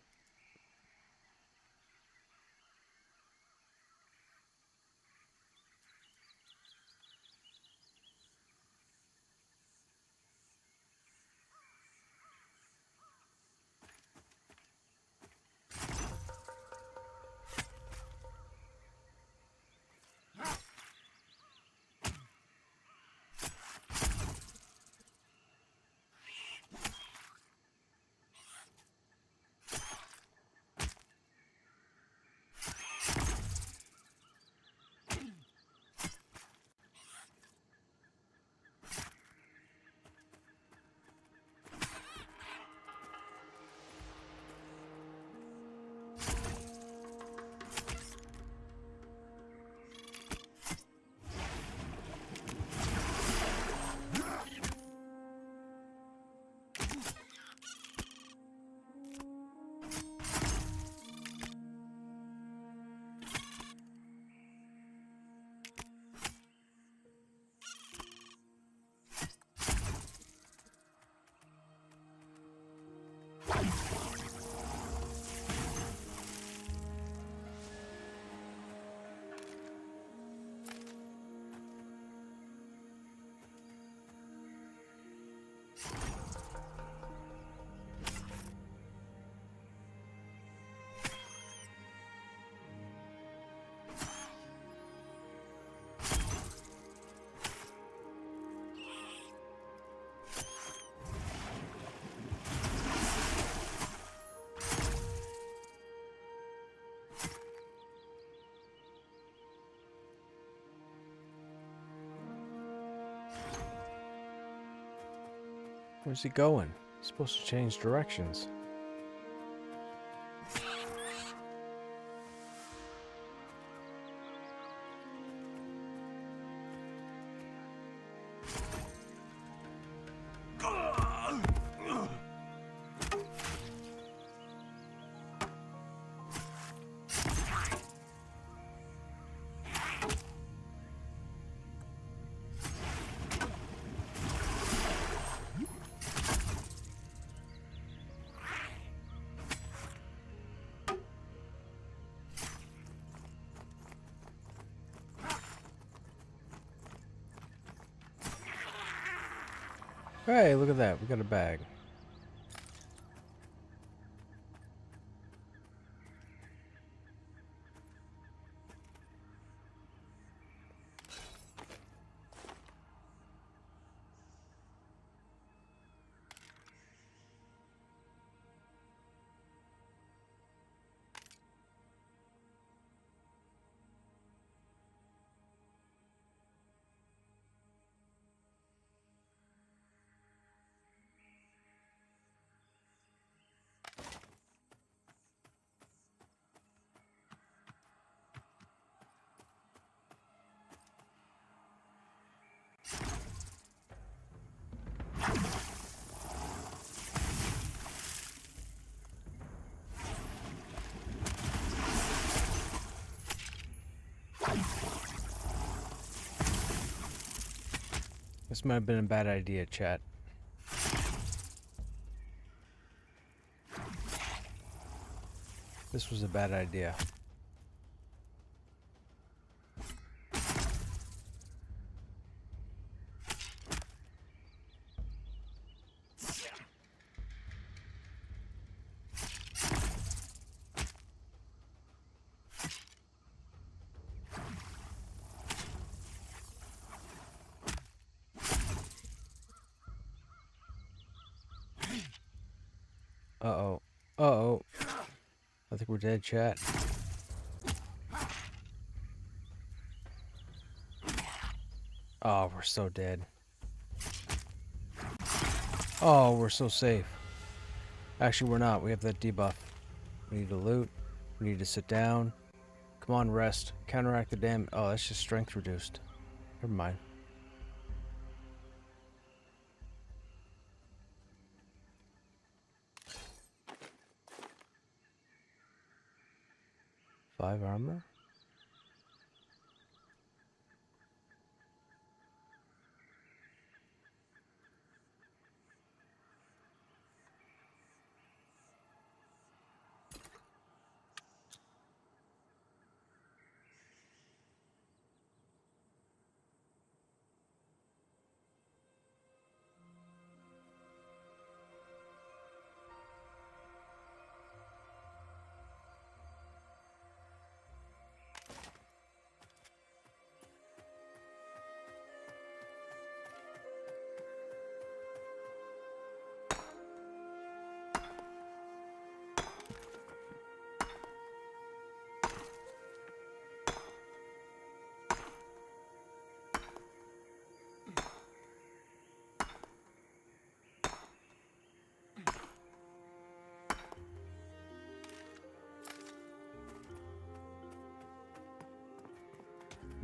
Where's he going? He's supposed to change directions. Hey, look at that. We got a bag. This might have been a bad idea, chat. This was a bad idea. Uh-oh. Uh-oh. I think we're dead, chat. Oh, we're so dead. Oh, we're so safe. Actually, we're not. We have that debuff. We need to loot. We need to sit down. Come on, rest. Counteract the damage. Oh, that's just strength reduced. Never mind. Five armor?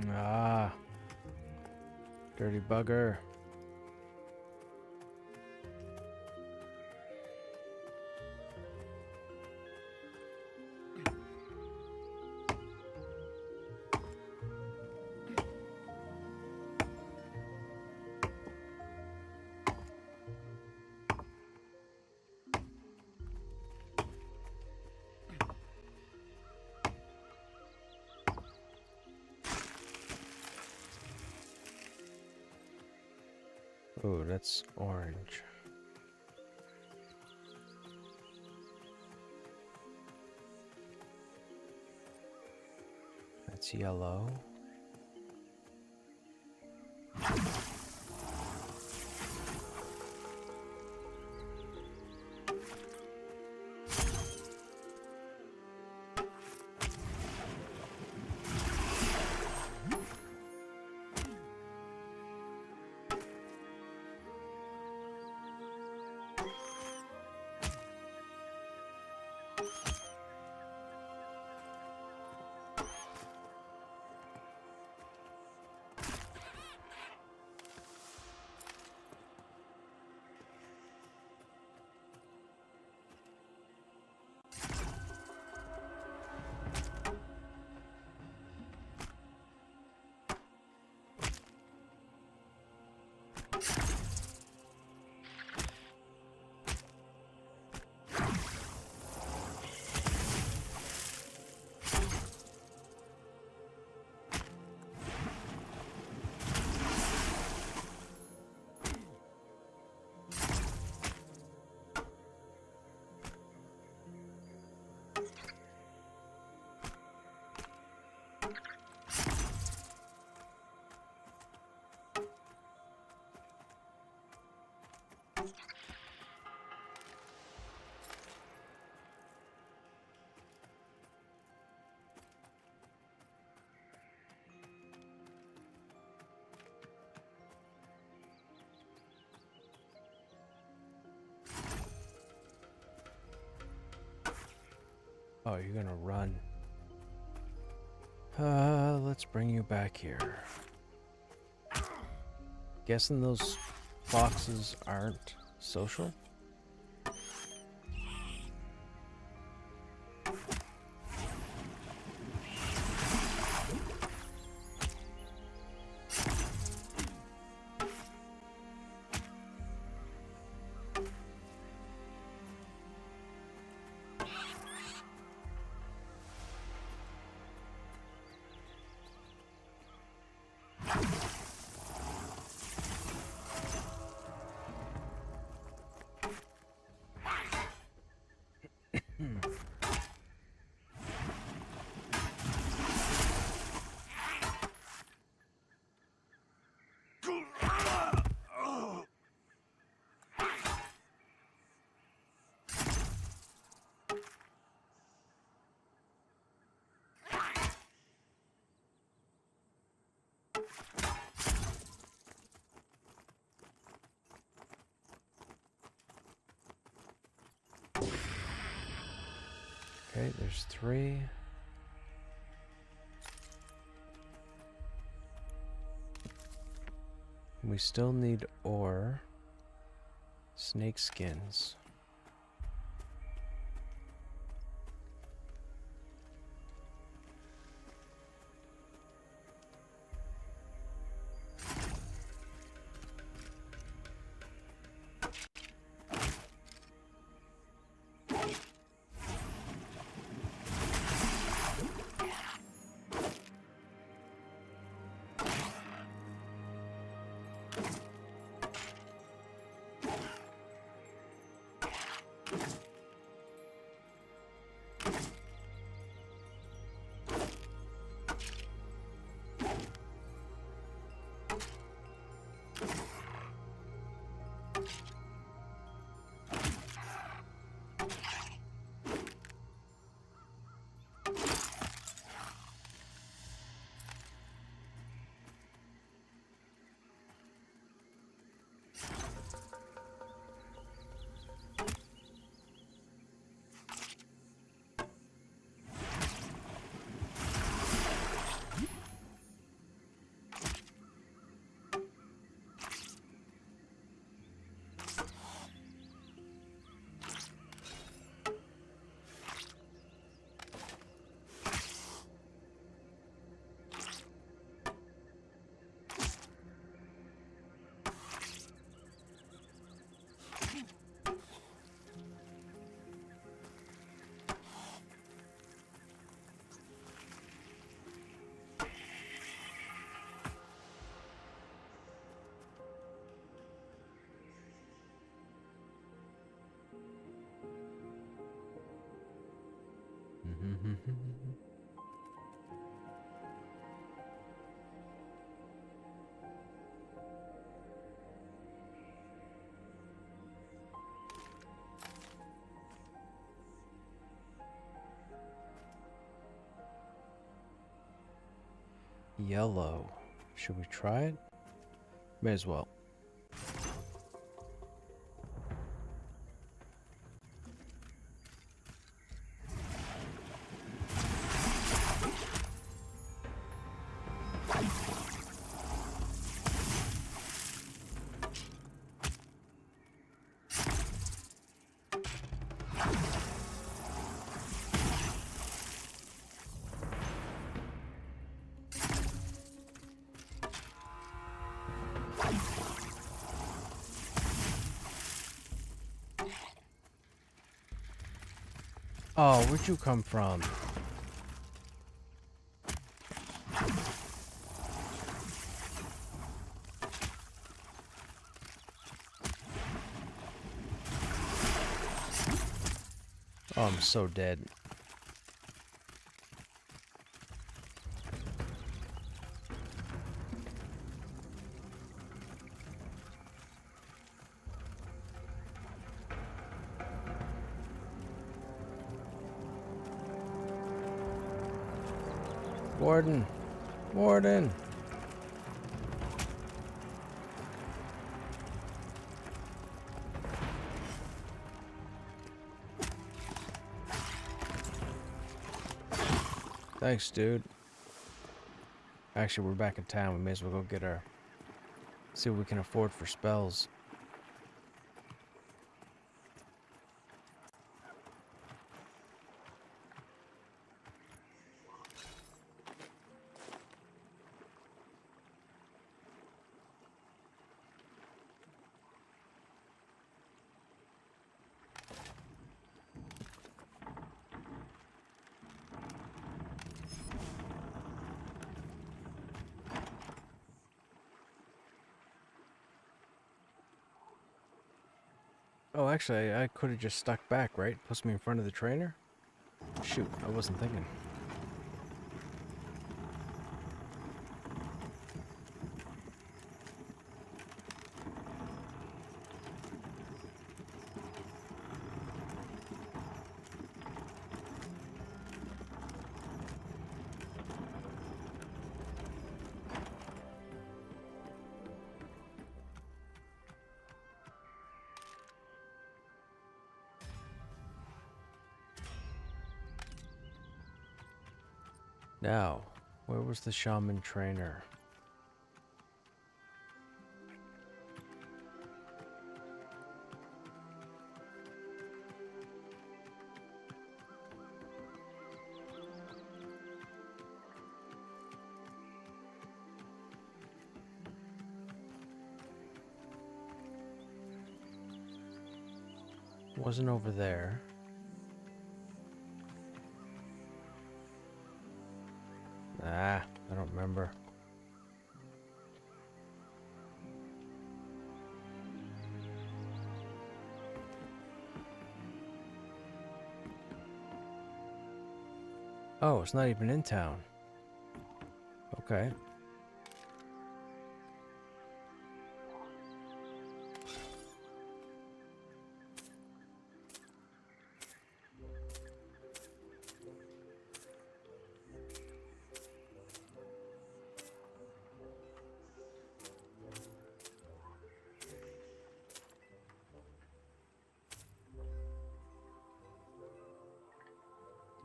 Ah, dirty bugger. Oh, that's orange. That's yellow. Oh, you're gonna run. Let's bring you back here. Guessing those foxes aren't social? Okay, there's 3. We still need ore, snake skins. Yellow. Should we try it? May as well. Oh, where'd you come from? Oh, I'm so dead. Warden! Warden! Thanks, dude. Actually, we're back in town. We may as well go get our... see what we can afford for spells. Oh, actually, I could have just stuck back, right? Puts me in front of the trainer? Shoot, I wasn't thinking. Now, where was the shaman trainer? Wasn't over there. Ah, I don't remember. Oh, it's not even in town. Okay.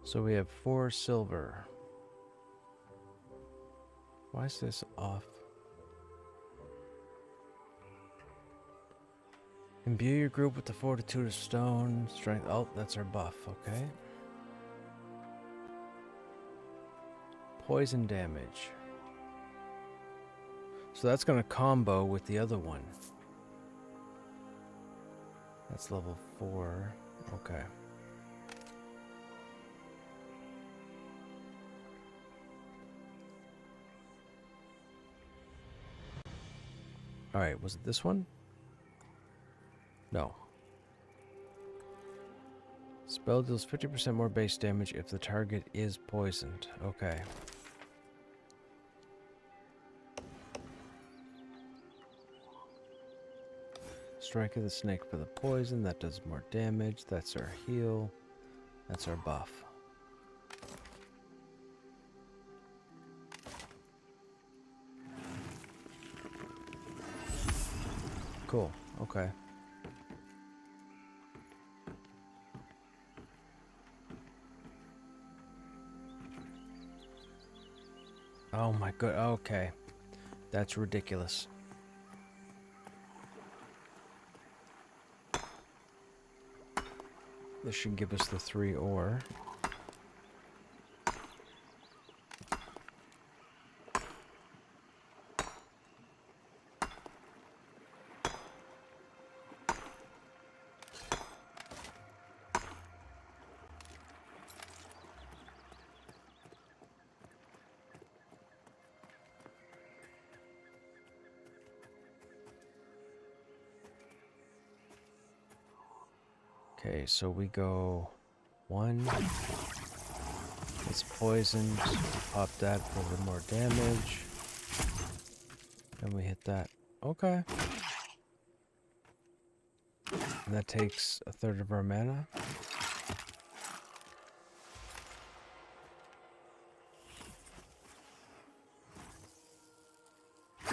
So we have 4 silver. Why is this off? Imbue your group with the fortitude of stone, strength. Oh, that's our buff, okay. Poison damage. So that's going to combo with the other one. That's level 4. Okay. Alright, was it this one? No. Spell deals 50% more base damage if the target is poisoned. Okay. Strike of the snake for the poison. That does more damage. That's our heal. That's our buff. Cool. Okay. Oh my god. Okay. That's ridiculous. This should give us the 3 ore. Okay, so we go 1. It's poisoned. Pop that for the more damage. Then we hit that. Okay. And that takes a third of our mana.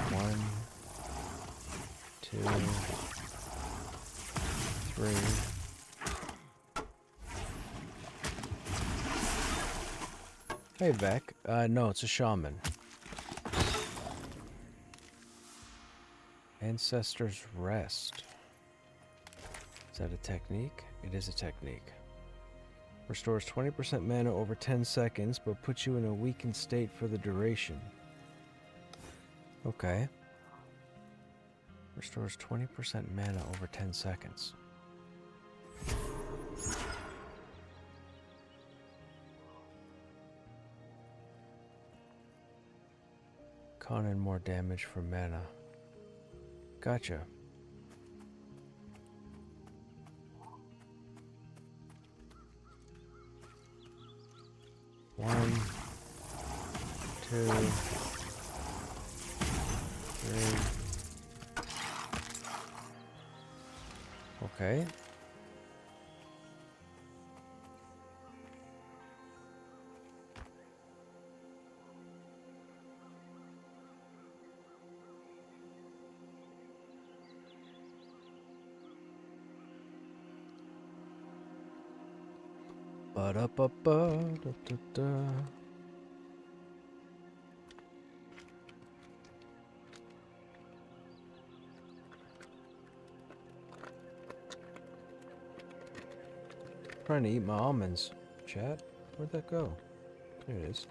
One, 2, 3. Hey, Beck. No, it's a shaman. Ancestor's Rest. Is that a technique? It is a technique. Restores 20% mana over 10 seconds, but puts you in a weakened state for the duration. Okay. Restores 20% mana over 10 seconds. Con and more damage for mana. Gotcha. One, 2, 3. Okay. Ba-da-ba-ba-da-da-da. Trying to eat my almonds, chat. Where'd that go? There it is.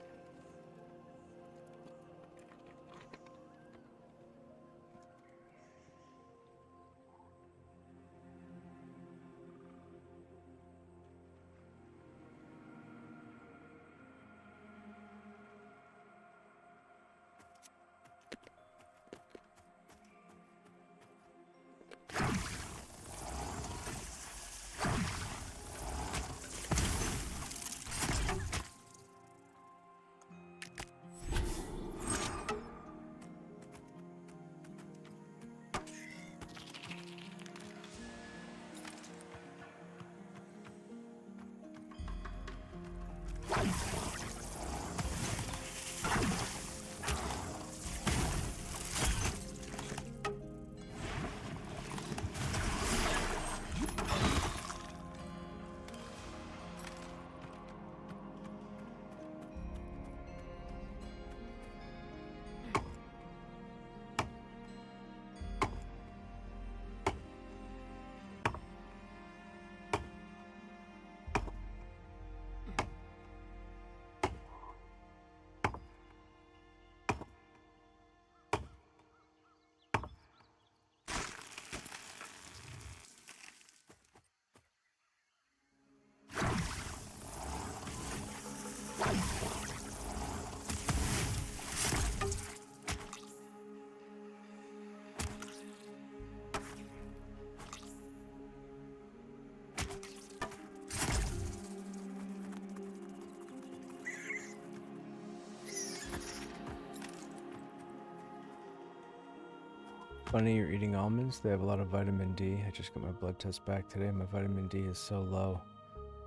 Funny you're eating almonds. They have a lot of vitamin D. I just got my blood test back today. My vitamin D is so low.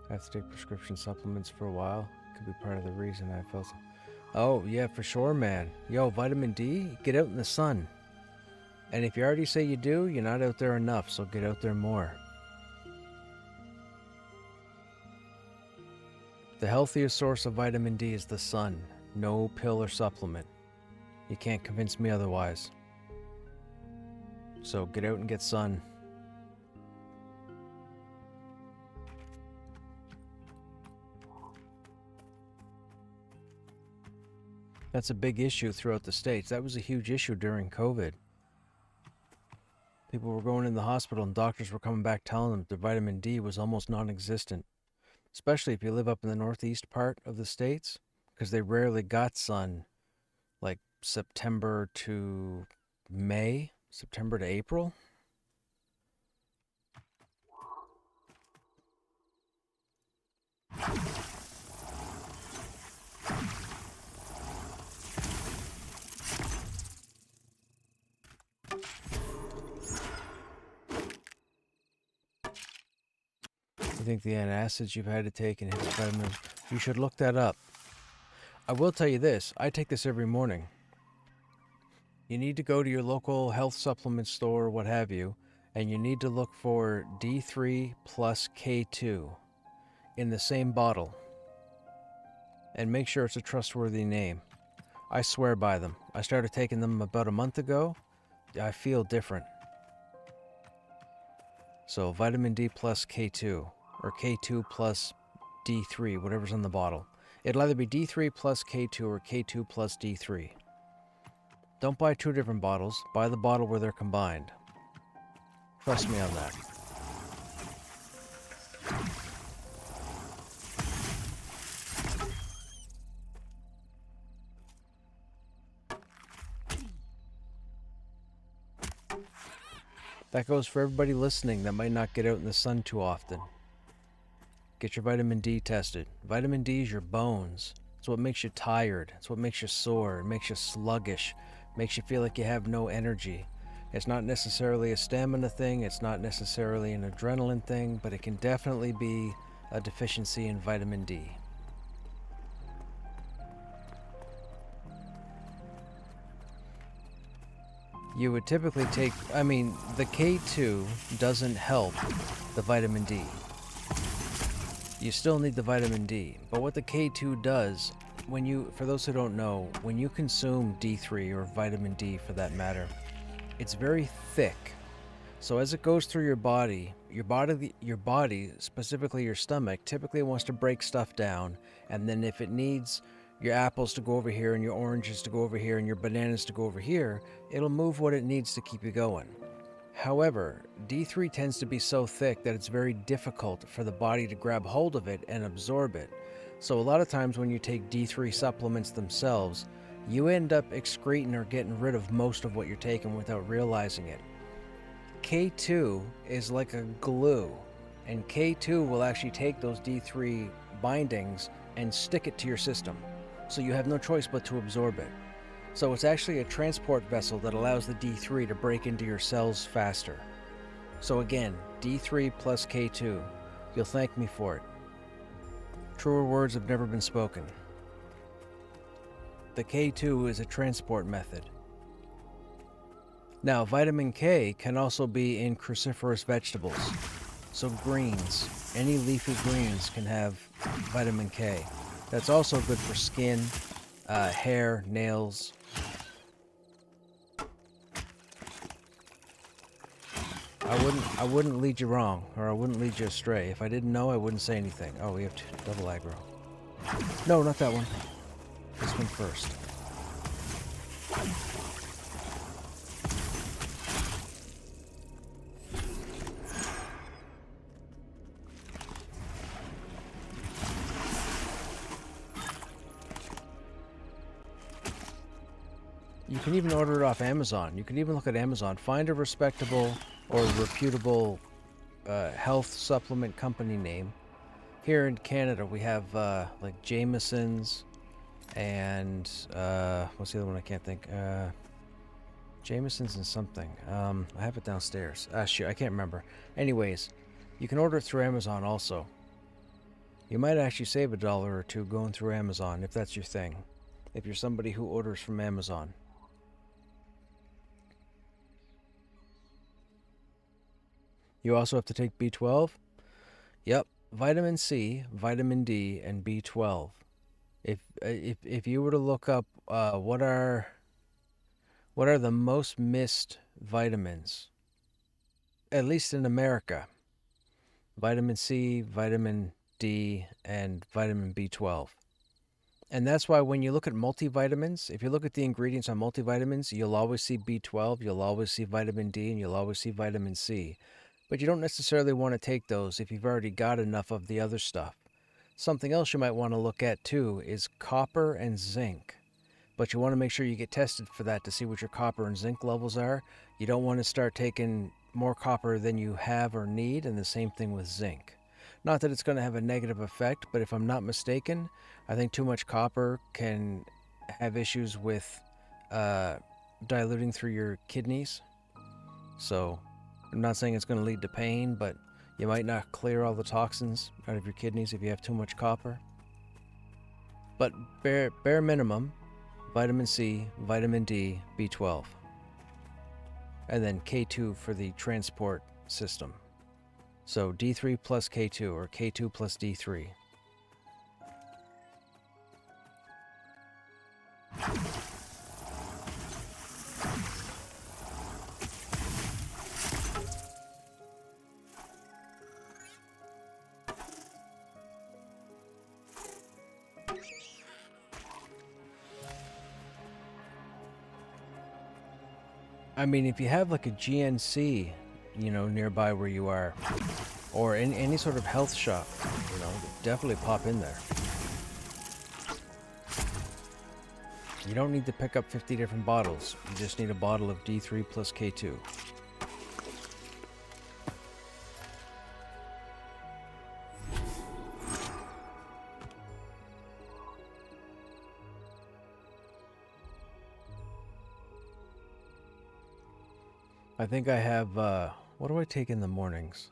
I have to take prescription supplements for a while. Could be part of the reason I felt. Oh, yeah, for sure, man. Yo, vitamin D, get out in the sun. And if you already say you do, you're not out there enough, so get out there more. The healthiest source of vitamin D is the sun. No pill or supplement. You can't convince me otherwise. So get out and get sun. That's a big issue throughout the States. That was a huge issue during COVID. People were going in the hospital and doctors were coming back telling them their vitamin D was almost non-existent. Especially if you live up in the northeast part of the States, because they rarely got sun like September to May, September to April. You think the antacids you've had to take and hit vitamins, you should look that up. I will tell you this, I take this every morning. You need to go to your local health supplement store or what have you, and you need to look for D3 plus K2 in the same bottle. And make sure it's a trustworthy name. I swear by them. I started taking them about a month ago. I feel different. So vitamin D plus K2, or K2 plus D3, whatever's on the bottle. It'll either be D3 plus K2 or K2 plus D3. Don't buy two different bottles. Buy the bottle where they're combined. Trust me on that. That goes for everybody listening that might not get out in the sun too often. Get your vitamin D tested. Vitamin D is your bones. It's what makes you tired. It's what makes you sore. It makes you sluggish. It makes you feel like you have no energy. It's not necessarily a stamina thing. It's not necessarily an adrenaline thing, but it can definitely be a deficiency in vitamin D. You would typically take, the K2 doesn't help the vitamin D. You still need the vitamin D, but what the K2 does, for those who don't know, when you consume D3 or vitamin D for that matter, it's very thick. So as it goes through your body, specifically your stomach, typically wants to break stuff down, and then if it needs your apples to go over here and your oranges to go over here and your bananas to go over here, it'll move what it needs to keep you going. However, D3 tends to be so thick that it's very difficult for the body to grab hold of it and absorb it. So a lot of times when you take D3 supplements themselves, you end up excreting or getting rid of most of what you're taking without realizing it. K2 is like a glue, and K2 will actually take those D3 bindings and stick it to your system. So you have no choice but to absorb it. So it's actually a transport vessel that allows the D3 to break into your cells faster. So again, D3 plus K2. You'll thank me for it. Truer words have never been spoken. The K2 is a transport method. Now, vitamin K can also be in cruciferous vegetables. So greens, any leafy greens can have vitamin K. That's also good for skin, hair, nails. I wouldn't lead you wrong, or I wouldn't lead you astray. If I didn't know, I wouldn't say anything. Oh, we have double aggro. No, not that one. This one first. You can even order it off Amazon. You can even look at Amazon. Find a respectable or reputable health supplement company name. Here in Canada, we have like Jameson's and what's the other one I can't think? Jameson's and something. I have it downstairs. Shoot, I can't remember. Anyways, you can order it through Amazon also. You might actually save $1 or $2 going through Amazon if that's your thing. If you're somebody who orders from Amazon. You also have to take B12? Yep, vitamin C, vitamin D, and B12. If you were to look up what are the most missed vitamins, at least in America, vitamin C, vitamin D, and vitamin B12. And that's why when you look at multivitamins, if you look at the ingredients on multivitamins, you'll always see B12, you'll always see vitamin D, and you'll always see vitamin C. But you don't necessarily want to take those if you've already got enough of the other stuff. Something else you might want to look at too is copper and zinc. But you want to make sure you get tested for that to see what your copper and zinc levels are. You don't want to start taking more copper than you have or need, and the same thing with zinc. Not that it's going to have a negative effect, but if I'm not mistaken, I think too much copper can have issues with diluting through your kidneys. So I'm not saying it's going to lead to pain, but you might not clear all the toxins out of your kidneys if you have too much copper. But bare minimum, vitamin C, vitamin D, B12. And then K2 for the transport system. So D3 plus K2 or K2 plus D3. I mean, if you have like a GNC, nearby where you are, or in any sort of health shop, definitely pop in there. You don't need to pick up 50 different bottles. You just need a bottle of D3 plus K2. I think I have, what do I take in the mornings?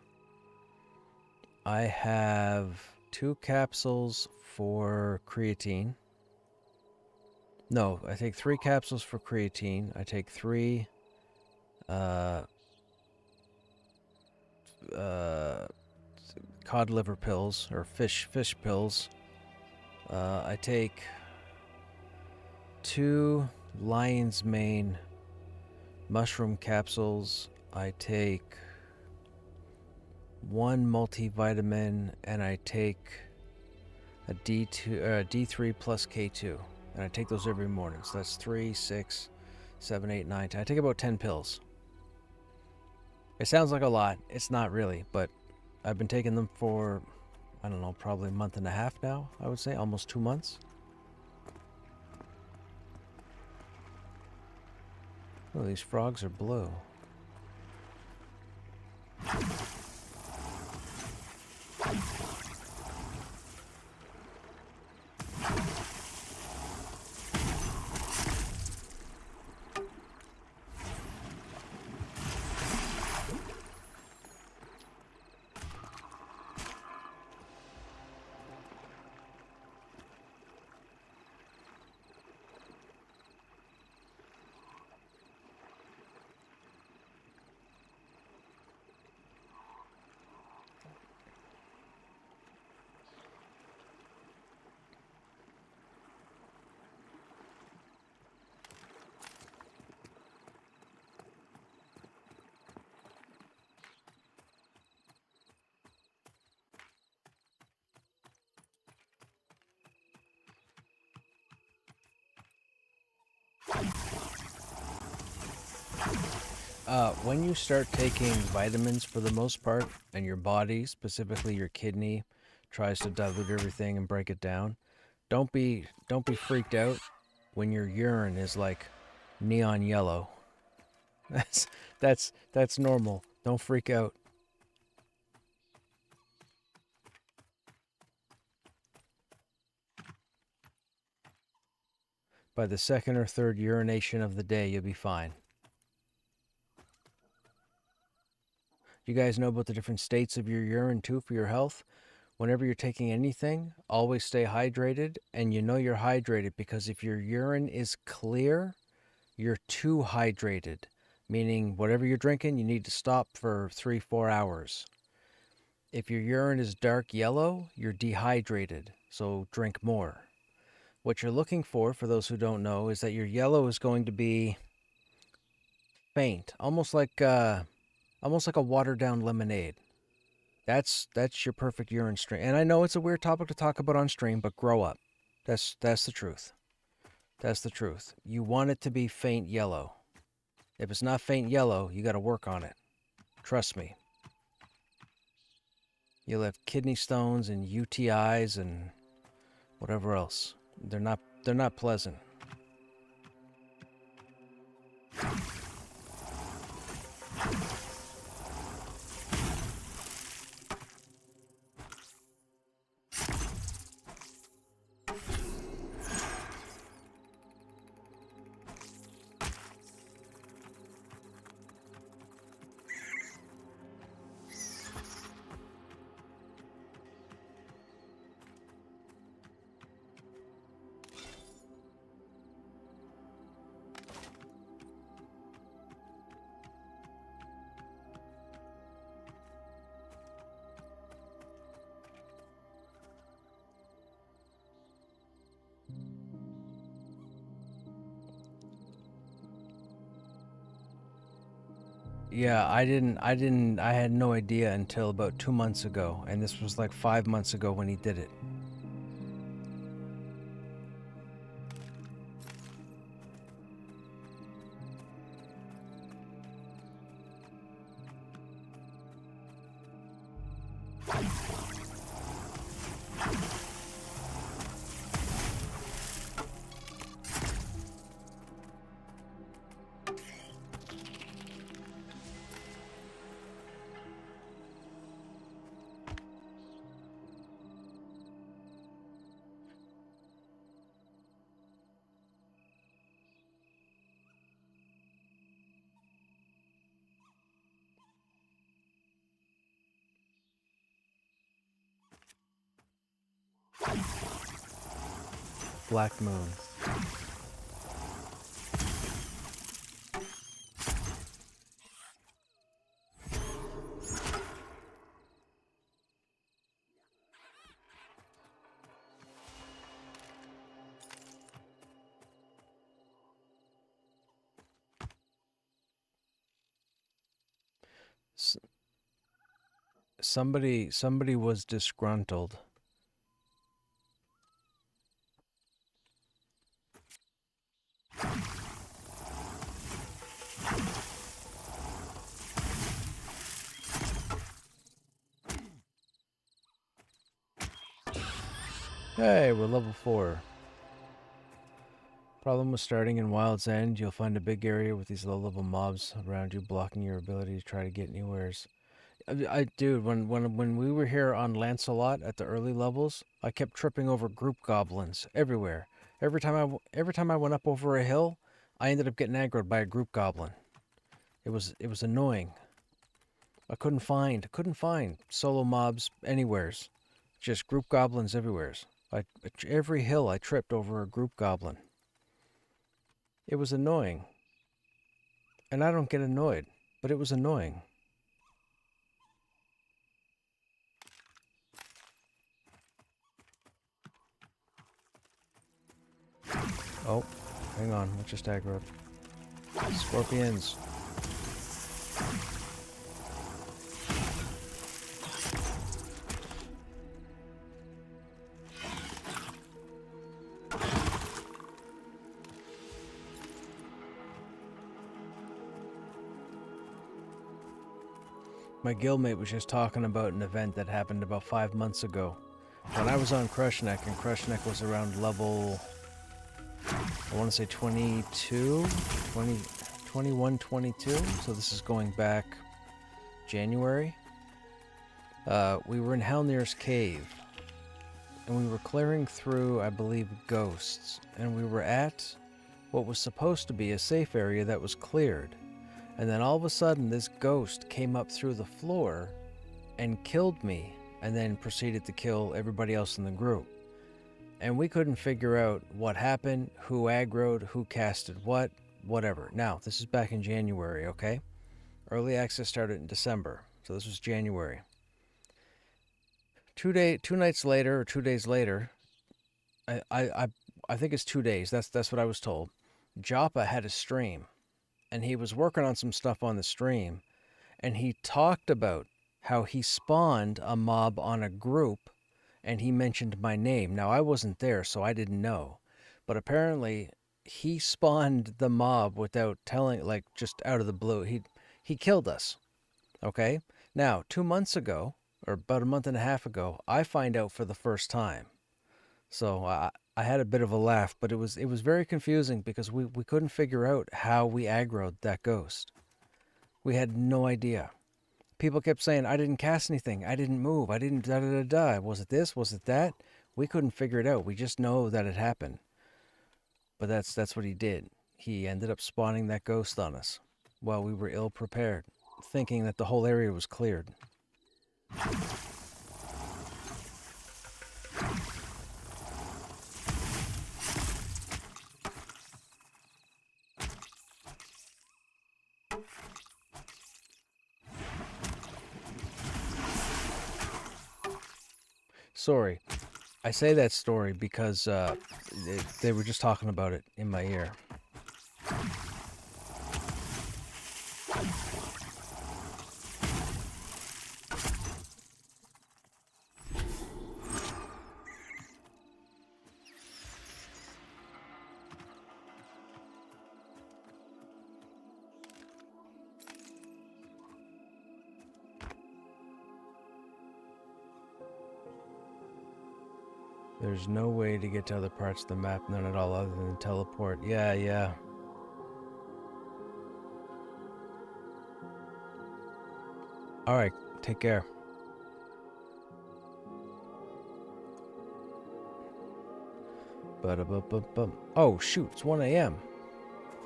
I have 2 capsules for creatine. No, I take 3 capsules for creatine. I take 3 cod liver pills or fish pills. I take 2 lion's mane mushroom capsules. I take 1 multivitamin, and I take a D3 plus K2, and I take those every morning. So that's 3, 6, 7, 8, 9, 10. I take about 10 pills. It sounds like a lot. It's not really, but I've been taking them for, I don't know, probably a month and a half now, I would say, almost 2 months. Oh, these frogs are blue. When you start taking vitamins, for the most part, and your body, specifically your kidney, tries to dilute everything and break it down, don't be freaked out when your urine is like neon yellow. That's normal. Don't freak out. By the second or third urination of the day, you'll be fine. Do you guys know about the different states of your urine too for your health? Whenever you're taking anything, always stay hydrated, and you know you're hydrated because if your urine is clear, you're too hydrated, meaning whatever you're drinking, you need to stop for 3-4 hours. If your urine is dark yellow, you're dehydrated, so drink more. What you're looking for those who don't know, is that your yellow is going to be faint, almost like a watered down lemonade. That's your perfect urine stream. And I know it's a weird topic to talk about on stream, but grow up. That's the truth. That's the truth. You want it to be faint yellow. If it's not faint yellow, you got to work on it. Trust me. You'll have kidney stones and UTIs and whatever else. They're not pleasant. Yeah, I had no idea until about 2 months ago, and this was like 5 months ago when he did it. Black Moon. Somebody was disgruntled. Hey, we're level 4. Problem with starting in Wild's End, you'll find a big area with these low-level mobs around you, blocking your ability to try to get anywheres. Dude, when we were here on Lancelot at the early levels, I kept tripping over group goblins everywhere. Every time I went up over a hill, I ended up getting aggroed by a group goblin. It was annoying. I couldn't find solo mobs anywheres. Just group goblins everywheres. Every hill I tripped over a group goblin. It was annoying. And I don't get annoyed, but it was annoying. Oh, hang on, what just aggroed? Scorpions. My guildmate was just talking about an event that happened about 5 months ago. When I was on Krushnek, and Krushnek was around level, I want to say 22, 21, 22, so this is going back January. We were in Halnir's cave, and we were clearing through, I believe, ghosts, and we were at what was supposed to be a safe area that was cleared. And then all of a sudden, this ghost came up through the floor and killed me, and then proceeded to kill everybody else in the group. And we couldn't figure out what happened, who aggroed, who casted what, whatever. Now, this is back in January, okay? Early access started in December, so this was January. 2 nights later, or 2 days later, I think it's 2 days. That's what I was told. Joppa had a stream, and he was working on some stuff on the stream, and he talked about how he spawned a mob on a group, and he mentioned my name. Now, I wasn't there, so I didn't know, but apparently he spawned the mob without telling, like, just out of the blue. He killed us. Okay? Now, 2 months ago, or about a month and a half ago, I find out for the first time. So I had a bit of a laugh, but it was very confusing because we couldn't figure out how we aggroed that ghost. We had no idea. People kept saying, I didn't cast anything, I didn't move, I didn't da-da-da-da. Was it this? Was it that? We couldn't figure it out. We just know that it happened. But that's what he did. He ended up spawning that ghost on us while we were ill-prepared, thinking that the whole area was cleared. Sorry, I say that story because they were just talking about it in my ear. There's no way to get to other parts of the map, none at all, other than teleport. Yeah. Alright, take care. Oh, shoot, it's 1 a.m.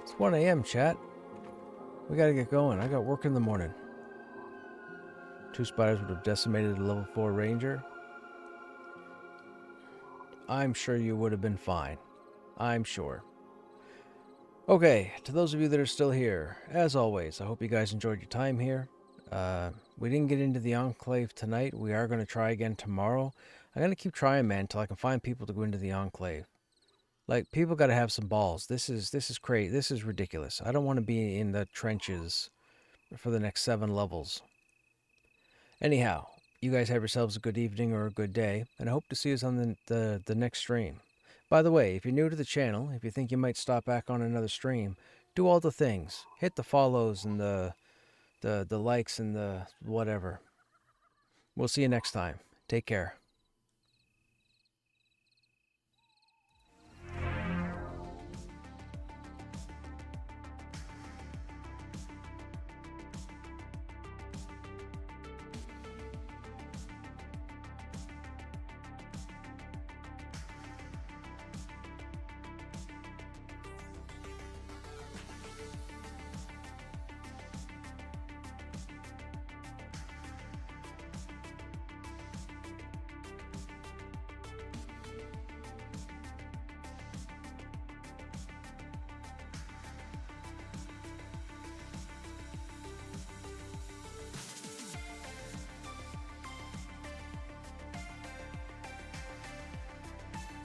It's 1 a.m., chat. We gotta get going. I got work in the morning. 2 spiders would have decimated a level 4 ranger. I'm sure you would have been fine. I'm sure. Okay, to those of you that are still here, as always, I hope you guys enjoyed your time here. We didn't get into the Enclave tonight. We are going to try again tomorrow. I'm going to keep trying, man, until I can find people to go into the Enclave. Like, people got to have some balls. This is crazy. This is ridiculous. I don't want to be in the trenches for the next 7 levels. Anyhow, you guys have yourselves a good evening or a good day, and I hope to see you on the next stream. By the way, if you're new to the channel, if you think you might stop back on another stream, do all the things. Hit the follows and the likes and the whatever. We'll see you next time. Take care.